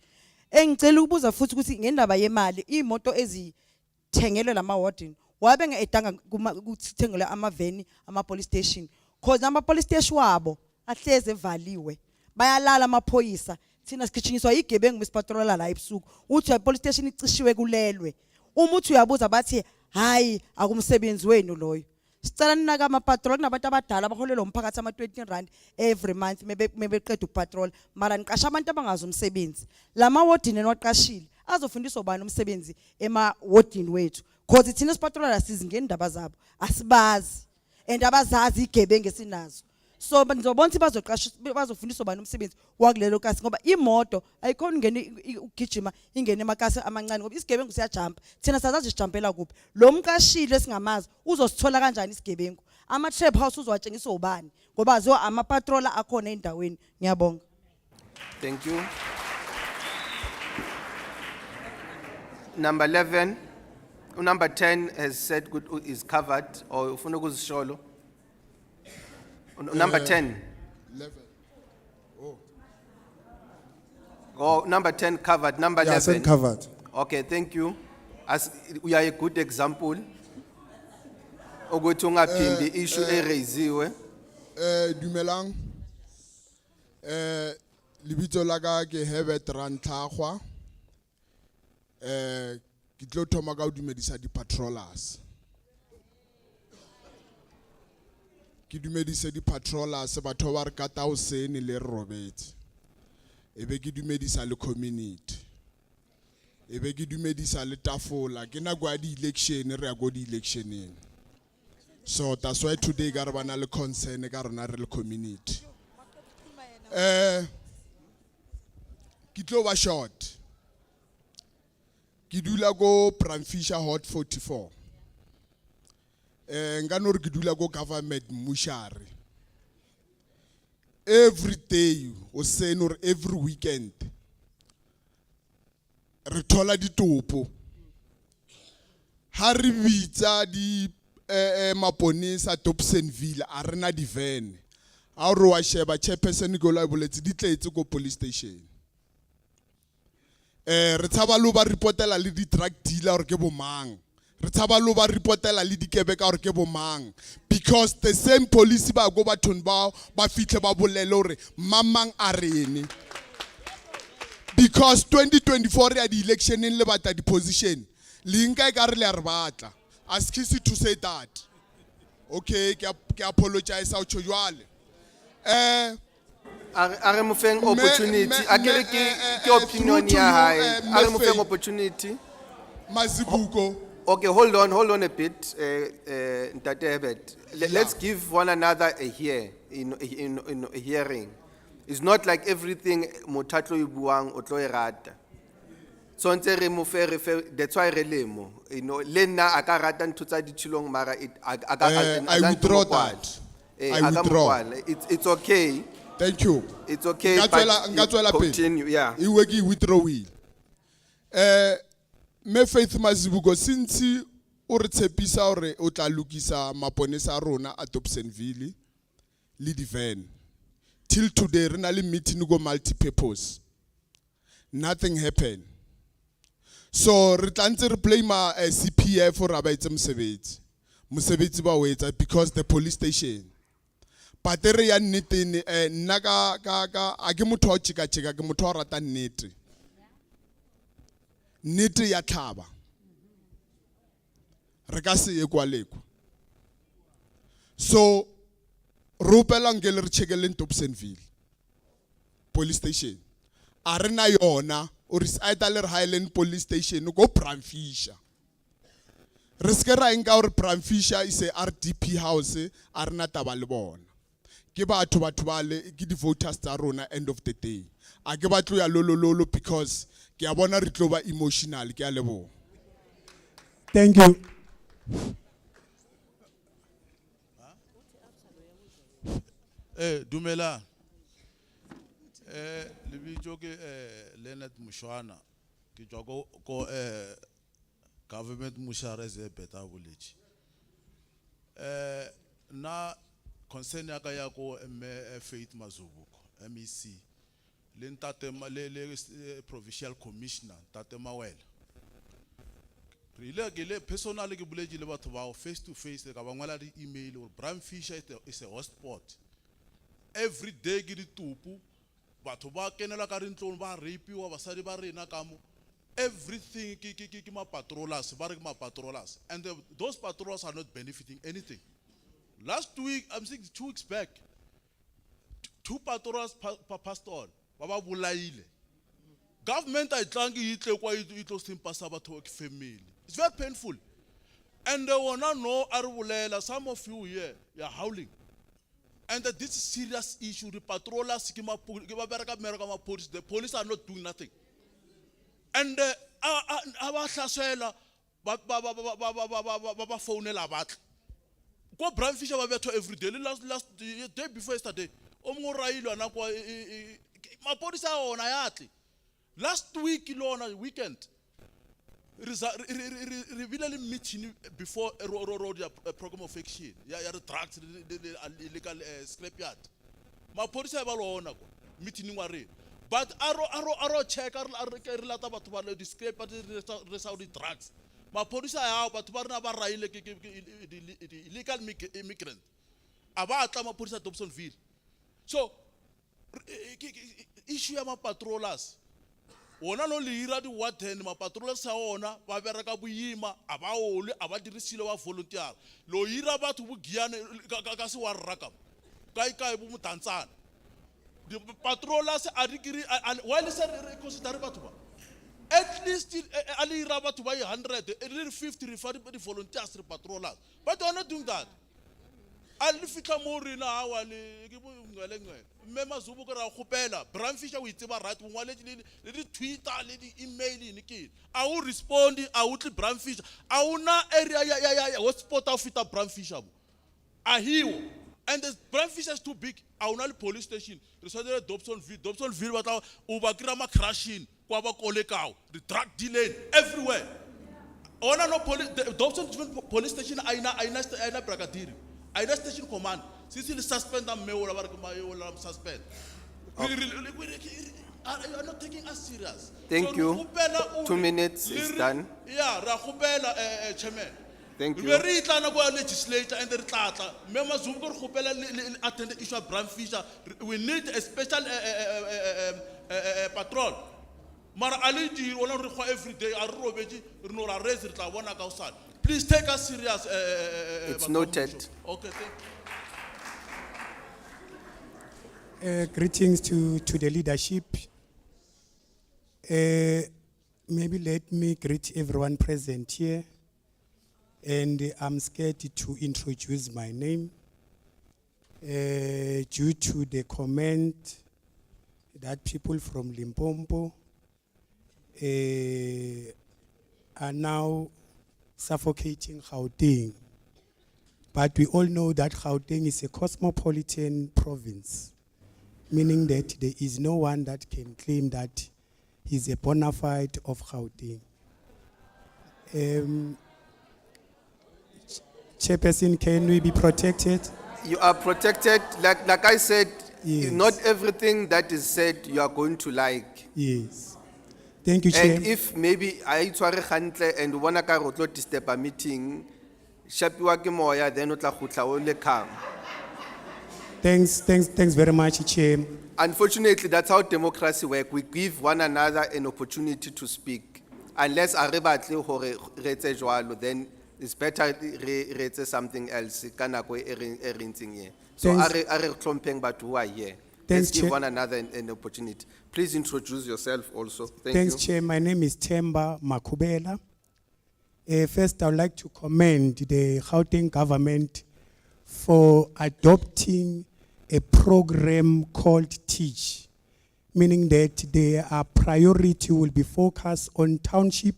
engicela ukubuza futhi ukuthi ngendaba yemali imoto ezithengelwe lama warden wabe ngedanga ukuthengela amaveni ama police station cause ama police station wabo ahleze evaliwe bayalala amaphoyisa thina sigijinyiswa igebengu besipatrola la ebusuku uthi ya police station icishiwe kulelwe uma uthi uyabuza bathi hayi akumsebenzi wenu loyo sicela ninaka ama patrol kunabantu abadala abaholela umphakathi ama 20 rand every month mebeqeda upatrol mara niqasha abantu abangazi umsebenzi lama warden enwaqashile azofundiswa ubani umsebenzi ema warden wethu cause thina sipatrola sizingeni indaba zabo asibazi and abazazi igebengu esinazo so ngizobona ukuthi bazofundiswa ubani umsebenzi wakulelo kasi ngoba imoto ayikhona ungene ugijima ingene emakasi amancane ngoba isigebengu siyajumpa thina sazazi sijumpela kuphi lo mkashilo esingamazi uzosithola kanjani isigebengu ama trap house uzowatshengisa ubani ngoba zo ama patroller akhona endaweni ngiyabonga. Thank you. Number 11, number 10 has said good is covered or ufuna ukuzisholo. Number 10. 11. Oh, number 10 covered. Number Yeah, 11 covered. Okay, thank you. As we are a good example. Ukuthi ungaphindi issue eraisiwe. Dumelang. Libitso la ka ke Herbert Rantlagwa. Ke tlo thoma ka ho dumedisa di patrollers. Ki dumedisa di patrollers batho ba re kata hosene le robetse ebe ki dumedisa le community ebe ki dumedisa le tafola ke na gwa di election re ya go di electioneng so that's why today ga re bana le concern ka rona re le community ki tlo ba short ki dula go Pramfisher Hot 44 ngano re ke dula go government mushari every day o sene or every weekend re thola ditopo ha re bitsa di maponesa Dobsonville a rena di van a re wa sheba chairperson go la boletse di tletse go police station re tshaba lo ba reportela le di drug dealer ke bo mang re tshaba lo ba reportela le dikebeka gore ke bo mang because the same police ba go bathong ba fihle ba bolele hore mamang a rene because 2024 ya di election in le batla di position le nka ka re le re batla ask you to say that okay ke apologize ao tshojwale are mo feng opportunity akere ke opinion ya hae are mo feng opportunity Mazibuko. Okay, hold on a bit, Ntate Herbert. Let's give one another a hear in a hearing. It's not like everything motatlo ibuang o tlo e rata. So ntse re mo fe that's why re lemo. You know, le nna aka rata ntho tsa ditshilong mara I withdraw that. I withdraw. It's okay. Thank you. It's okay. Ngatswela Continue, yeah. Iwe ki withdrawing. Me Faith Mazibuko since o re tshepisa hore o tla lokisa maponesa a rona a Dobsonville le di van. Till today re na le meeting go multi-purpose. Nothing happened. So re tlantse re play ma CPF for ba itse mosebetsi. Mosebetsi ba o etsa because the police station. Patere ya nnete nna ka a ke motho wa tshika ke motho wa rata nnete. Nnete ya tlhaba. Re ka se ekwaleko. So rupela ngele re chekele Dobsonville police station. Arena yona or is either Highland police station go Pramfisher. Riske ra enka or Pramfisher is a RDP house arena taba le bona. Ke batho ba le ke di voters tsa rona end of the day. A ke batlo ya lolo because ke a bona re tlo ba emotional ke a lebo. Thank you. Dumela. Lebitso ke Leonard Mushwana ke tswa ko government Musharez e Beta Village. Na concern ya ka ya ko Faith Mazubuko MEC le ntate le provincial commissioner Tate Mawela.Rile ke le personally ke buletse le batho ba face to face ka ba ngwala di email or Bram Fisher is a hotspot. Every day ke ditupu batho ba kenela ka rintlong ba rapiwa basadi ba rena ka mo everything ke ma patrollers ba re ke ma patrollers and those patrollers are not benefiting anything. Last week I'm saying 2 weeks back two patrollers passed on ba ba bolaile. Government I tlang itle kwa itlo simpasa batho ke family. It's very painful. And they wanna know Arbulela, some of you here, you're howling. And this is serious issue. The patrollers, the police are not doing nothing. And go Bram Fisher every day. Last day before yesterday. Last week, weekend. Revealing meeting before a program of action. Yeah, the drugs, the illegal scrapyard. My police have all meeting worry. But arrow check relata about the scrapyard the drugs. My police are out, but Barnaba the illegal immigrant. About my police at Dobsonville. So issue my patrollers. Ona no lira di waten ma patrolla sa ona ba bereka boima aba ole aba dirisile wa volunteer lo ira batho bo giane ka se wa raka kai bo mutantsana di patrollers a dikiri why le se re consider batho ba at least ali ira batho ba 100 e 50 refer di volunteers re patrollers but they are not doing that ali fitla mo rena hawa le ke bo ngale ngwe Mema Zubu ka ra khopela Bram Fisher o itseba right mo ngwale le di Twitter le di email ni ke a o respond a o tle Bram Fisher a una area ya hotspot a fita Bram Fisher a hiwo and the Bram Fisher is too big a una le police station re so le Dobsonville batla o ba kira ma crashing kwa ba kolekao the drug dealing everywhere ona no police Dobsonville police station aina brigadier aina station command since you suspend them, suspend. You are not taking us serious. Thank you. 2 minutes is done. Yeah, Chairman. Thank you. We read the legislator and the Tata. Members who attend the issue of Bram Fisher. We need a special patrol. Mara aliji wala require every day. Arobeji nora raise it la wana kausan. Please take us serious. It's noted. Okay, thank you. Greetings to the leadership. Maybe let me greet everyone present here. And I'm scared to introduce my name due to the comment that people from Limpopo are now suffocating Gauteng. But we all know that Gauteng is a cosmopolitan province, meaning that there is no one that can claim that he's a bona fide of Gauteng. Chairperson, can we be protected? You are protected. Like I said, not everything that is said you are going to like. Yes. Thank you, Chair. And if maybe I tshware hantle and wana ka go tlo disturb a meeting, shapiwa ke moya then o tla khutla o le come. Thanks very much, Chair. Unfortunately, that's how democracy works. We give one another an opportunity to speak. Unless a re batle hore re etse jwalo, then it's better re etse something else. Kana ko e re ntseng here. So are tlhompeng batho who are here. Let's give one another an opportunity. Please introduce yourself also. Thanks, Chair. My name is Themba Makubela. First, I would like to commend the Gauteng government for adopting a program called Teach, meaning that their priority will be focused on township,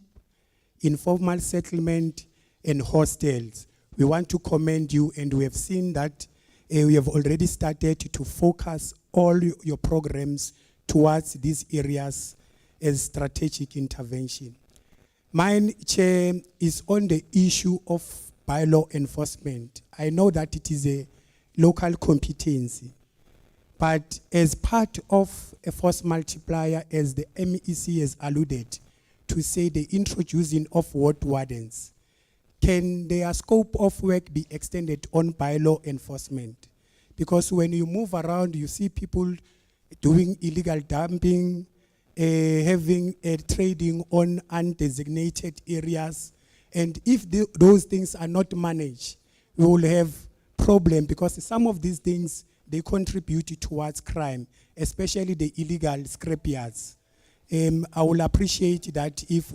informal settlement, and hostels. We want to commend you, and we have seen that we have already started to focus all your programs towards these areas as strategic intervention. Mine, Chair, is on the issue of bylaw enforcement. I know that it is a local competency, but as part of a force multiplier, as the MEC has alluded to say the introducing of ward wardens, can their scope of work be extended on bylaw enforcement? Because when you move around, you see people doing illegal dumping, having trading on undesignated areas. And if those things are not managed, we will have problem, because some of these things, they contribute towards crime, especially the illegal scrapyards. I will appreciate that if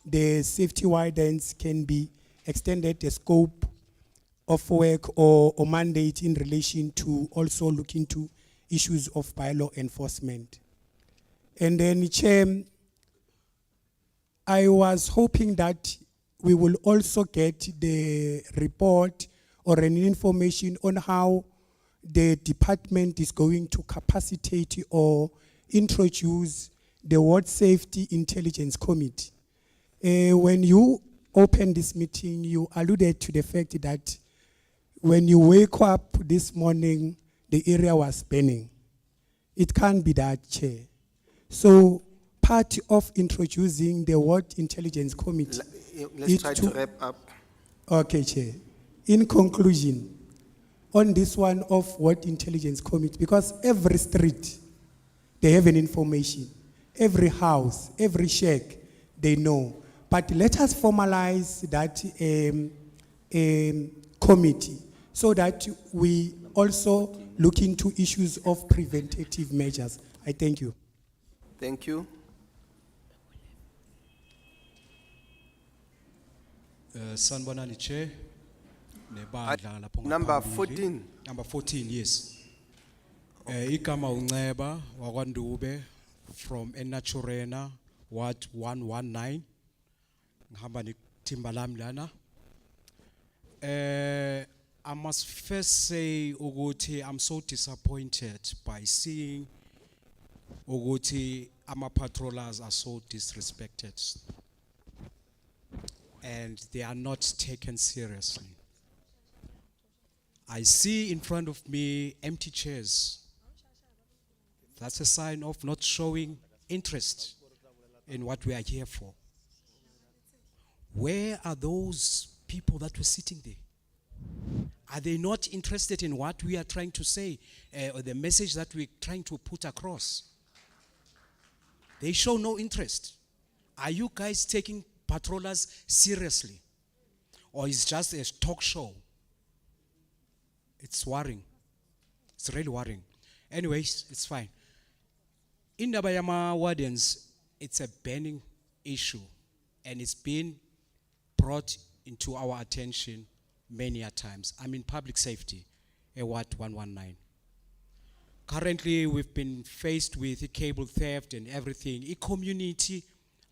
the safety wardens can be extended the scope of work or mandate in relation to also look into issues of bylaw enforcement. And then, Chair, I was hoping that we will also get the report or an information on how the department is going to capacitate or introduce the Ward Safety Intelligence Committee. When you opened this meeting, you alluded to the fact that when you wake up this morning, the area was burning. It can't be that, Chair. So part of introducing the Ward Intelligence Committee. Let's try to wrap up. Okay, Chair. In conclusion, on this one of Ward Intelligence Committee, because every street, they have an information. Every house, every shack, they know. But let us formalize that committee so that we also look into issues of preventative measures. I thank you. Thank you. Sanibonani Chair. Nebandla lapho Number ngaphambili. 14. Number 14, yes. Igama uNceba wakwaNdube from eNaturena, Ward 119. Ngihamba nethimba lami lana. I must first say ukuthi I'm so disappointed by seeing ukuthi ama-patrollers are so disrespected and they are not taken seriously. I see in front of me empty chairs. That's a sign of not showing interest in what we are here for. Where are those people that were sitting there? Are they not interested in what we are trying to say or the message that we're trying to put across? They show no interest. Are you guys taking patrollers seriously? Or is just a talk show? It's worrying. It's really worrying. Anyways, it's fine. In Nabayama Wardens, it's a burning issue, and it's been brought into our attention many a times. I'm in public safety, Ward 119. Currently, we've been faced with cable theft and everything. A community,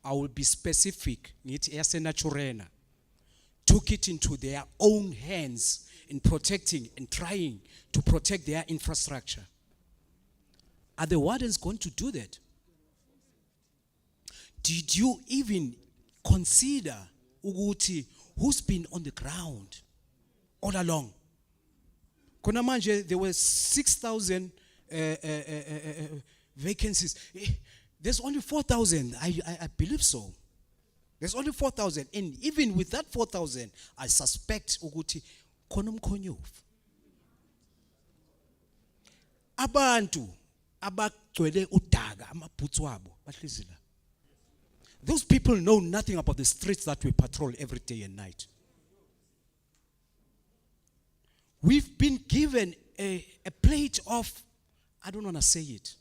I will be specific, Naturena, took it into their own hands in protecting and trying to protect their infrastructure. Are the wardens going to do that? Did you even consider Uguti, who's been on the ground all along? Konamanje, there were 6,000 vacancies. There's only 4,000. I believe so. There's only 4,000. And even with that 4,000, I suspect Uguti konum konyof. Abantu abagcwele udaga amabhutsu wabo bahlizila. Those people know nothing about the streets that we patrol every day and night. We've been given a plate of, I don't want to say it.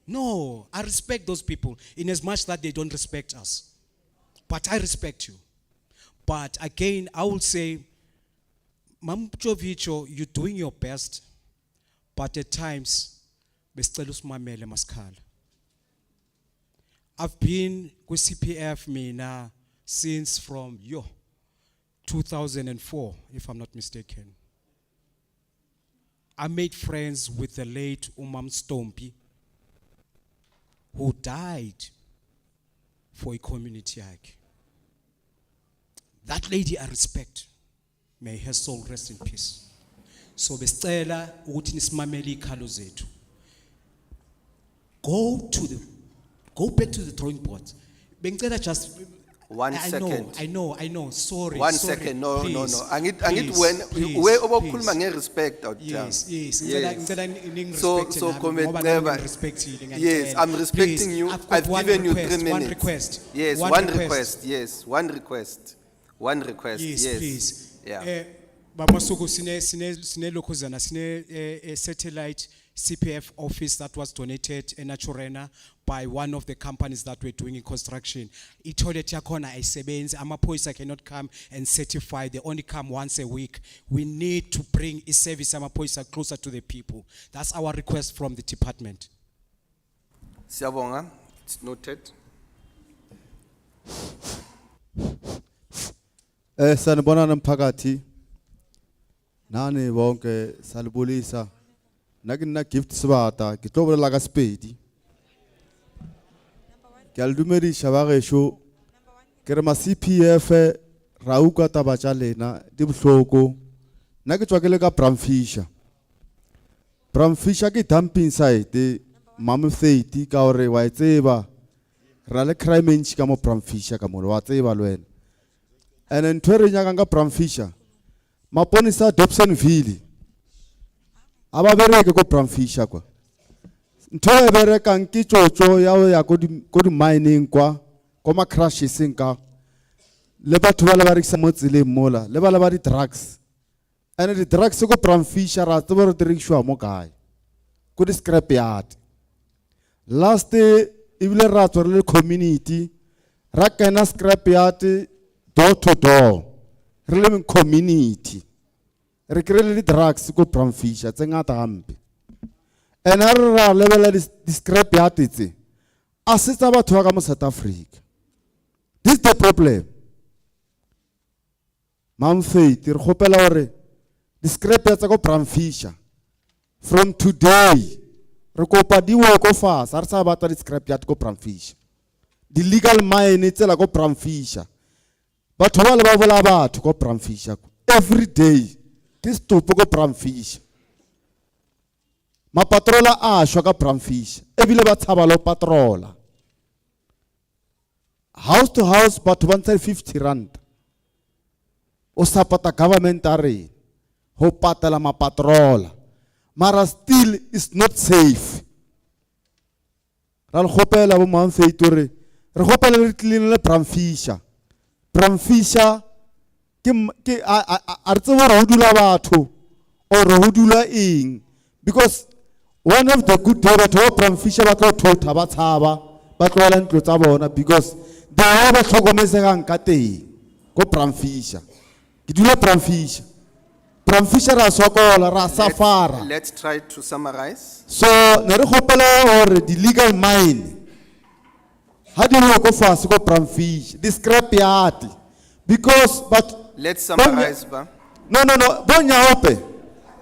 No, I respect those people in as much that they don't respect us. But I respect you. But again, I will say, Mamchovicho, you're doing your best, but at times, I've been with CPF mina since from 2004, if I'm not mistaken. I made friends with the late Umam Stompi. who died for a community yakhe. That lady I respect. May her soul rest in peace. So besicela ukuthi nisimamele ikhalo zethu. Go back to the drawing board. Bengicela just One I second. know, sorry. One sorry, second, no. please, Angit please, when please, we obokhuluma please. nge-respect out there. Yes, Yes. ngicela So ningi-respecte Comrade nami, ngoba nami Neva, ngingirespectile, yes, ngiyacela. I'm respecting Please, you. I've got I've one given you request, 3 one minutes. request. Yes, one request. Yes, one request. One request. Yes, Yes, please. Yeah. Bamasuku sine lokhuzana sine a satellite CPF office that was donated in Naturena by one of the companies that were doing in construction. Itoilet yakhona ayisebenzi, amaphoyisa cannot come and certify, they only come once a week. We need to bring a service amaphoyisa closer to the people. That's our request from the department. Siyabonga. It's noted. Sanibona nomphakathi. Nani bonke salibulisa. Nakina gift sibata, ke tlo bolela ka Sepedi. Ke a le dumedisha ba gesho. Ke re ma CPF ra utlwa taba tša lena di bohloko. Nna ke tswa ke le ka Bramfisher. Bramfisher ke dumping site, Mamfeiti ka hore wa e tseba. Ra le crime entši ka mo Bramfisher ka mole wa tseba le wena. And ntho e re nyakang ka Bramfisher, maponisa Dobsonville aba bereke ko Bramfisher kwa. Ntho e berekang ke tsotso ya ho ya ko di mining kwa, ko ma crashes nka. Le batho ba le ba rekisa mo tseleng mola, le ba le ba di drugs. And di drugs ko Bramfisher ra tseba re direkishwa mo kae. Ko di scrap yard. Last ibile ra tswa le community ra kena scrap yard door to door. Re le community. Re krele di drugs ko Bramfisher tse ngata hampe. And ra lebela di scrap yard tse. A se tsa batho ba ka mo South Africa. This is the problem. Mamfeiti re gopela hore di scrap yard tsa ko Bramfisher from today re kopa di wo ko fasa re sa batla di scrap yard ko Bramfisher. Di legal mine tsela ko Bramfisher. Batho ba le ba bola batho ko Bramfisher every day. Ke stopo ko Bramfisher. Ma patrola a shwa ka Bramfisher. Ebile ba tshaba lo patrola. House to house batho ba ntse 50 rand. O support government a re ho patala ma patrola. Mara still is not safe. Ra le gopela bo Mamfeiti re gopela re tlile le Bramfisher. Bramfisher ke a tseba re ho dula batho or ho dula eng, because one of the good day batho ba Bramfisher ba tlo thotha ba tshaba ba tloela ntlo tsa bona because ba ba tlhokomesegang ka teng ko Bramfisher. Ke dula Bramfisher. Bramfisher ra sokola ra safara. Let's try to summarize. So ne re gopela hore di legal mine ha di go fase ko Bramfisher di scrap yard, because but Let's summarize, ba. no bonya ope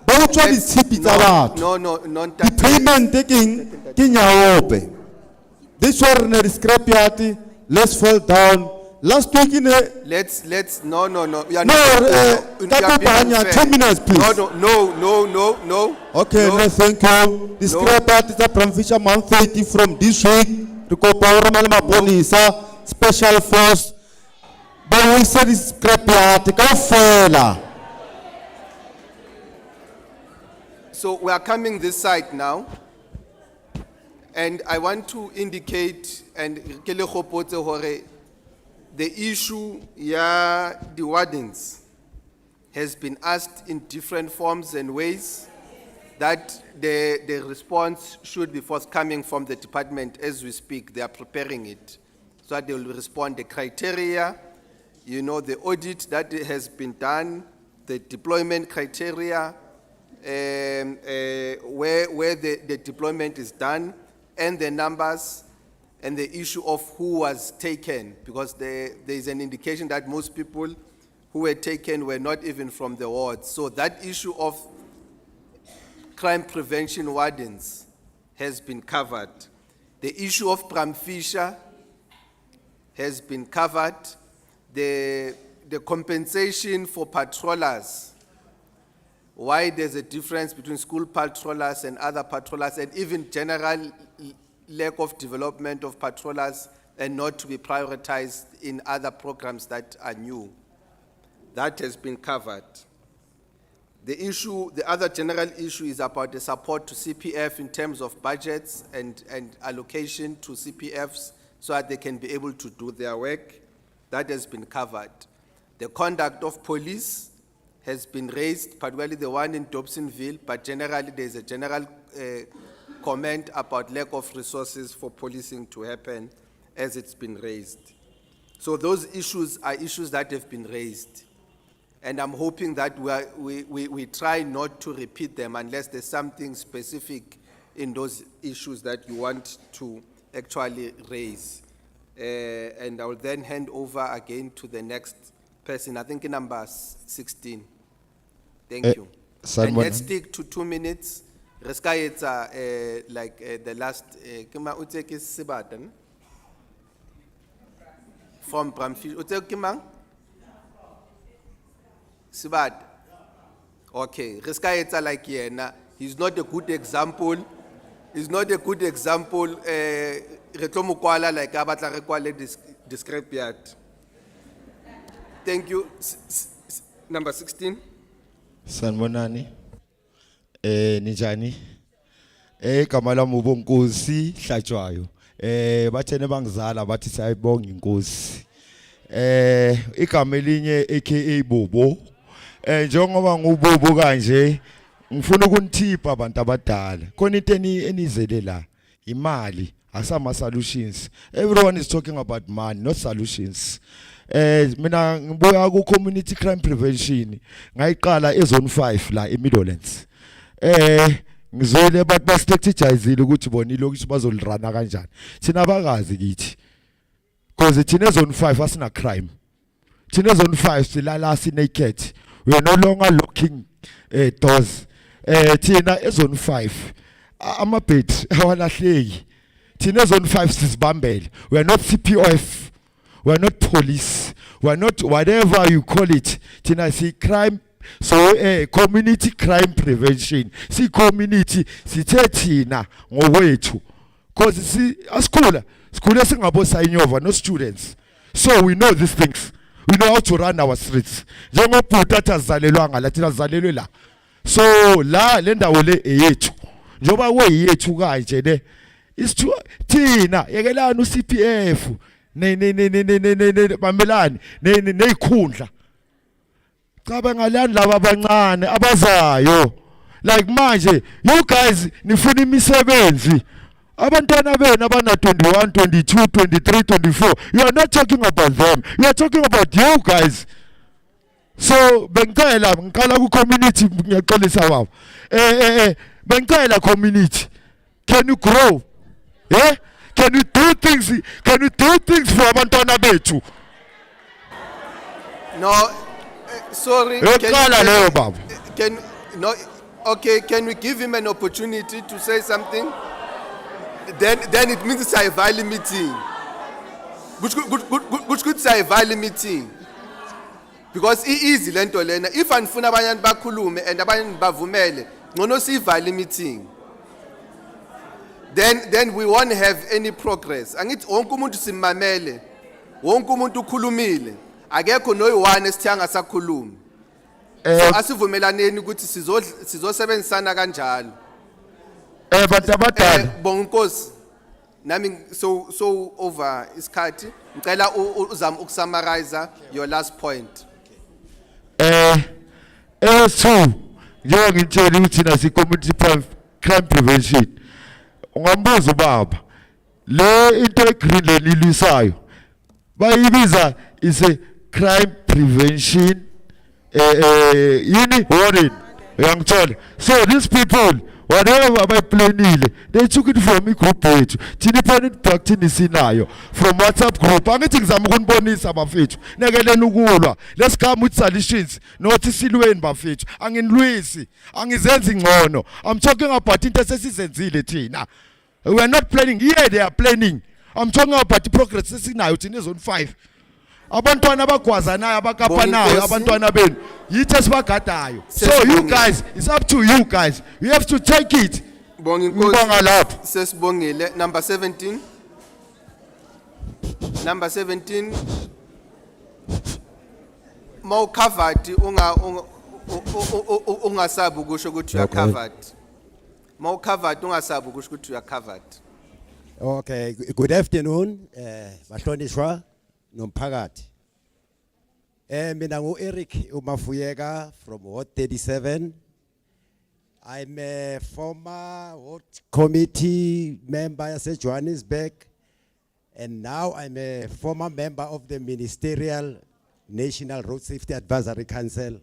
ba utswa di tshipi tsa batho. No, Di payment ke nyaope. This one ne di scrap yard, let's fall down. Last week in Let's no. We are No, not. Tato you are being Banya, unfair. 2 minutes, please. No. Okay, No. no, thank you. The scrap yard is a Bramfisher Mamfeiti from this week. Rikopa ora malama bonisa special force. But we said this scrap yard ka fela. So we are coming this side now, and I want to indicate and ke le gopotse hore the issue ya the wardens has been asked in different forms and ways, that the response should be forthcoming from the department as we speak. They are preparing it so that they will respond the criteria, the audit that has been done, the deployment criteria, where the deployment is done, and the numbers, and the issue of who was taken, because there is an indication that most people who were taken were not even from the wards. So that issue of crime prevention wardens has been covered. The issue of Bramfisher has been covered. The compensation for patrollers, why there's a difference between school patrollers and other patrollers, and even general lack of development of patrollers and not to be prioritized in other programs that are new. That has been covered. The other general issue is about the support to CPF in terms of budgets and allocation to CPFs so that they can be able to do their work. That has been covered. The conduct of police has been raised, particularly the one in Dobsonville, but generally there's a general comment about lack of resources for policing to happen as it's been raised. So those issues are issues that have been raised. And I'm hoping that we try not to repeat them unless there's something specific in those issues that you want to actually raise. And I will then hand over again to the next person, I think number 16. Thank you. And let's stick to 2 minutes. Reska it's like the last, kima utek is Sibatan? From Bramfish, utek kimang? Sibat. Okay, Reska it's like yena. He's not a good example. He's not a good example. Retlomukwala like abatla rekwale describe. Thank you. Number 16. Sanmonani. Nijani. Kamala mubonkosi hlatshwayo. Bathene bangizala bathi sayibonga inkosi. Igama elinye aka Bobo. Njengoba ngubobo kanje ngifuna ukunithipha abantu abadala. Khona into enizele la imali asama solutions. Everyone is talking about money, not solutions. Mina ngibuya ku community crime prevention ngayiqala ezone 5 la eMidlands. Ngizwele abantu bastrategizile ukuthi bona ilokuthi bazolirana kanjani. Thina abakazi kithi. Because thina ezone 5 asina crime. Thina ezone 5 silala si naked. We are no longer locking doors. Thina ezone 5 amabhedi awalahleki. Thina ezone 5 sisibambele. We are not CPOF. We are not police. We are not whatever you call it. Tina see crime. So community crime prevention. See community. See tina ngowethu. Cause see a school singabo sign over no students. So we know these things. We know how to run our streets. Jongo putata zalelwanga latina zalelwe la. So la lenda wole eyethu. Njoba we yethu kanje ne. It's true. Tina yekela no CPF. Bamelani neyikhundla cabe ngalani laba abancane abazayo like manje you guys nifuna imisebenzi abantwana benu abana 21 22 23 24 you are not talking about them, you are talking about you guys. So bengicela ngiqala ku community ngiyaxolisa baba bengicela community, can you grow? Yeah, can you do things? Can you do things for abantwana bethu? No, sorry. Okay, can we give him an opportunity to say something? Then it means it's a valid meeting. Good say a valid meeting. Because it is lento lena. If anfuna abanye bakhulume and abanye bavumele, ngono si valid meeting. Then we won't have any progress. Angithi wonke umuntu simamele, wonke umuntu ukhulumile, akekho noyiwane esithanga sakhuluma. So asivumelaneni ukuthi sizosebenzisana kanjalo. Bantu abadala. Bonkosi. Nami so over isikhathi. Ngicela uzama ukusummarize your last point. So njengoba ngitshela ukuthi nasi community crime prevention. Ungambuza baba le into egreen lelisayo bayibiza is a crime prevention yini warning uyangithola. So these people whatever abayiplanile they took it from a group yethu thina planet practice sinayo from WhatsApp group. Angithi ngizama ukunibonisa abafethu nekelela ukulwa let's come with solutions not silweni bafethu anginilwisi angizenzi ngcono. I'm talking about into esesizenzile thina We are not planning. Here they are planning. I'm talking about the progress now. It's in zone 5. Abantwana bagwazanayo abakapanayo abantwana benu yithi esibagadayo. So you guys, it's up to you guys. You have to take it. Ngibonga lapho. Sesibongile. Number 17. Number 17. Mau covered ungasabi ukusho ukuthi you are covered. Mau covered ungasabi ukusho ukuthi you are covered. Okay, good afternoon, bahlonishwa nomphakathi. Mina ngu Eric Umafuyeka from Ward 37. I'm a former Ward Committee member yase Johannesburg, and now I'm a former member of the Ministerial National Road Safety Advisory Council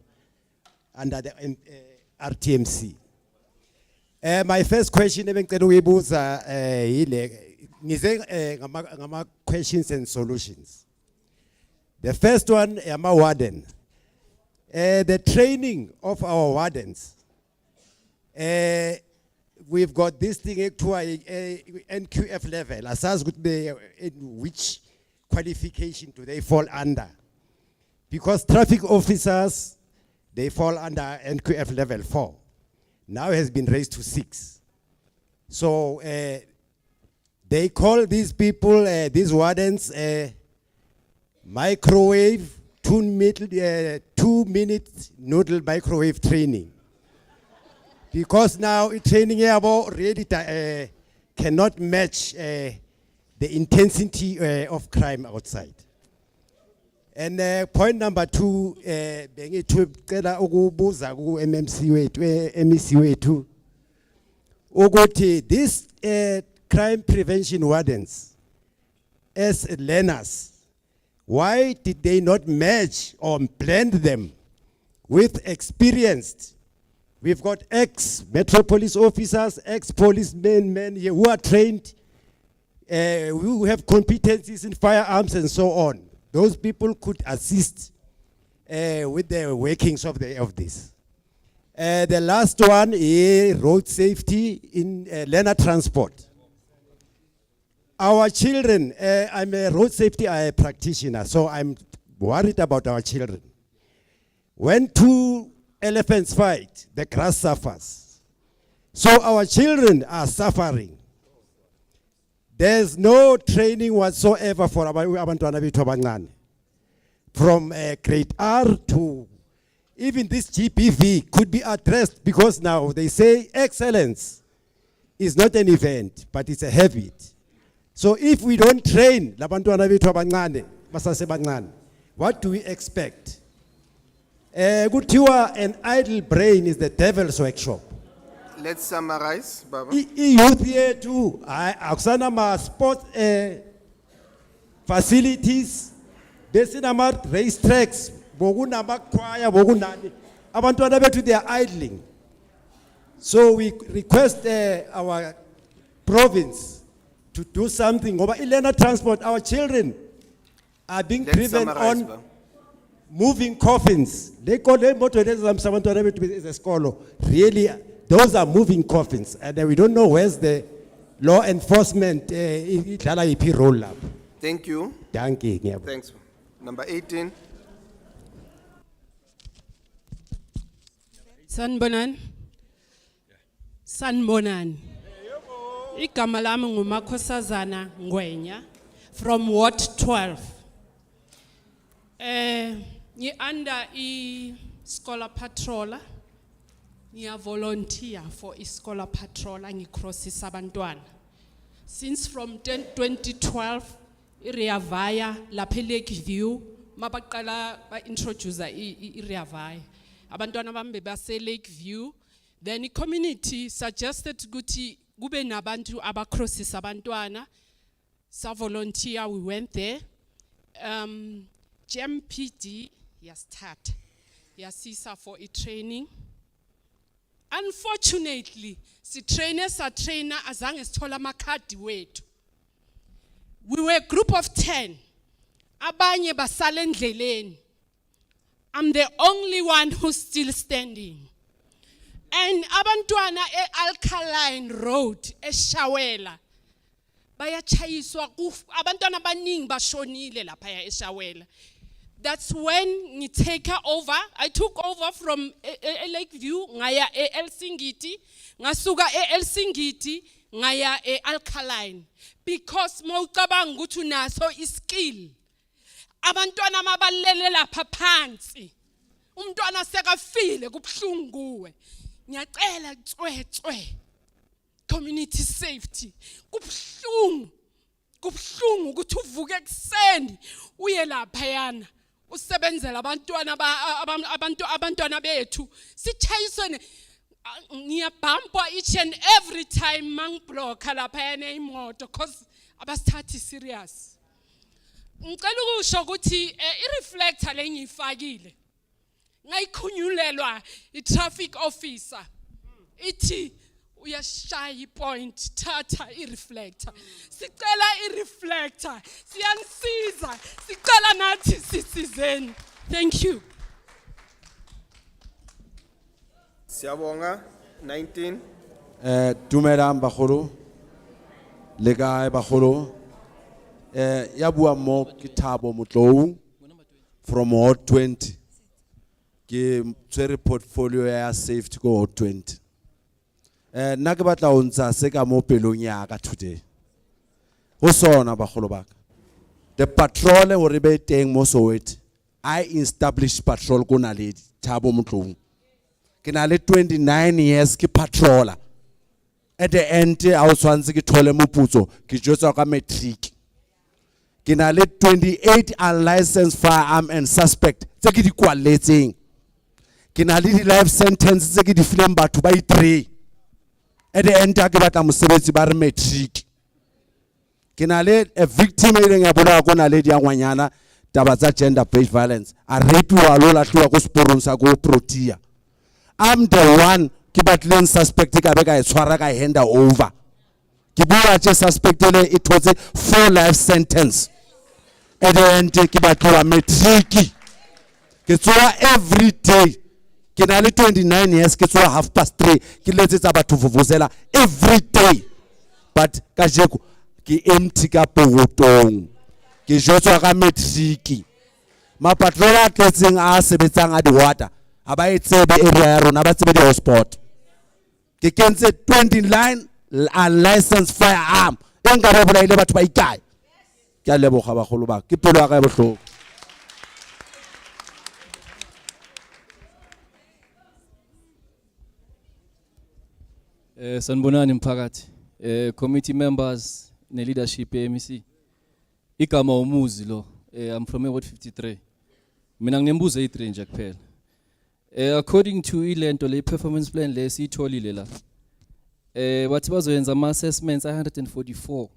under the RTMC. My first question ebengicela ukuyibuza yile ngize ngama questions and solutions. The first one yama warden. The training of our wardens. We've got this thing NQF level. Asazi ukuthi in which qualification do they fall under? Because traffic officers, they fall under NQF level 4. Now has been raised to 6. So they call these people, these wardens, microwave, 2-minute noodle microwave training. Because now training here really cannot match the intensity of crime outside. And point number 2, bengicela ukubuza ku MMC wethu, MEC wethu, ukuthi this crime prevention wardens as learners, why did they not merge or blend them with experienced? We've got ex-metropolis officers, ex-policemen here who are trained, who have competencies in firearms and so on. Those people could assist with the workings of this. The last one is road safety in learner transport. Our children, I'm a road safety practitioner, so I'm worried about our children. When 2 elephants fight, the grass suffers. So our children are suffering. There's no training whatsoever for abantwana bethu abancane. From grade R to even this GPV could be addressed, because now they say excellence is not an event, but it's a habit. So if we don't train labantwana bethu abancane basasebancane, what do we expect? Kuthiwa an idle brain is the devil's workshop. Let's summarize, Baba. Youth here too. Akusana ma sports facilities. Besinama race tracks. Bogunama choir. Bogunani. Abantwana bethu they are idling. So we request our province to do something. Ngoba learner transport. Our children are being driven on moving coffins. They call them abantwana bethu is a scholar. Really. Those are moving coffins, and we don't know where's the law enforcement role up. Thank you. Thank you. Thanks. Number 18. Sanbonan. Sanbonan. Igama lami nguMakhosazana Ngwenya from Ward 12. Under scholar patroller. Ngiya volunteer for scholar patrol ngicrossisa abantwana. Since from 2012 iRea Vaya lapha Lakeview mabaqala ba introduce iRea Vaya. Abantwana bami base Lakeview, then the community suggested ukuthi kube nabantu abacrossisa abantwana. Sa volunteer, we went there. GMPD yastart yasisa for a training. Unfortunately, si trainer azange sithola amakhadi wethu. We were a group of 10. Abanye basala endleleni. I'm the only one who's still standing. And abantwana Alkaline Road, eShawela, bayachayiswa abantwana abaningi bashonile lapha eShawela. That's when I took over from Lakeview ngaya eLsingiti, ngasuka eLsingiti ngaya eAlkaline, because mawucabanga ukuthi unaso iskill, abantwana mabalele lapha phansi, umntwana sekafile kubhlungu kuwe, ngiyacela tswetswe community safety, kubhlungu ukuthi uvuke ekseni uye lapha yana usebenzela abantwana bethu, sithayisene. Ngiyabhampwa each and every time mangibloka lapha yana imoto because abasithathi serious. Ngicela ukusho ukuthi ireflector lengiyifakile ngayikhunyulelwa itraffic officer ithi uyashaya ipoint, thatha ireflector. Sicela ireflector, siyanisiza, sicela nathi sisizeni. Thank you. Siyabonga. 19. Dumelang bagolo le kae bagolo, ya bua mo ke Thabo Motlou from Ward 20, ke tsere portfolio ya safety ko Ward 20. Nna ke batla ho ntsha se ka mo pelong ya ka today ho sona bagolo baka, the patrol hore be teng mo Soweto, I established patrol ko Naledi Thabo Motlou. Ke na le 29 years ke patroller. At the end I was tshwantse ke thole moputso ke jwetswa ka matric. Ke na le 28 unlicensed firearm and suspect tse ke di kwalletseng. Ke na le di life sentence tse ke di fileng batho ba i3. At the end ke batla mosebetsi ba re matric. Ke na le a victim e leng ya bona ko Naledi ya ngwanyana taba tsa gender based violence, a rape wa lo lahlwa ko sporong sa go Protea. I'm the one ke batleng suspect ka be ka e tshwara ka hand over. Ke bua tse suspect le it was a 4 life sentence. At the end ke batla matric. Ke tsoa every day. Ke na le 29 years ke tsoa 3:30 ke letsetsa batho vuvuzela every day. But ka jeko ke empty ka pogotong. Ke jwetswa ka matric. Ma patroller a tletseng a sebetsang a di water. Aba etsebe area ya rona ba tsebe di hotspot. Ke kentse 29 unlicensed firearm. Enka re bola ile batho ba ikae. Ke a leboga bagolo ba. Ke pelo ya ka e bohloko. Sanibonani mphakathi. Committee members ne leadership MEC. Igama umuzi lo. I'm from Ward 53. Mina nginembuzo e3 nje kuphela. According to ilento le performance plan le sitholile la. Bathi bazoyenza ama assessments 144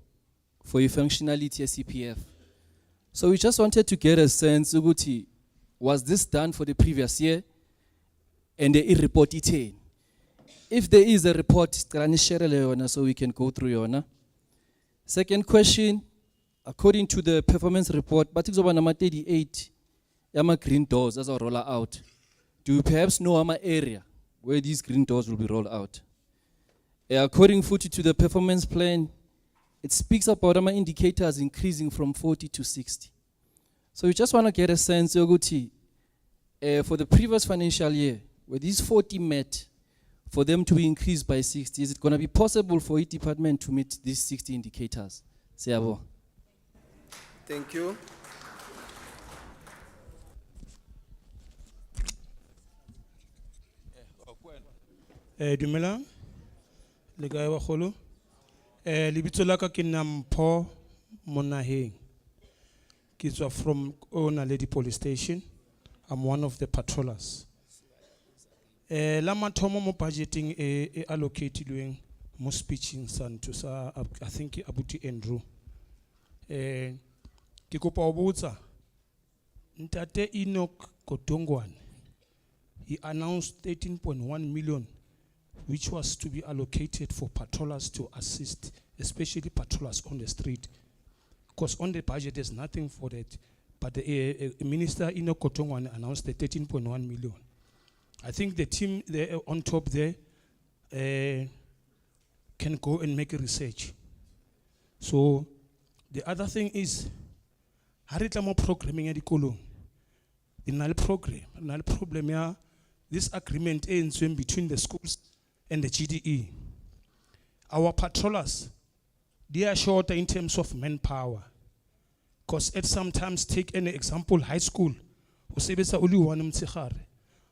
for the functionality of CPF. So we just wanted to get a sense ukuthi was this done for the previous year and the report itheni. If there is a report, share yona so we can go through yona. Second question, according to the performance report, bathi kuzoba nama 38 yama green doors as a roller out. Do you perhaps know ama area where these green doors will be rolled out? According to the performance plan, it speaks about ama indicators increasing from 40 to 60. So we just want to get a sense, Yoguti, for the previous financial year, where these 40 met, for them to be increased by 60, is it going to be possible for each department to meet these 60 indicators? Siabo. Thank you. Dumelang le kae bagolo, lebitso la ka ke Nampho Monaheng, ke tswa from Naledi police station. I'm one of the patrollers. La mathomo mo budgeting e allocated mo speeching santo sa I think Abuti Andrew. Ke kopa ho botsa Ntate Enoch Kotongwane, he announced 13.1 million which was to be allocated for patrollers to assist, especially patrollers on the street. Because on the budget there's nothing for that. But the Minister Enoch Kotongwane announced the 13.1 million. I think the team there on top there can go and make a research. So the other thing is, ha re tla mo programming ya dikolong, the null problem ya this agreement ends in between the schools and the GDE. Our patrollers, they are shorter in terms of manpower. Because at sometimes, take an example, high school, o sebetsa only one mtshegare.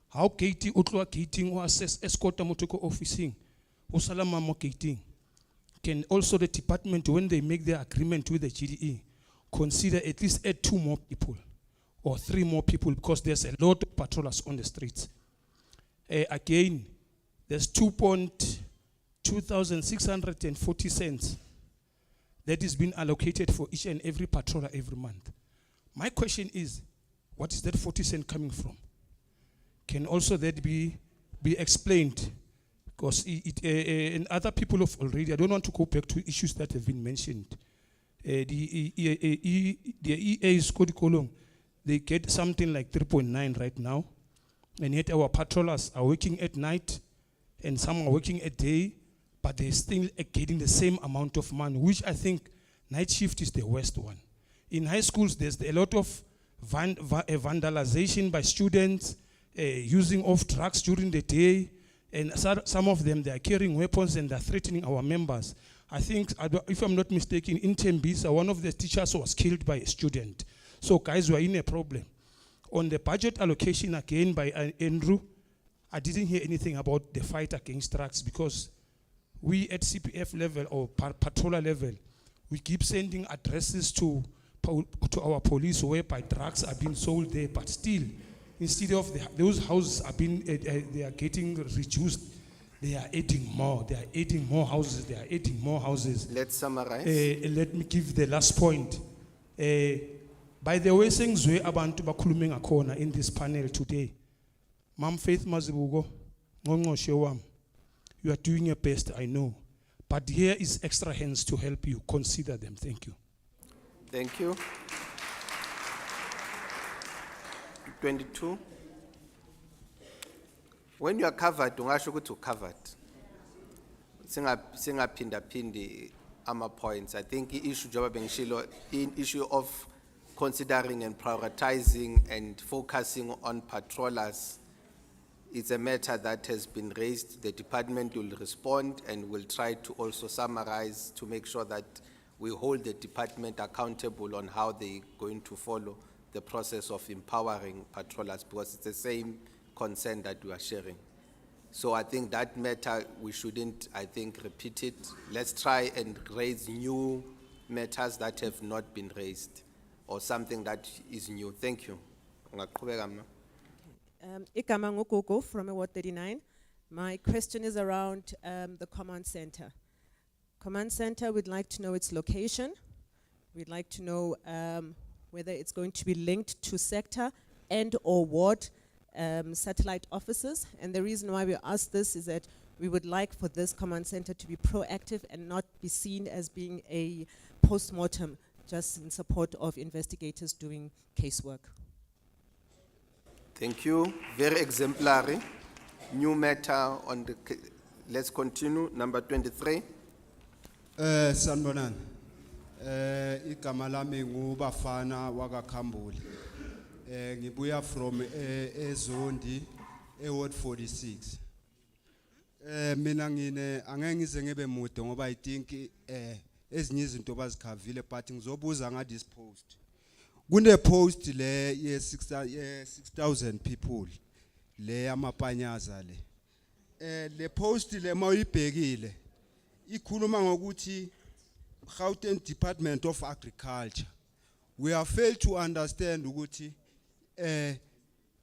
How gating o tloa gating o assess escort motho ko officing o sala mo gating. Can also the department, when they make their agreement with the GDE, consider at least add 2 more people or 3 more people, because there's a lot of patrollers on the streets. Again, there's 2,640 cents that is being allocated for each and every patroller every month. My question is, what is that 40 cents coming from? Can also that be explained? Because and other people have already, I don't want to go back to issues that have been mentioned. The EA's Kodikolong, they get something like 3.9 right now, and yet our patrollers are working at night, and some are working at day, but they're still getting the same amount of money, which I think night shift is the worst one. In high schools, there's a lot of vandalization by students, using of drugs during the day, and some of them, they are carrying weapons and they're threatening our members. I think, if I'm not mistaken, in Tembisa, one of the teachers was killed by a student. So guys, we're in a problem. On the budget allocation again by Andrew, I didn't hear anything about the fight against drugs, because we at CPF level or patroller level, we keep sending addresses to our police whereby drugs are being sold there, but still, instead of those houses are being, they are getting reduced, they are adding more. They are adding more houses. They are adding more houses. Let's summarize. Let me give the last point. By the way, sengizwe abantu bakhulume ngakhona in this panel today. Mam Faith Mazibuko, ngqongqoshe wami, you are doing your best, I know. But here is extra hands to help you. Consider them. Thank you. Thank you. 22. When you are covered, ungasho ukuthi covered. Singaphinda phindi ama points. I think the issue joba bengishilo in issue of considering and prioritizing and focusing on patrollers. It's a matter that has been raised. The department will respond and will try to also summarize to make sure that we hold the department accountable on how they're going to follow the process of empowering patrollers, because it's the same concern that we are sharing. So I think that matter, we shouldn't, I think, repeat it. Let's try and raise new matters that have not been raised or something that is new. Thank you. Igama nguGugu from Award 39. My question is around the command center. Command center, we'd like to know its location. We'd like to know whether it's going to be linked to sector and or ward satellite offices. And the reason why we ask this is that we would like for this command center to be proactive and not be seen as being a post-mortem, just in support of investigators doing casework. Thank you. Very exemplary. New matter on the, let's continue. Number 23. Sanbonan. Igama lami nguBafana wakaKhambule. Ngibuya from eZondi eWard 46. Mina ngine angeke ngize ngibe mude ngoba I think ezinye izinto bazikhavile, but ngizobuza nga this post. Kune post le ye 6,000 people le amapanyaza le. Le post le mawuyibhekile ikhuluma ngokuthi Gauteng Department of Agriculture. We have failed to understand ukuthi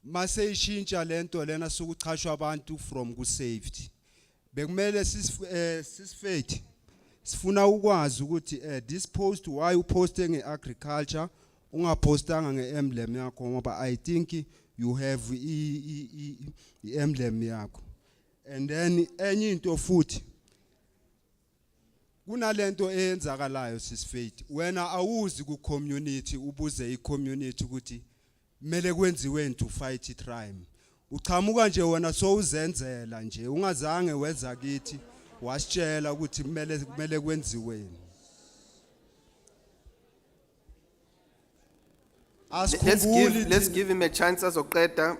mase ishintsha lento lena sokuchashwa abantu from ku safety. Bekumele sisifethi sifuna ukwazi ukuthi this post why uposting ngeagriculture ungapostanga ngeemblem yakho ngoba I think you have emblem yakho. And then enye into futhi kunalento eyenzakalayo sisifethi wena awuzi ku community ubuze i-community ukuthi mele kwenziweni to fight crime. Uchamuka nje wena so uzenzela nje ungazange wenza kithi wasitshela ukuthi kumele kwenziweni. Let's give him a chance azoqeda.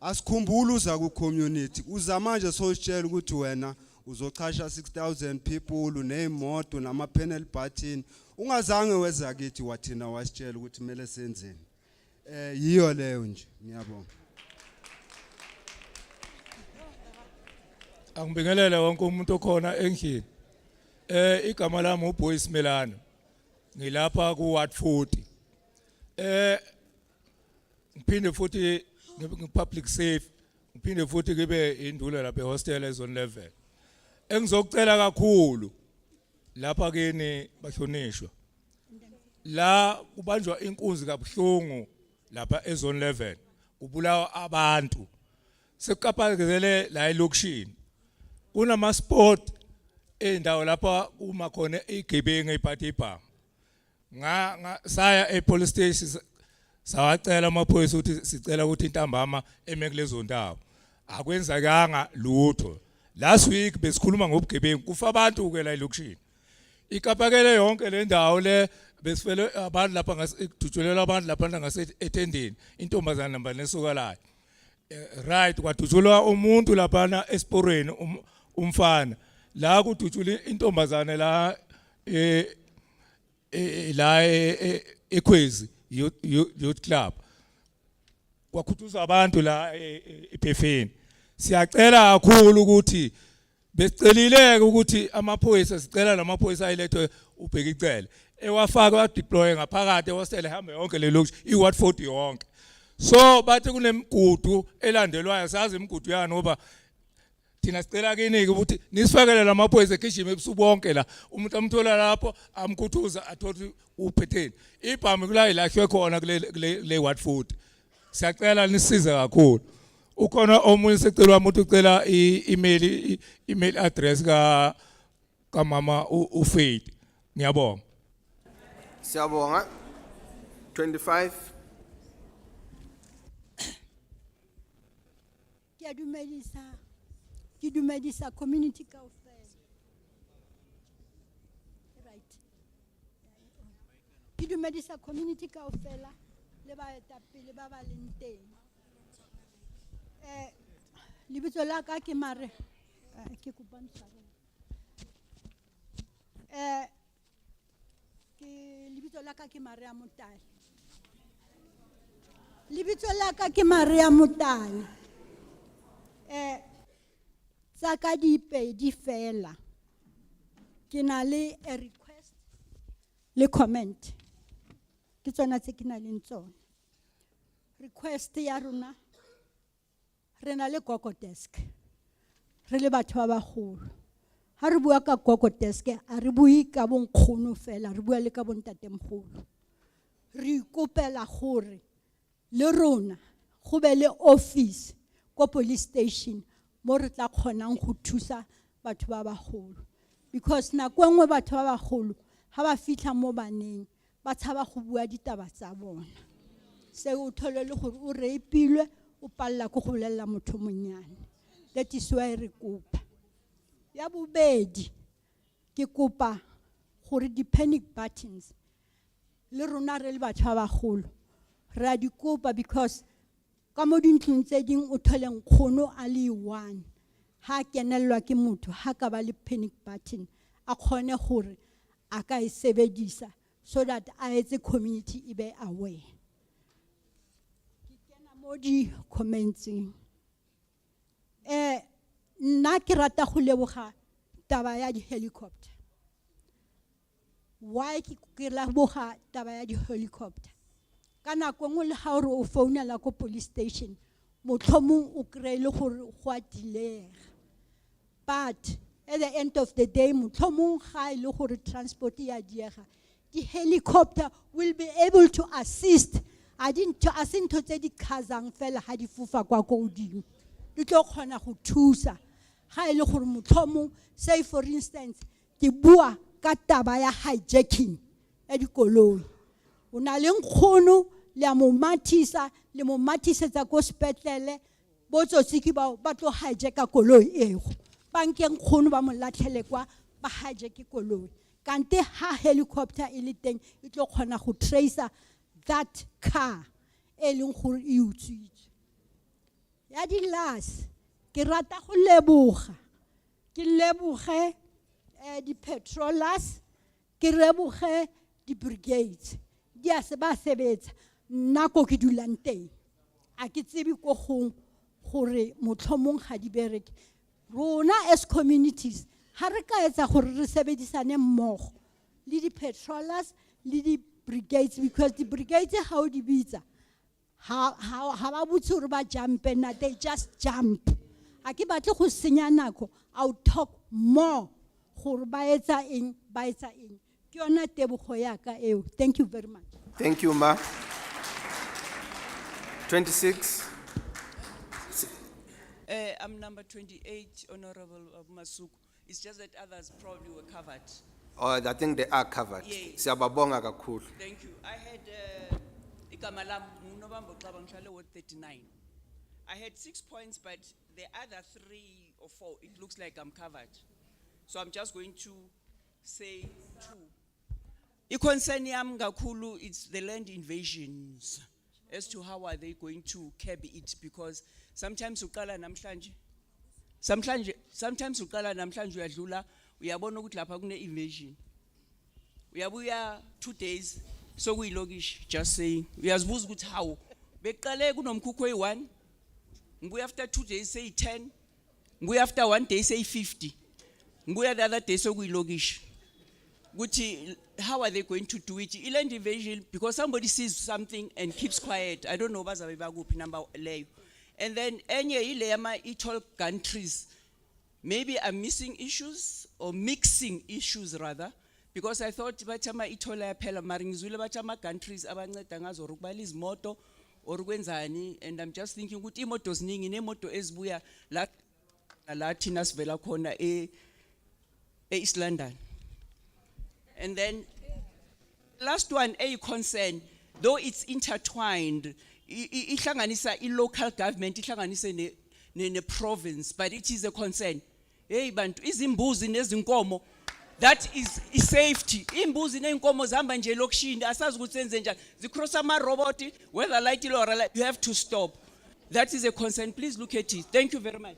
Asikhumbule uza ku community. Uzamanje sositshela ukuthi wena uzochasha 6,000 people unemoto nama panel button. Ungazange weza kithi wathina wasitshela ukuthi kumele senzeni. Yiyo leyo nje. Ngiyabonga. Angibingelele wonke umuntu okhona endlini. Igama lami uBoyce Melano. Ngilapha ku Ward 40. Ngiphinde futhi ngipublic safe, ngiphinde futhi ngibe induna lapha ehostel ezone 11. Engizocela kakhulu lapha kini bahlonishwa. La kubanjwa inkunzi kabuhlungu lapha ezone 11. Kubulawa abantu. Sekukaphazele la elokishini. Kunama sport endawo lapha uma khona igebengu ephathe ibhanga. Saya police station sawacela amaphoyisa ukuthi sicela ukuthi intambama eme kulezo ndawo. Akwenzakanga lutho. Last week besikhuluma ngobugebengu kufa abantu ke la elokishini. Ikapakele yonke le ndawo le besifele abantu lapha ngasidutshulelwa abantu lapha ngase etendeni intombazana namba nesuka la. Right kwadutshulwa umuntu lapha esporeni umfana la kudutshule intombazana la la ekhwezi youth club kwakhuthuza abantu la ephefeni. Siyacela kakhulu ukuthi besicelileke ukuthi amaphoyisa sicela lamaphoyisa ayilethwe ubheka icele ewafaka wa deploy ngaphakathi ewasele hambe yonke le lokuthi iWard 40 yonke. So bathi kunemigudu elandelwayo sazi imigudu yani ngoba thina sicela kini ukuthi nisifakele lamaphoyisa egijima ebusuku bonke la umuntu amthola lapho amkhuthuza athothi uphetheni ibhamu kula ilahlwe khona kule Ward 40. Siyacela nisize kakhulu. Ukhona omunye secelwa umuntu ucela email address ka mama uFaith. Ngiyabonga. Siyabonga. 25. Ki dumedisa community kaofela. Right. Ki dumedisa community kaofela le baetapele ba ba leng teng. Lebitso la ka ke mare ke kopa mtshwarelo. Ke lebitso la ka ke Maria Motale. Lebitso la ka ke Maria Motale. Tsaka di fela. Ke na le a request le comment. Ke tsona tse ke na le tsona. Request ya rona re na le gogo desk. Re le batho ba bagolo. Ha re bua ka gogo desk a re bui ka bonkgono fela, re bua le ka bontatemogolo. Re ikopela gore le rona go be le office ko police station mo re tla kgonang go thusa batho ba bagolo. Because nako engwe batho ba bagolo ha ba fitla mo baneng ba tshaba go bua ditaba tsa bona. Se o tholele gore o reipilwe o palla go go bolella motho monyane. That is why re kopa. Ya bobedi ke kopa gore di panic buttons le rona re le batho ba bagolo ra di kopa because ka mo dintlong tse ding o thole nkgono a le 1 ha kenellwa ke motho ha ka ba le panic button a khone gore a ka e sebedisa so that a etse community e be aware. Ke kena mo di commentsing nna ke rata go leboga taba ya di helicopter. Why ke leboga taba ya di helicopter? Kana kongwe le ha o founela ko police station motlhomong o kreile gore go a delay. But at the end of the day motlhomong ga ile gore transport ya diega, the helicopter will be able to assist. I didn't tse di khazang fela ha di fufa kwa go godimo. Di tlo khona go thusa ga ile gore motlhomong say for instance ke bua ka taba ya hijacking e dikoloi. Una le nkgono le a mo mathisa le mo mathisetsa ko sepetlele botsotsi ba tlo hijacka koloi ego ba nke nkgono ba mo latlhele kwa ba hijacke koloi kante ha helicopter e le teng e tlo khona go tracer that car e leng gore e utswitswe. Ya di last ke rata go leboga ke leboge di petrollers ke leboge di brigades di a se ba sebetsa nna ko ke dulang teng a ke tsebe ko gong gore motlhomong ga di bereke rona as communities ha re ka etsa gore re sebedisane mmogo le di petrollers le di brigades because the brigades ha o di bitsa ha ba butse gore ba jump na they just jump a ke batle go senya nako I'll talk more gore ba etsa eng ke yona tebogo ya ka eo thank you very much. Thank you, Ma. 26. I'm number 28, Honorable Masuku. It's just that others probably were covered. Oh, I think they are covered. Yes. Siyababonga kakhulu. Thank you. I had igama lam nguNobamba Xaba ngihlale ward 39. I had 6 points, but the other 3 or 4, it looks like I'm covered. So I'm just going to say 2. Concern yam kakhulu, it's the land invasions. As to how are they going to curb it, because sometimes uqala namhlanje uyadlula uyabona ukuthi lapha kune invasion uyabuya 2 days so kuyilokish just saying uyazibuza ukuthi how beqale kunomkhukho oyi1 ngibuya after 2 days say 10 ngibuya after 1 day say 50 ngibuya the other day so kuyilokish ukuthi how are they going to do it land invasion because somebody sees something and keeps quiet. I don't know bazabe bakuphi number leyo. And then enye ile yama e-toll countries, maybe I'm missing issues or mixing issues rather, because I thought bachama e-toll yaphela mara ngizwile bachama countries abanceda ngazo ukubala izimoto or kwenzani, and I'm just thinking ukuthi imoto ziningi nemoto ezibuya la thina sivela khona East London. And then last one, a concern, though it's intertwined, ihlanganisa local government, ihlanganisa ne province, but it is a concern. Hey bantu, izimbuzi nezinkomo, that is safety. Imbuzi nenkomo zihamba nje lokishini, asazi ukuthi senze njani. Zicross ama robot, whether light or light, you have to stop. That is a concern. Please look at it. Thank you very much.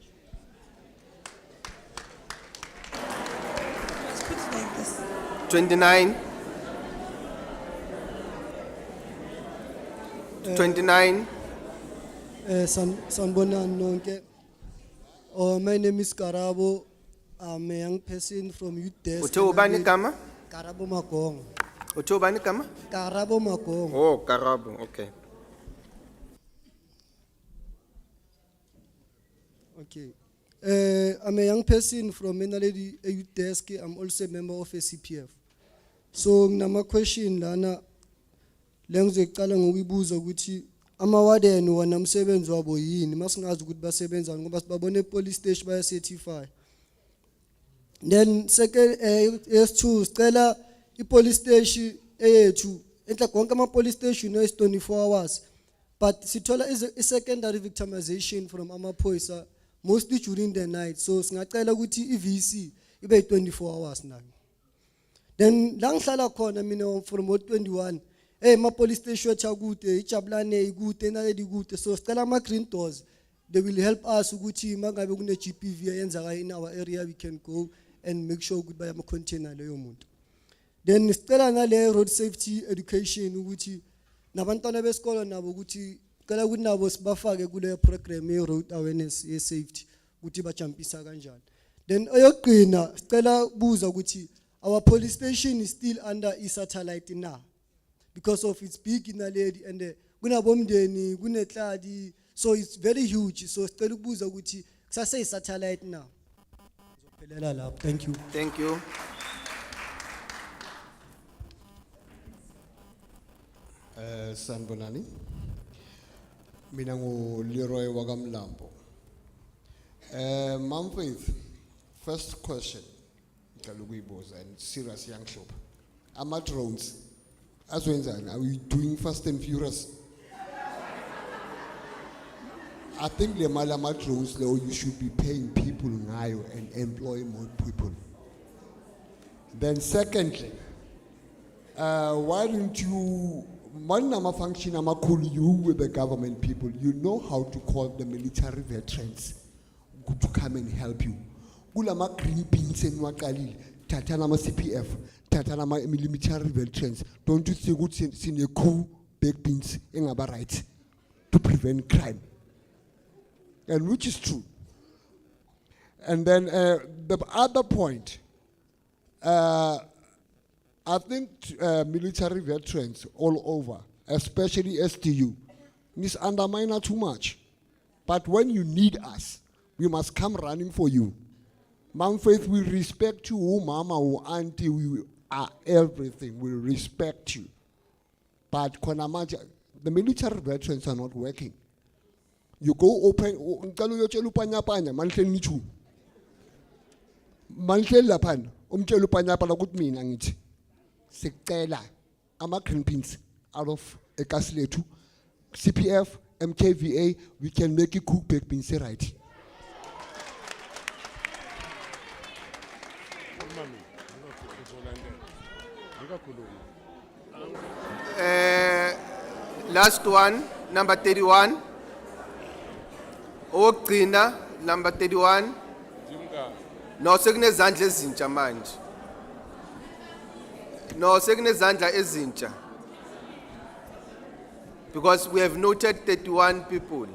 29. 29. Sanbonan nonke. My name is Karabo. I'm a young person from Youth Desk. Uthe ubani igama? Karabo Magong. Uthe ubani igama? Karabo Magong. Oh, Karabo. Okay. Okay. I'm a young person from Menaledi Youth Desk. I'm also a member of a CPF. So, nama question lana lengize kuqala ngokuyibuza ukuthi amawarden wana umsebenzi wabo yini masingazi ukuthi basebenzani ngoba sibabone police station baya certify. Then second S2 sicela ipolice station eyethu enhla konke ama police station is 24 hours, but sithola is a secondary victimization from amaphoyisa mostly during the night. So singacela ukuthi iVC ibe 24 hours nayo. Then la ngihlala khona mina from ward 21 ma police station chakude ijabulane ikude naledi kude, so sicela ama green doors they will help us ukuthi mangabe kune GPV eyenzaka in our area we can go and make sure ukuthi bayama container leyo muntu. Then sicela nale road safety education ukuthi nabantwana besikolo nabo ukuthi cela ukuthi nabo sibafake kule program ye road awareness ye safety ukuthi bajumpisa kanjani. Then oyogcina sicela buza ukuthi our police station is still under satellite now because of its big inaledi and kunabomndeni kunetladi, so it's very huge. So sicela ukubuza ukuthi kusase satellite now. Ngizophelela lapho. Thank you. Thank you. Sanbonani. Mina ngu Leroy Wagamlambo. Mom Faith, first question. And serious young shop. Ama drones. As well, are we doing Fast and Furious? I think the Malama drones, though, you should be paying people now and employ more people. Then secondly, why don't you Manama function amakhulu, you with the government people, you know how to call the military veterans to come and help you. Kulama green beans and wakalil, tatanama CPF, tatanama military veterans. Don't you think good senior coup baked beans in our right to prevent crime? And which is true. And then the other point, I think military veterans all over, especially STU, misundermine too much. But when you need us, we must come running for you. Mom Faith, we respect you, oh mama, oh auntie, we are everything. We respect you. But Konamaja, the military veterans are not working. You go open, Mantel Sekela, ama green beans out of a casletu, CPF, MKVA, we can make it cook baked beans right. Last one, number 31. Ogcina, number 31. No, sekunezandla ezintsha manje. No, sekunezandla ezintsha. Because we have noted 31 people.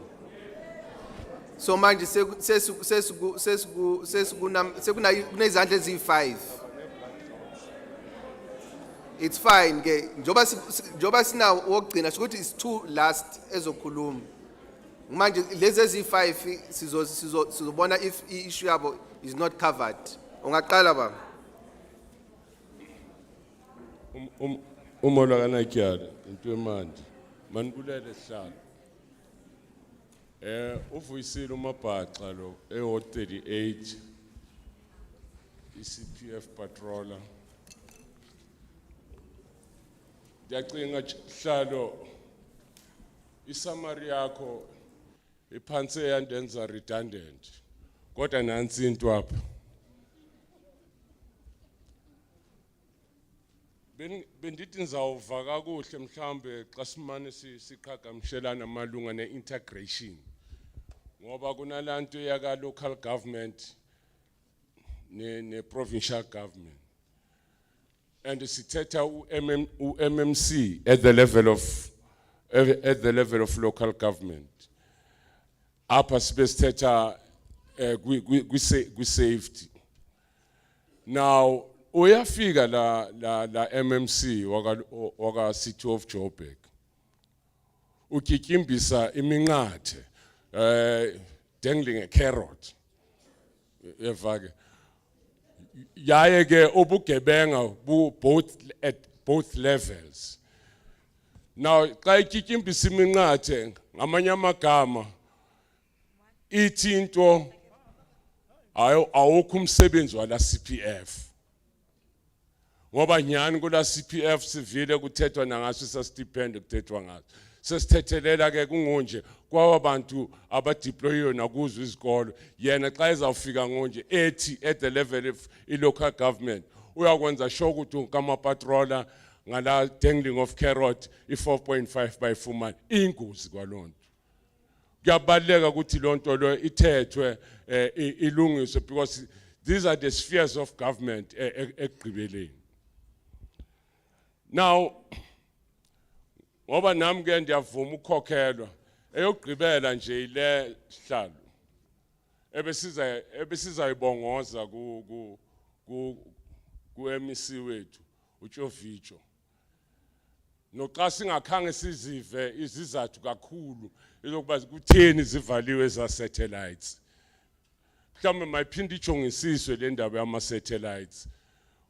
So manje sekunezandla ezi5. It's fine ke. Njoba sina ogcina ukuthi is two last ezokhuluma. Manje lezi ezi5 sizobona if issue yabo is not covered. Ungaqala baba. Umola kanakyala into emandi manibulele sihlalo uvuyisile umabhaxa lo e38 iCPF patroller ndiyacinga sihlalo isummary yakho iphanse yandenza redundant kodwa nansi into apha bendithi nizawuva kakuhle mhlambe xa simane siqhagamshelana malunga neintegration ngoba kunalanto yaka local government ne provincial government and sithetha uMMC at the level of local government apha sibesithetha kwi safety. Now uyafika la MMC waka City of Joburg ukikimbisa iminqathe dangling a carrot evake yaye ke ubugebenga at both levels. Now xa ikikimbisa iminqathe ngamanye amagama ithi into awukho umsebenzi wala CPF ngoba nyani kula CPF sivile kuthethwa nangaso sastipend kuthethwa ngaso sesithethelela ke kungonje kwabantu abadeployiwe nakuzo izikolo yena xa ezawufika ngonje ethi at the level of local government uyakwenza sure ukuthi kama patroller ngala dangling of carrot i4.5 bayifumana ingozi kwalonto kuyabaleka ukuthi lonto lo ithethwe ilungiswe because these are the spheres of government ekugqibeleni. Now ngoba nami ke ndiyavuma ukukhokhelwa eyogqibela nje ile sihlalo ebesizayibongoza ku MEC wethu uTshovicho noxa singakhange sizive izizathu kakhulu ezokuba kutheni zivaliwe za satellites mhlawumbe mayiphinde ijongisiswe le ndaba yama satellites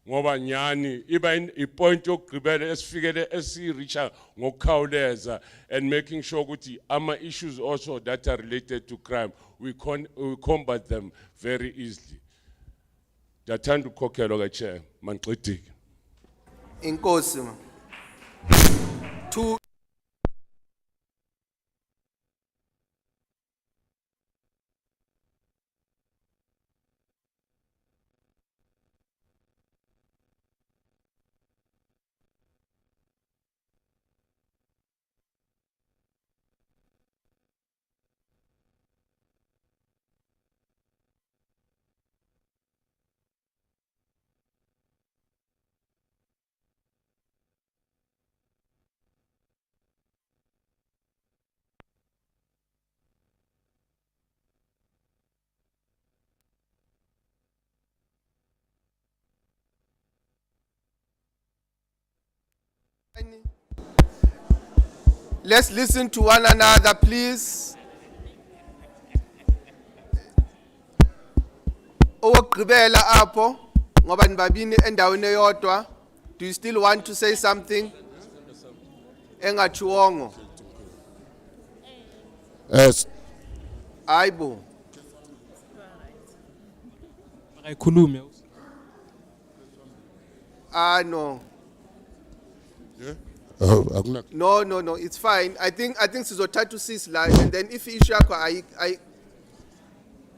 ngoba nyani iba ipoint yokugqibela esifikele esireacha ngokukhawuleza and making sure ukuthi ama issues also that are related to crime we combat them very easily. Ndiyathanda ukukhokhelwa ke chair manixidike. Inkosi. Two Let's listen to one another, please. Owokugqibela apho ngoba nibabini endaweni eyodwa. Do you still want to say something? Engachuongo. Yes. Aibo. Makayikhulume. No. Yeah. No, it's fine. I think sizothatha usisi la, and then if issue yakho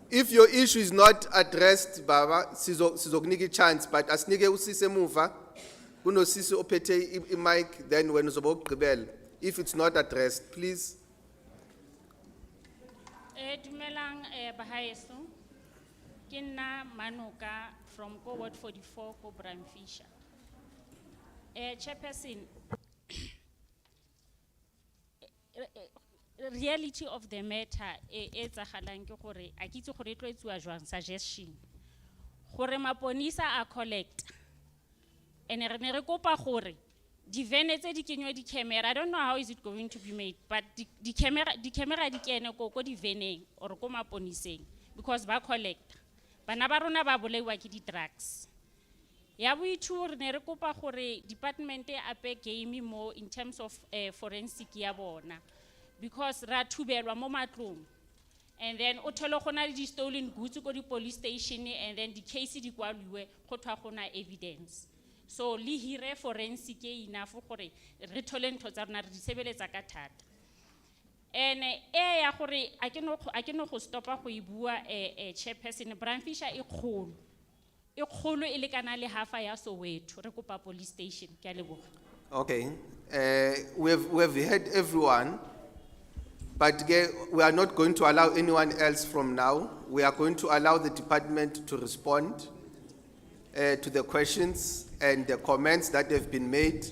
if your issue is not addressed, Baba, sizokunika chance, but asinike usisi emuva, kunosisi ophethe mic, then when uzoba ukugqibela, if it's not addressed, please. Dumelang bahaeso. Ke nna Manuka from Ward 44 ko Bramfisher. Chairperson, reality of the matter is a galang ke gore a ke itse gore e tlo etsuwa jwang suggestion gore maponisa a collect ene re ne re kopa gore di vene tse di kenywe di camera. I don't know how is it going to be made, but di camera di kene ko di veneng or ko maponiseng because ba collect bana ba rona ba bolaiwa ke di drugs. Ya boithu re ne re kopa gore department e ape game mo in terms of forensic ya bona because ra thubelwa mo matlong, and then o thole gona le di stolen goods ko di police station, and then the case di kwalwe go thwa gona evidence. So le hire forensic e enough gore re thole ntho tsa rona re di sebeletsa ka thata. Ene ya gore a ke no go stopa go ibua chairperson Bramfisher e kgolo e lekana le hafa ya Soweto re kopa police station ke a leboga. Okay, we have heard everyone, but we are not going to allow anyone else from now. We are going to allow the department to respond to the questions and the comments that have been made,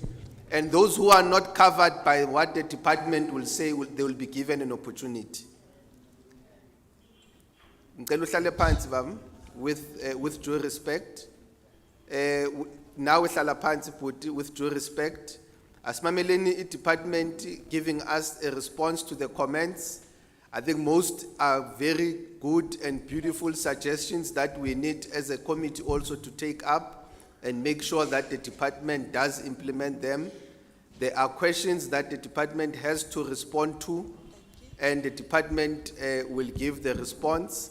and those who are not covered by what the department will say, they will be given an opportunity. Ngicela uhlale phansi baba, with due respect. Now uhlala phansi bhuti, with due respect. Asimameleni department giving us a response to the comments. I think most are very good and beautiful suggestions that we need as a committee also to take up and make sure that the department does implement them. There are questions that the department has to respond to, and the department will give the response.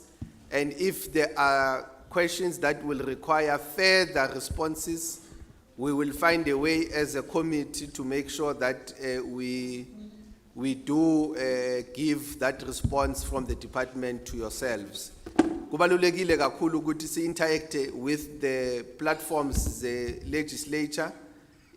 And if there are questions that will require further responses, we will find a way as a committee to make sure that we do give that response from the department to yourselves. Kubalulekile kakhulu ukuthi si-interact with the platforms, the legislature,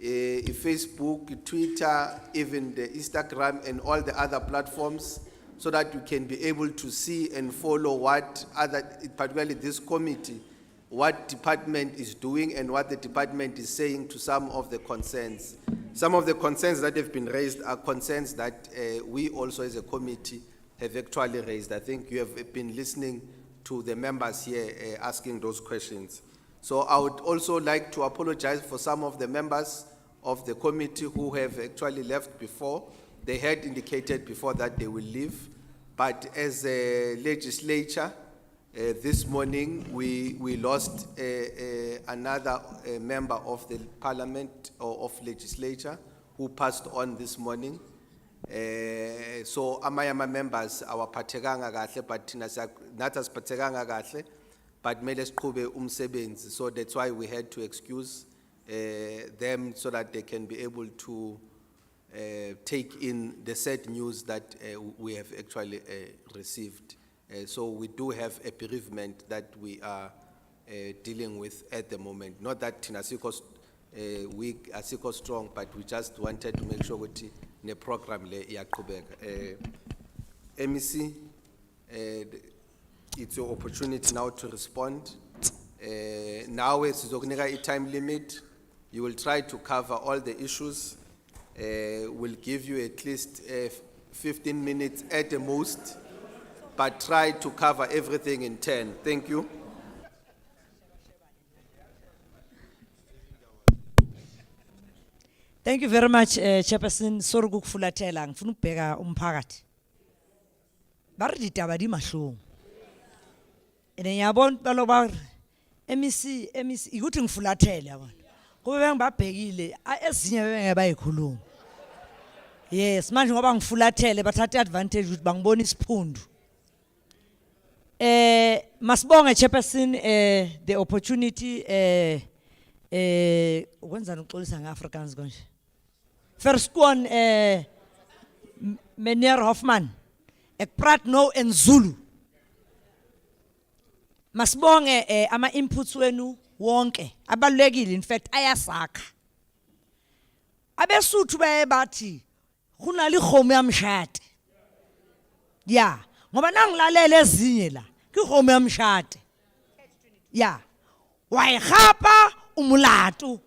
Facebook, Twitter, even the Instagram and all the other platforms, so that you can be able to see and follow what other, particularly this committee, what department is doing and what the department is saying to some of the concerns. Some of the concerns that have been raised are concerns that we also as a committee have actually raised. I think you have been listening to the members here asking those questions. So I would also like to apologize for some of the members of the committee who have actually left before. They had indicated before that they will leave, but as a legislature, this morning we lost another member of the parliament or of legislature who passed on this morning. So amayama members awaphathekanga kahle, but thina nathi asiphathekanga kahle, but mele siqhube umsebenzi. So that's why we had to excuse them so that they can be able to take in the sad news that we have actually received. So we do have a bereavement that we are dealing with at the moment. Not that thina sikho weak, asikho strong, but we just wanted to make sure that the program le iyaqhubeka. MEC, it's your opportunity now to respond. Now sizokunika a time limit. You will try to cover all the issues. We'll give you at least 15 minutes at the most, but try to cover everything in 10. Thank you. Thank you very much, Chairperson. Sorry ukufulatela, ngifuna ukubheka umphakathi. Bari ditaba di mahlong. Ene yabona baloba MEC ikuthi ngifulathele yabona. Kube bengibabhekile ezinye bengeke bayikhuluma. Yes, manje ngoba ngifulathele bathatha advantage ukuthi bangibona isiphundu. Masibonge Chairperson the opportunity ukwenza nokuxolisa ngeAfrikaans konje. First one Meneer Hoffman ek praat nou in Zulu. Masibonge ama inputs wenu wonke abalulekile, in fact ayasakha. Abesuthu bayebathi kunali khomo yamshade. Yeah, ngoba nangilalela ezinye la ikhomo yamshade. Yeah. Wayihapa umulatu.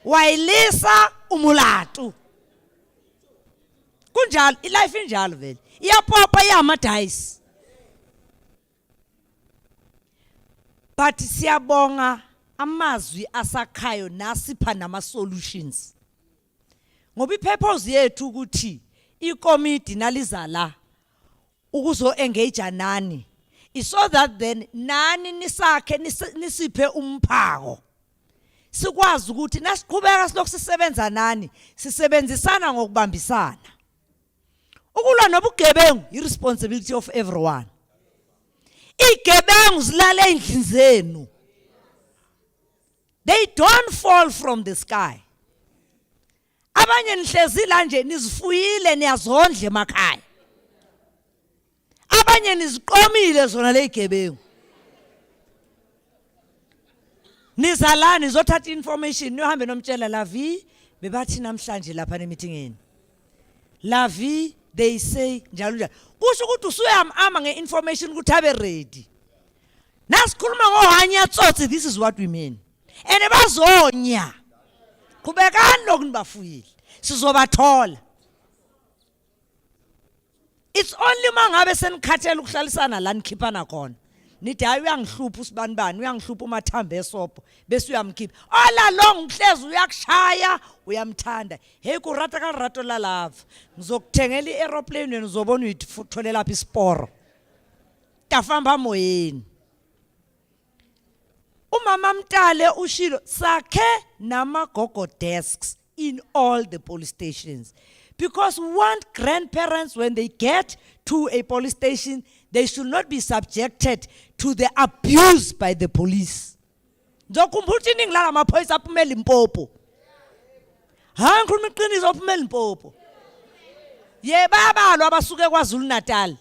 Wayilisa umulatu. Kunjalo ilife injalo vele. Iyapopa iyamadice. But siyabonga amazwi asakhayo nasipha nama solutions. Ngoba ipurpose yethu ukuthi ikomiti nalizala ukuzo engage nani is so that then nani nisakhe nisiphe umphako. Sikwazi ukuthi nasiqhubeka silokhu sisebenza nani sisebenzisana ngokubambisana. Ukulwa nobugebengu irresponsibility of everyone. Igebengu zilala endlini zenu. They don't fall from the sky. Abanye nihlezi la nje nizifuyile niyazondla emakhaya. Abanye niziqomile zona le igebengu. Nizalani nizothatha information nihambe nomtshela Lavi bebathi namhlanje lapha nemeetingeni. Lavi they say njalo njalo. Kusho ukuthi usuyama ngeinformation ukuthi abe ready. Nasikhuluma ngohanya tsotsi, this is what we mean. Ene bazonya. Qhubekani lokunibafuyile. Sizobathola. It's only mangabe senikhathela ukuhlalisana la nikhipana khona. Nithi hayi uyangihlupha usibanibani, uyangihlupha umathambo esopo bese uyamkhipha. All along uhlezi uyakushaya, uyamthanda. Hey kurata ka rato la love. Ngizokuthengela iaeroplane wena uzobona uyitholela lapha isiporo. Tafamba moyeni. Umama Mtale ushilo sakhe namagogo desks in all the police stations. Because we want grandparents, when they get to a police station, they should not be subjected to the abuse by the police. Ngizokumbutha iningi la amaphoyisa aphuma eLimpopo. Ha ngikhuluma iqiniso aphuma eLimpopo. Bayabalwa abasuke kwaZulu Natal.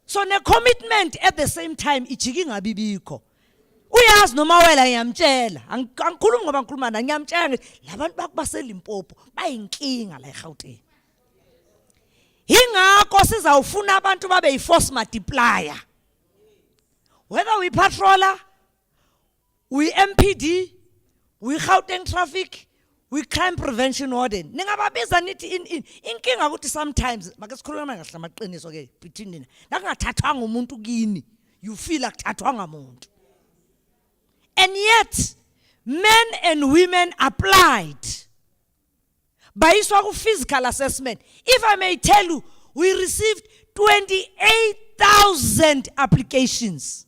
So ne commitment at the same time ijiki ngabibikho. Uyazi noma wela ngiyamtshela, angikhulumi ngoba ngikhuluma naye ngiyamtshela labantu bakubaseLimpopo bayinkinga la eGauteng. Ingakho sizawufuna abantu babe yiforce multiplier. Whether we patroller, we MPD, we Gauteng traffic, we crime prevention warden. Ningababiza nithi inkinga ukuthi sometimes make sikhuluma ngahle amaqiniso ke between nina. Nakungathathwanga umuntu kini, you feel like thathwanga umuntu. And yet men and women applied. Bayiswa ku physical assessment. If I may tell you, we received 28,000 applications.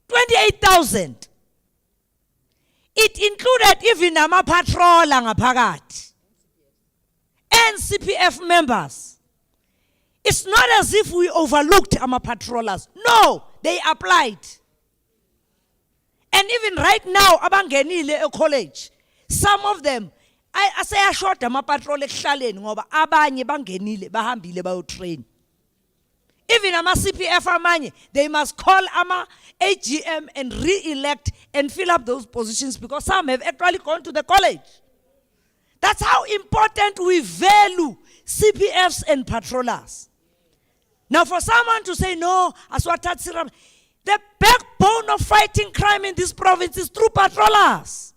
28,000. It included even ama patroller ngaphakathi and CPF members. It's not as if we overlooked ama patrollers. No, they applied. And even right now, abangenile college, some of them, I say a short ama patrol ekuhlaleni ngoba abanye bangenile bahambile bayo train. Even ama CPF amanye, they must call ama AGM and re-elect and fill up those positions because some have actually gone to the college. That's how important we value CPFs and patrollers. Now for someone to say no, aswatatsiram, the backbone of fighting crime in this province is through patrollers.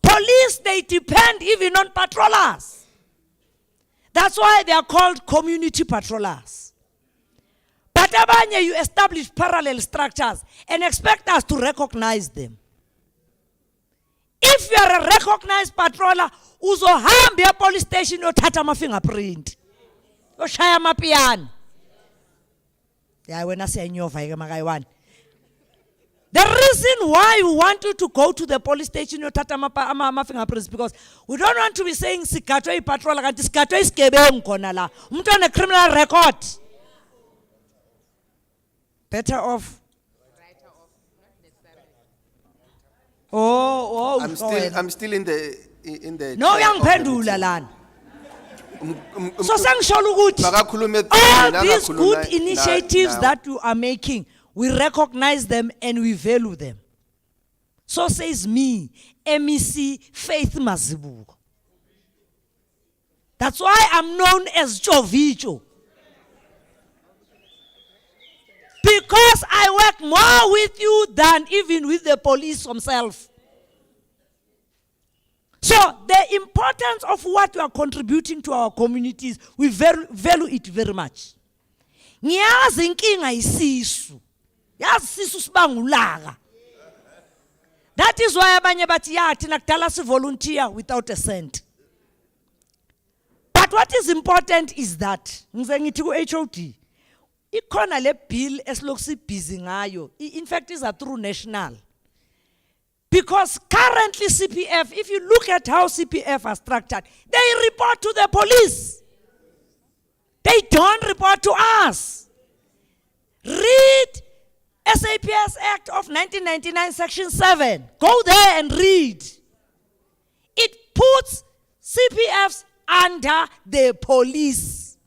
Police, they depend even on patrollers. That's why they are called community patrollers. But abanye, you establish parallel structures and expect us to recognize them. If you are a recognized patroller, uzohamba police station uyothatha ama fingerprint. Uyoshaya amapiyano. Yeah, wena siyanyova ke makayiwani. The reason why we want you to go to the police station uyothatha ama fingerprints because we don't want to be saying sigatwe ipatroller kanti sigatwe isigebengu khona la. Umuntu one criminal record. Better off. Oh, I'm still in the No, uyangiphendula lana. So sangishola ukuthi all these good initiatives that you are making, we recognize them and we value them. So says me, MEC Faith Mazibuko. That's why I'm known as Jovicho. Because I work more with you than even with the police themselves. So the importance of what you are contributing to our communities, we value it very much. Ngiyazi inkinga isisu. Yazi isisu sibangulaga. That is why abanye bathi yathi nakudala si volunteer without a cent. But what is important is that ngize ngithi ku HOD ikhona le bill esilokhu busy ngayo. In fact is a true national. Because currently CPF, if you look at how CPF are structured, they report to the police. They don't report to us. Read SAPS Act of 1999 Section 7. Go there and read. It puts CPFs under the police,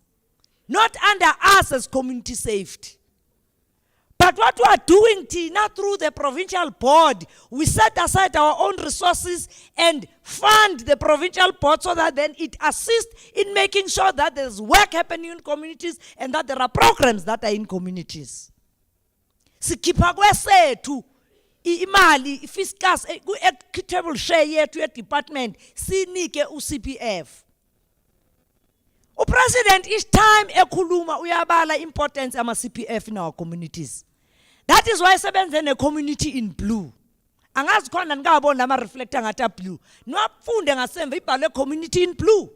not under us as community safety. But what we are doing, Tina, through the provincial board, we set aside our own resources and fund the provincial board so that then it assists in making sure that there's work happening in communities and that there are programs that are in communities. Sikhipha kwesethu imali fiscus equitable share yethu department sinike uCPF. President each time ekhuluma uyabala importance ama CPF in our communities. That is why sebenze in a community in blue. Angazi khona ngabona ama reflector ngata blue. Niwafunde ngasemva ibhalwe community in blue.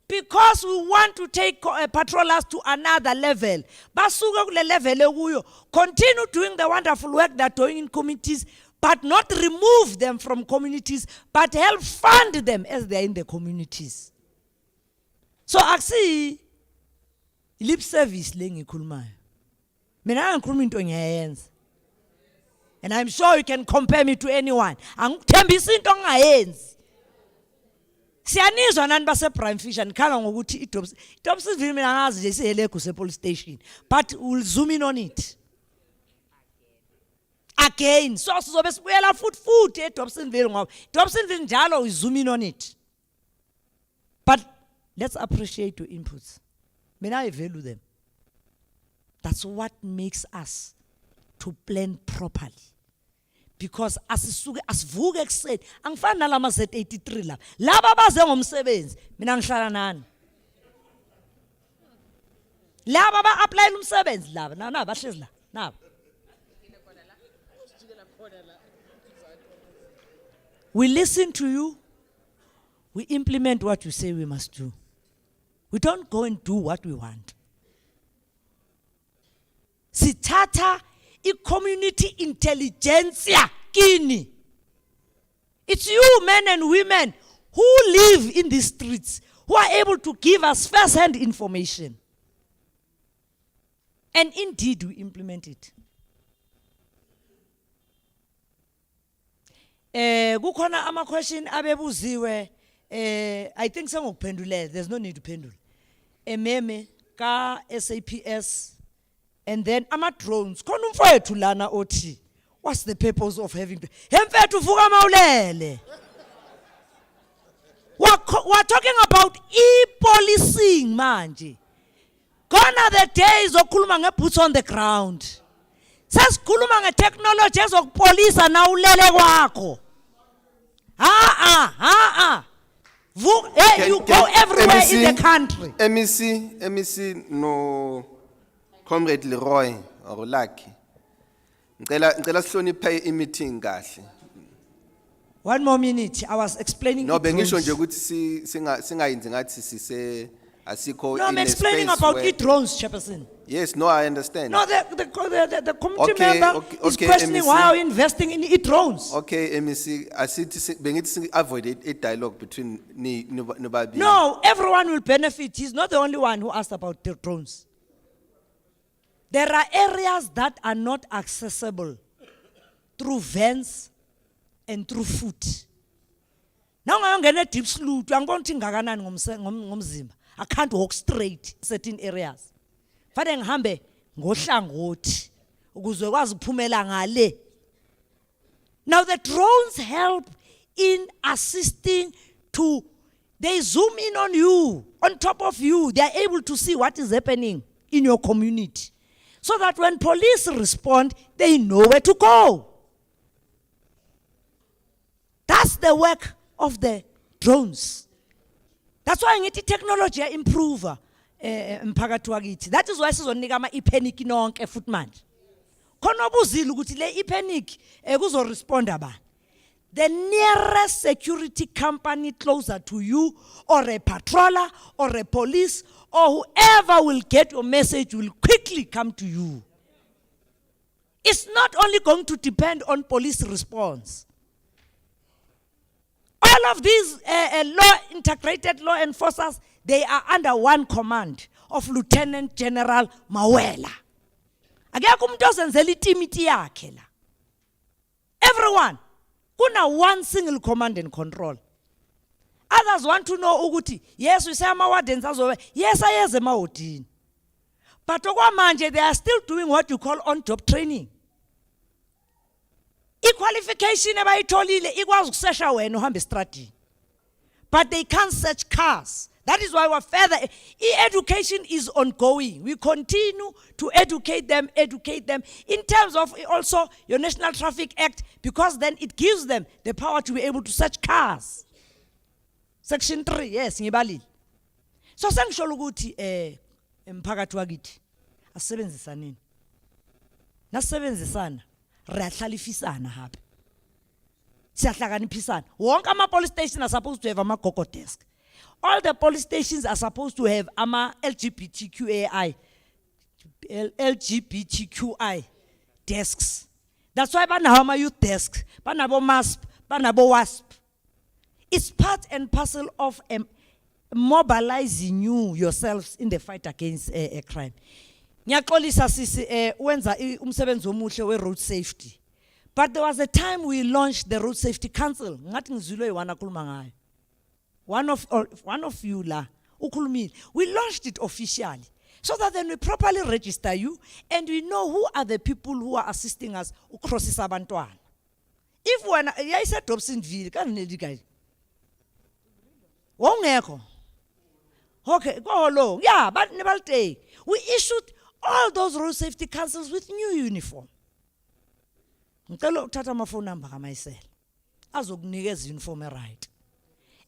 Because we want to take patrollers to another level. Basuke kule level ekuyo. Continue doing the wonderful work they're doing in communities, but not remove them from communities, but help fund them as they're in the communities. So actually, lip service lengikhulumayo. Mina ngikhuluma into ngiyayenza. And I'm sure you can compare me to anyone. Angithembisa into ngingayenzi. Siyanizwa nani base Prime Fish nikhala ngokuthi iDobsonville mina ngazi nje siheleku se police station, but we'll zoom in on it. Again, so sizobe sibuyela futhi eDobsonville ngoba Dobsonville njalo we zoom in on it. But let's appreciate your inputs. I value them. That's what makes us to plan properly. Because asivuke ekuseni angifani nalama Z83 la. Laba baze ngomsebenzi mina ngihlala nani. Laba ba apply umsebenzi laba na bahlezi la. Nabo. We listen to you. We implement what you say we must do. We don't go and do what we want. Sitata community intelligentsia kini. It's you men and women who live in these streets who are able to give us first-hand information. And indeed we implement it. Kukhona ama question abebuziwe. I think sengokuphendula, there's no need to pendula. Meme ka SAPS and then ama drones. Khona umfowethu lana othi, what's the purpose of having hemfethu vuka mawulele. We're talking about e-policing manje. Gone are the days okhuluma ngeboots on the ground. Sesikhuluma ngetechnology ezokupolisa na ulele kwakho. You go everywhere in the country. MEC no Comrade Leroy or Lucky. Ngicela sihloniphe i-meeting kahle. 1 more minute. I was explaining. No, e-drones. bengisho nje ukuthi singayenzi ngathi sise asikho No, I'm in a explaining space about where- e-drones, Chairperson. Yes, no, I understand. No, the committee Okay, member okay, is okay, questioning MEC. why are we investing in e-drones. Okay, MEC, bengithi avoid a dialogue between nobabili. No, everyone will benefit. He's not the only one who asked about the drones. There are areas that are not accessible through vans and through foot. Now I'm going to deep sloot. I'm going to ngomzimba. I can't walk straight in certain areas. Fane ngihambe ngohlangothi ukuze kwazi ukuphumela ngale. Now the drones help in assisting to, they zoom in on you, on top of you. They are able to see what is happening in your community. So that when police respond, they know where to go. That's the work of the drones. That's why ngithi technology improve mphakathi wakithi. That is why sizonika ama e-panic nonke futhi manje. Khona obuzile ukuthi le e-panic kuzo respond abani. The nearest security company closer to you, or a patroller, or a police, or whoever will get your message will quickly come to you. It's not only going to depend on police response. All of these integrated law enforcers, they are under one command of Lieutenant General Mawela. Akekho umuntu ozenzela itimiti yakhe la. Everyone, kuna one single command and control. Others want to know ukuthi, yes, we say ama-wardens azobe, yes, ayeze emahodini. But okwamanje, they are still doing what you call on-job training. I-qualification abayitholile ikwazi ukusesha wena uhambe estradini. But they can't search cars. That is why we're further. E-education is ongoing. We continue to educate them in terms of also your National Traffic Act, because then it gives them the power to be able to search cars. Section 3, yes, ngibalile. So sengisho ukuthi emphakathi wakithi asisebenzisaneni. Nasebenzisana, riyahlalifisana hape. Siyahlakaniphisana. Wonke ama police stations are supposed to have ama gogo desk. All the police stations are supposed to have ama LGBTQI desks. That's why banawo ama youth desks, banabo MASP, banabo WASP. It's part and parcel of mobilizing you yourselves in the fight against crime. Ngiyaxolisa sisi wenza umsebenzi omuhle we road safety. But there was a time we launched the Road Safety Council. Ngathi ngizwile yiwana khuluma ngayo. One of you la ukhulumile. We launched it officially so that then we properly register you and we know who are the people who are assisting us ucrossisa abantwana. If wena yayise Dobsonville kaneli guys. Wongekho. Okay, go along. Yeah, but nebaltake. We issued all those road safety councils with new uniform. Ngicela ukuthatha ama phone number kaMayisela. Azokunikeza uniform right.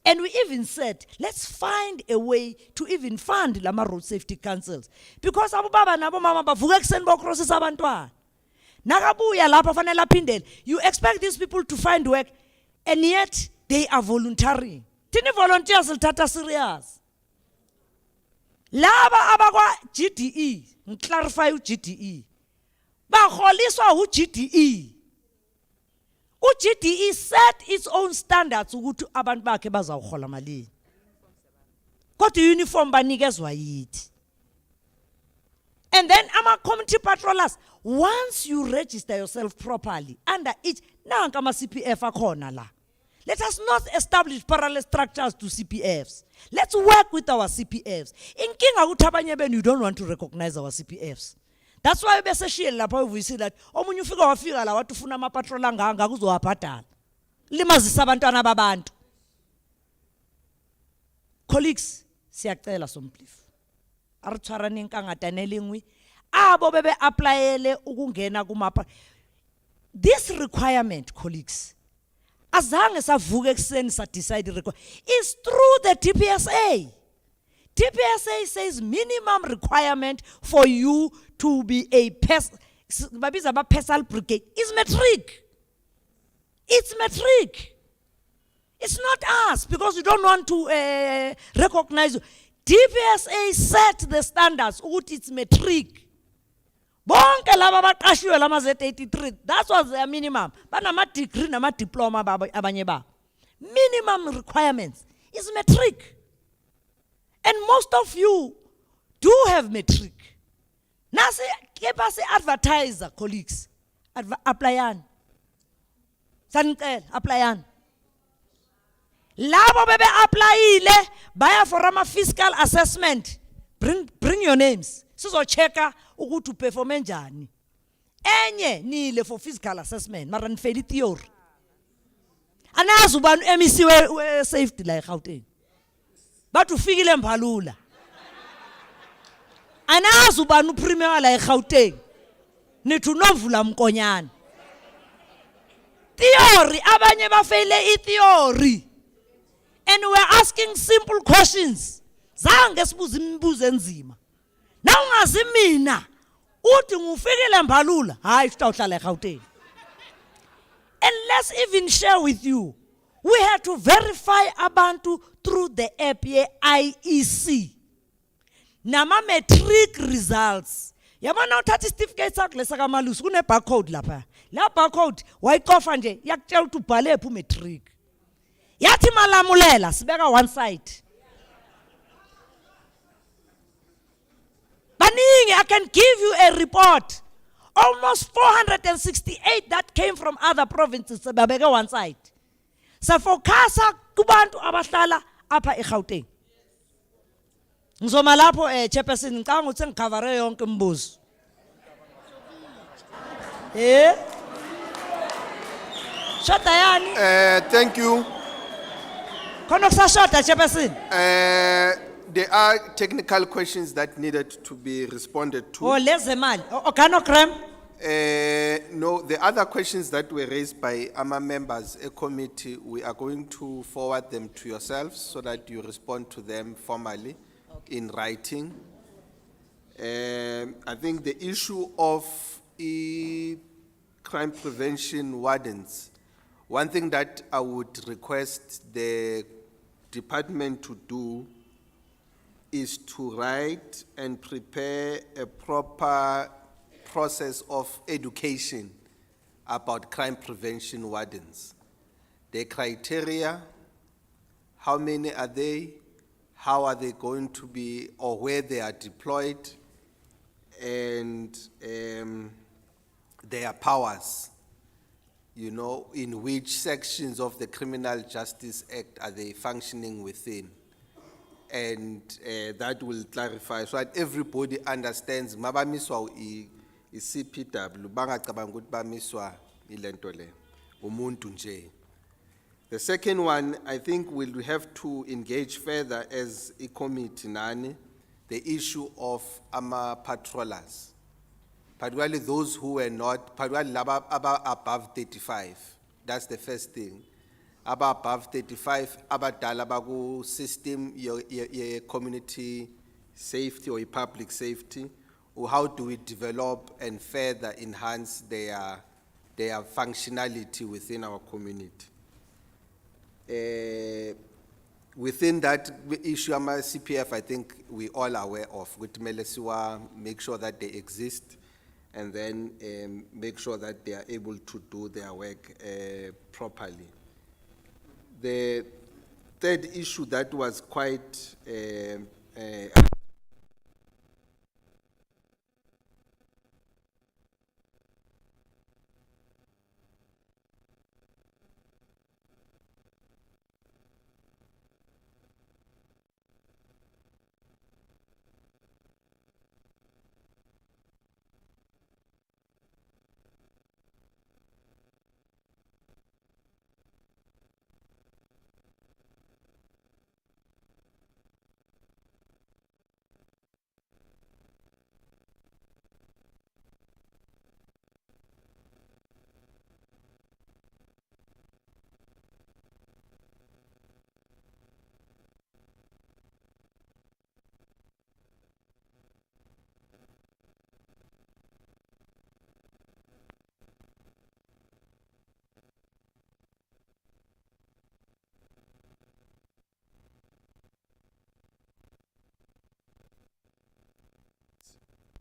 And we even said, let's find a way to even fund lama road safety councils, because abobaba nabo mama bavuka ekseni bokrossisa abantwana. Nakabuya lapha fanele aphindele. You expect these people to find work and yet they are volunteering. Thini volunteers lithatha serious. Laba abakwa GDE, ngiclarify uGDE. Baholiswa uGDE. uGDE set its own standards ukuthi abantu bakhe bazawuhola malini. Kodwa uniform banikezwa yithi. And then ama community patrollers, once you register yourself properly under each, nanka ama CPF akhona la. Let us not establish parallel structures to CPFs. Let's work with our CPFs. Inkinga ukuthi abanye benu you don't want to recognize our CPFs. That's why beseshiyele lapha we see that omunye ufika wafika la wathi ufuna ama patrol anganga kuzowabhadala. Limazisa abantwana babantu. Colleagues, siyacela somplifu. Arithwarani inkangatanele ngwi abo bebe applyele ukungena kuma. This requirement, colleagues, azange savuka ekseni sa decide is through the TPSA. TPSA says minimum requirement for you to be a personal brigade is matric. It's matric. It's not us because we don't want to recognize you. DPSA set the standards, ukuthi it's metric. Bonke laba baqashiwe lama Z83, that was their minimum. Banama degree nama diploma abanye ba. Minimum requirements is metric. And most of you do have metric. Nasi kepa se advertiser colleagues. Applyan. Sanicela applyan. Labo bebe applyile baya for ama fiscal assessment. Bring your names. Sizo checka ukuthi perform njani. Enye nile for physical assessment mara nifeli theory. Anazi ubani MEC we safety la eGauteng. Bathi ufikile Mbalula. Anazi ubani upremier la eGauteng. Nithi unovula Mkonyane. Theory abanye bafeyile theory. And we're asking simple questions. Zange sibuza imibuzo enzima. Na ungazi mina uthi ngufikile Mbalula, hayi utawuhlala eGauteng. And let's even share with you. We had to verify abantu through the app IEC. Nama metric results. Yabona uthatha certificate sakho lesaka Malusi kune barcode lapha. La barcode wayicofa nje yakutshela ukuthi ubhale phi metric. Yathi malamulela sibeka one side. Baningi, I can give you a report. Almost 468 that came from other provinces babeke one side. So focus kubantu abahlala apha eGauteng. Ngizoma lapho chairperson ngicanga ukuthi ngikhavare yonke imibuzo. Shota yani? Thank you. Khona kusashota chairperson? There are technical questions that needed to be responded to. Oh, lezemali. Organogram? No, the other questions that were raised by AMA members, a committee, we are going to forward them to yourselves so that you respond to them formally in writing. I think the issue of crime prevention wardens, one thing that I would request the department to do is to write and prepare a proper process of education about crime prevention wardens. The criteria, how many are they, how are they going to be, or where they are deployed, and their powers, you know, in which sections of the Criminal Justice Act are they functioning within. And that will clarify so that everybody understands mabamiswa CPW bangacabanga ukuthi bamiswa ilento le umuntu nje. The second one, I think we'll have to engage further as a committee nani the issue of ama patrollers, particularly those who were not, particularly above 35. That's the first thing. Above 35, abadala baku system your community safety or public safety, or how do we develop and further enhance their functionality within our community? Within that issue, CPF, I think we all are aware of. With Melesiwa, make sure that they exist, and then make sure that they are able to do their work properly. The third issue that was quite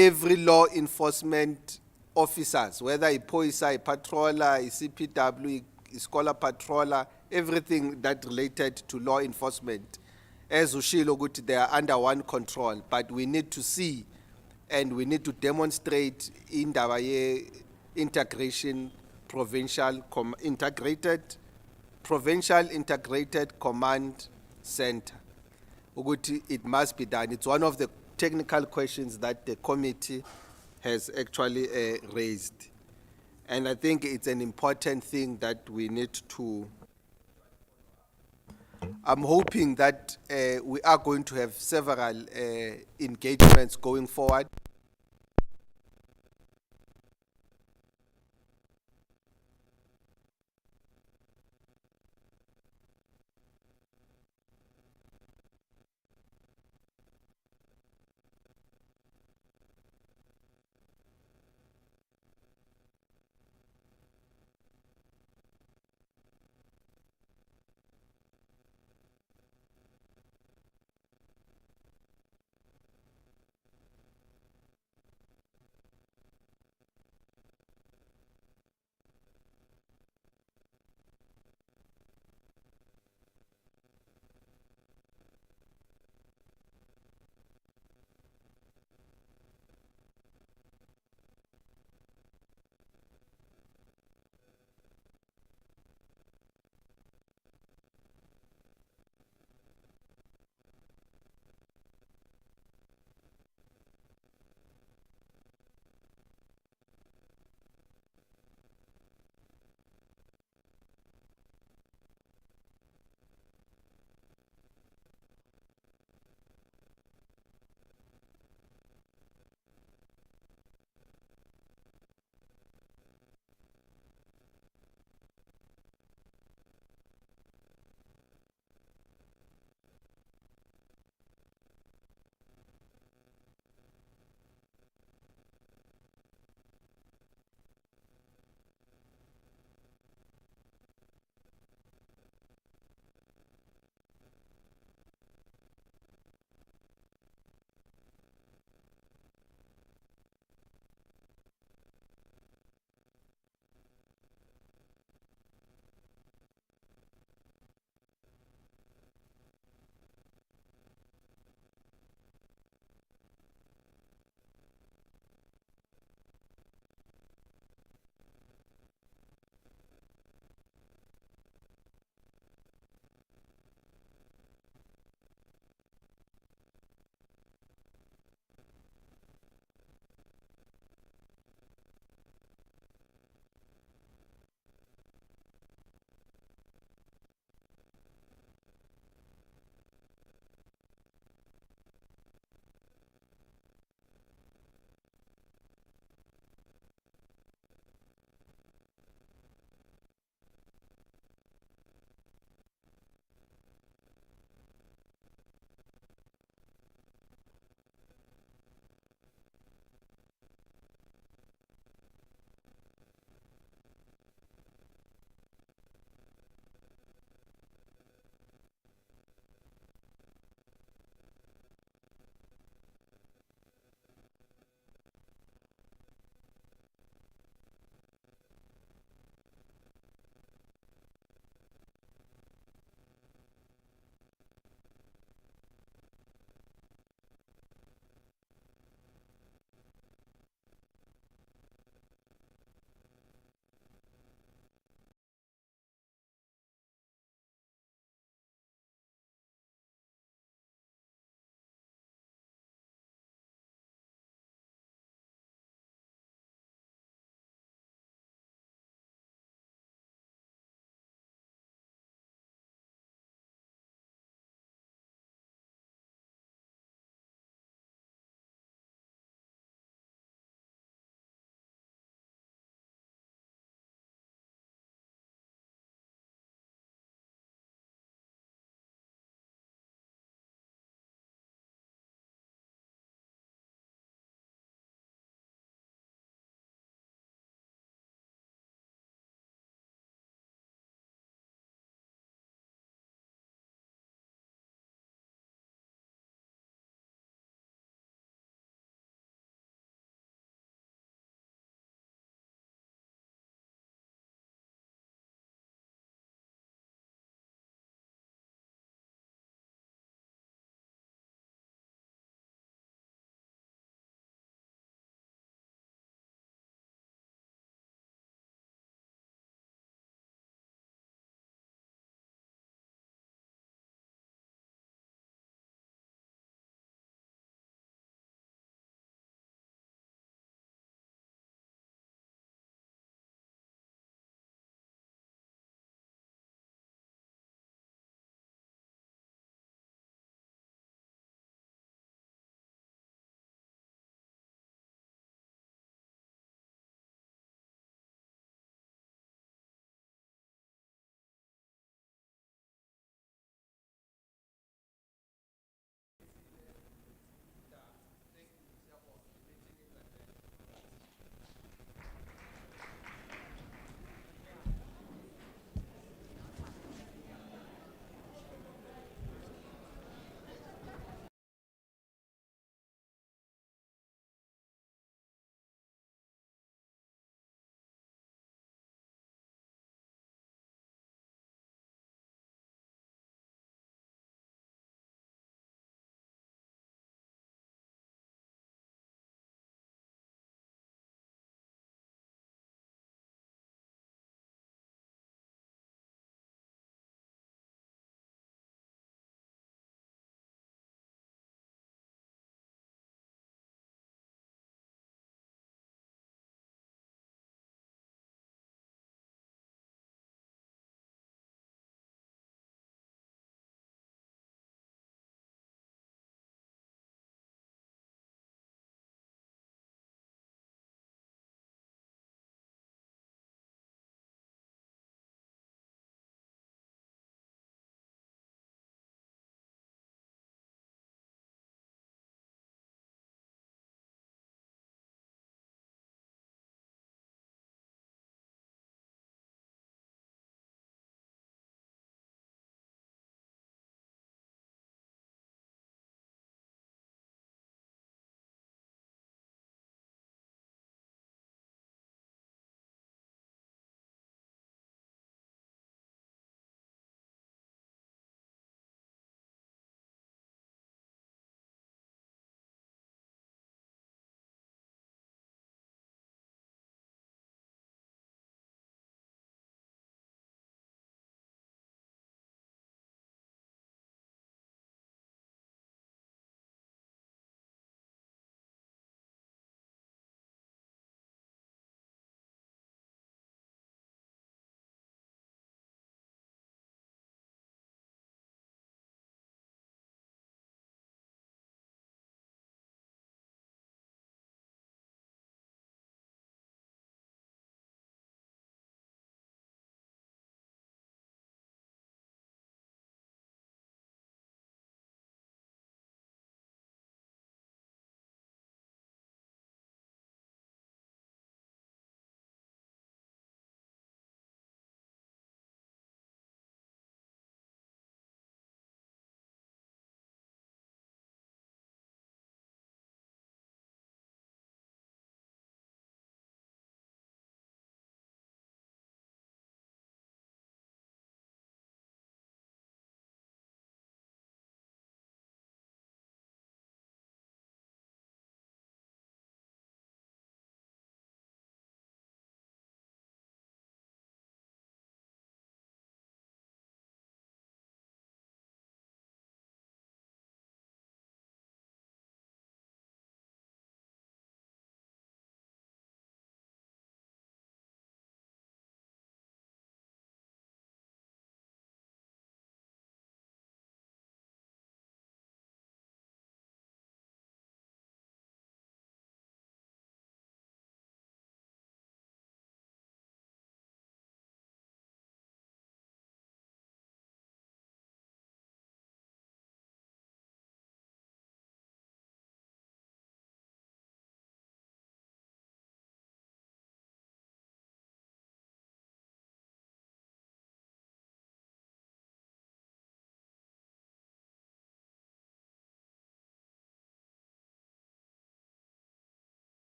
every law enforcement officers, whether a police, a patroller, a CPW, a scholar patroller, everything that related to law enforcement, as Ushilo Guti, they are under one control. But we need to see and we need to demonstrate in the integration provincial integrated command center. Uguti, it must be done. It's one of the technical questions that the committee has actually raised. And I think it's an important thing that we need to. I'm hoping that we are going to have several engagements going forward.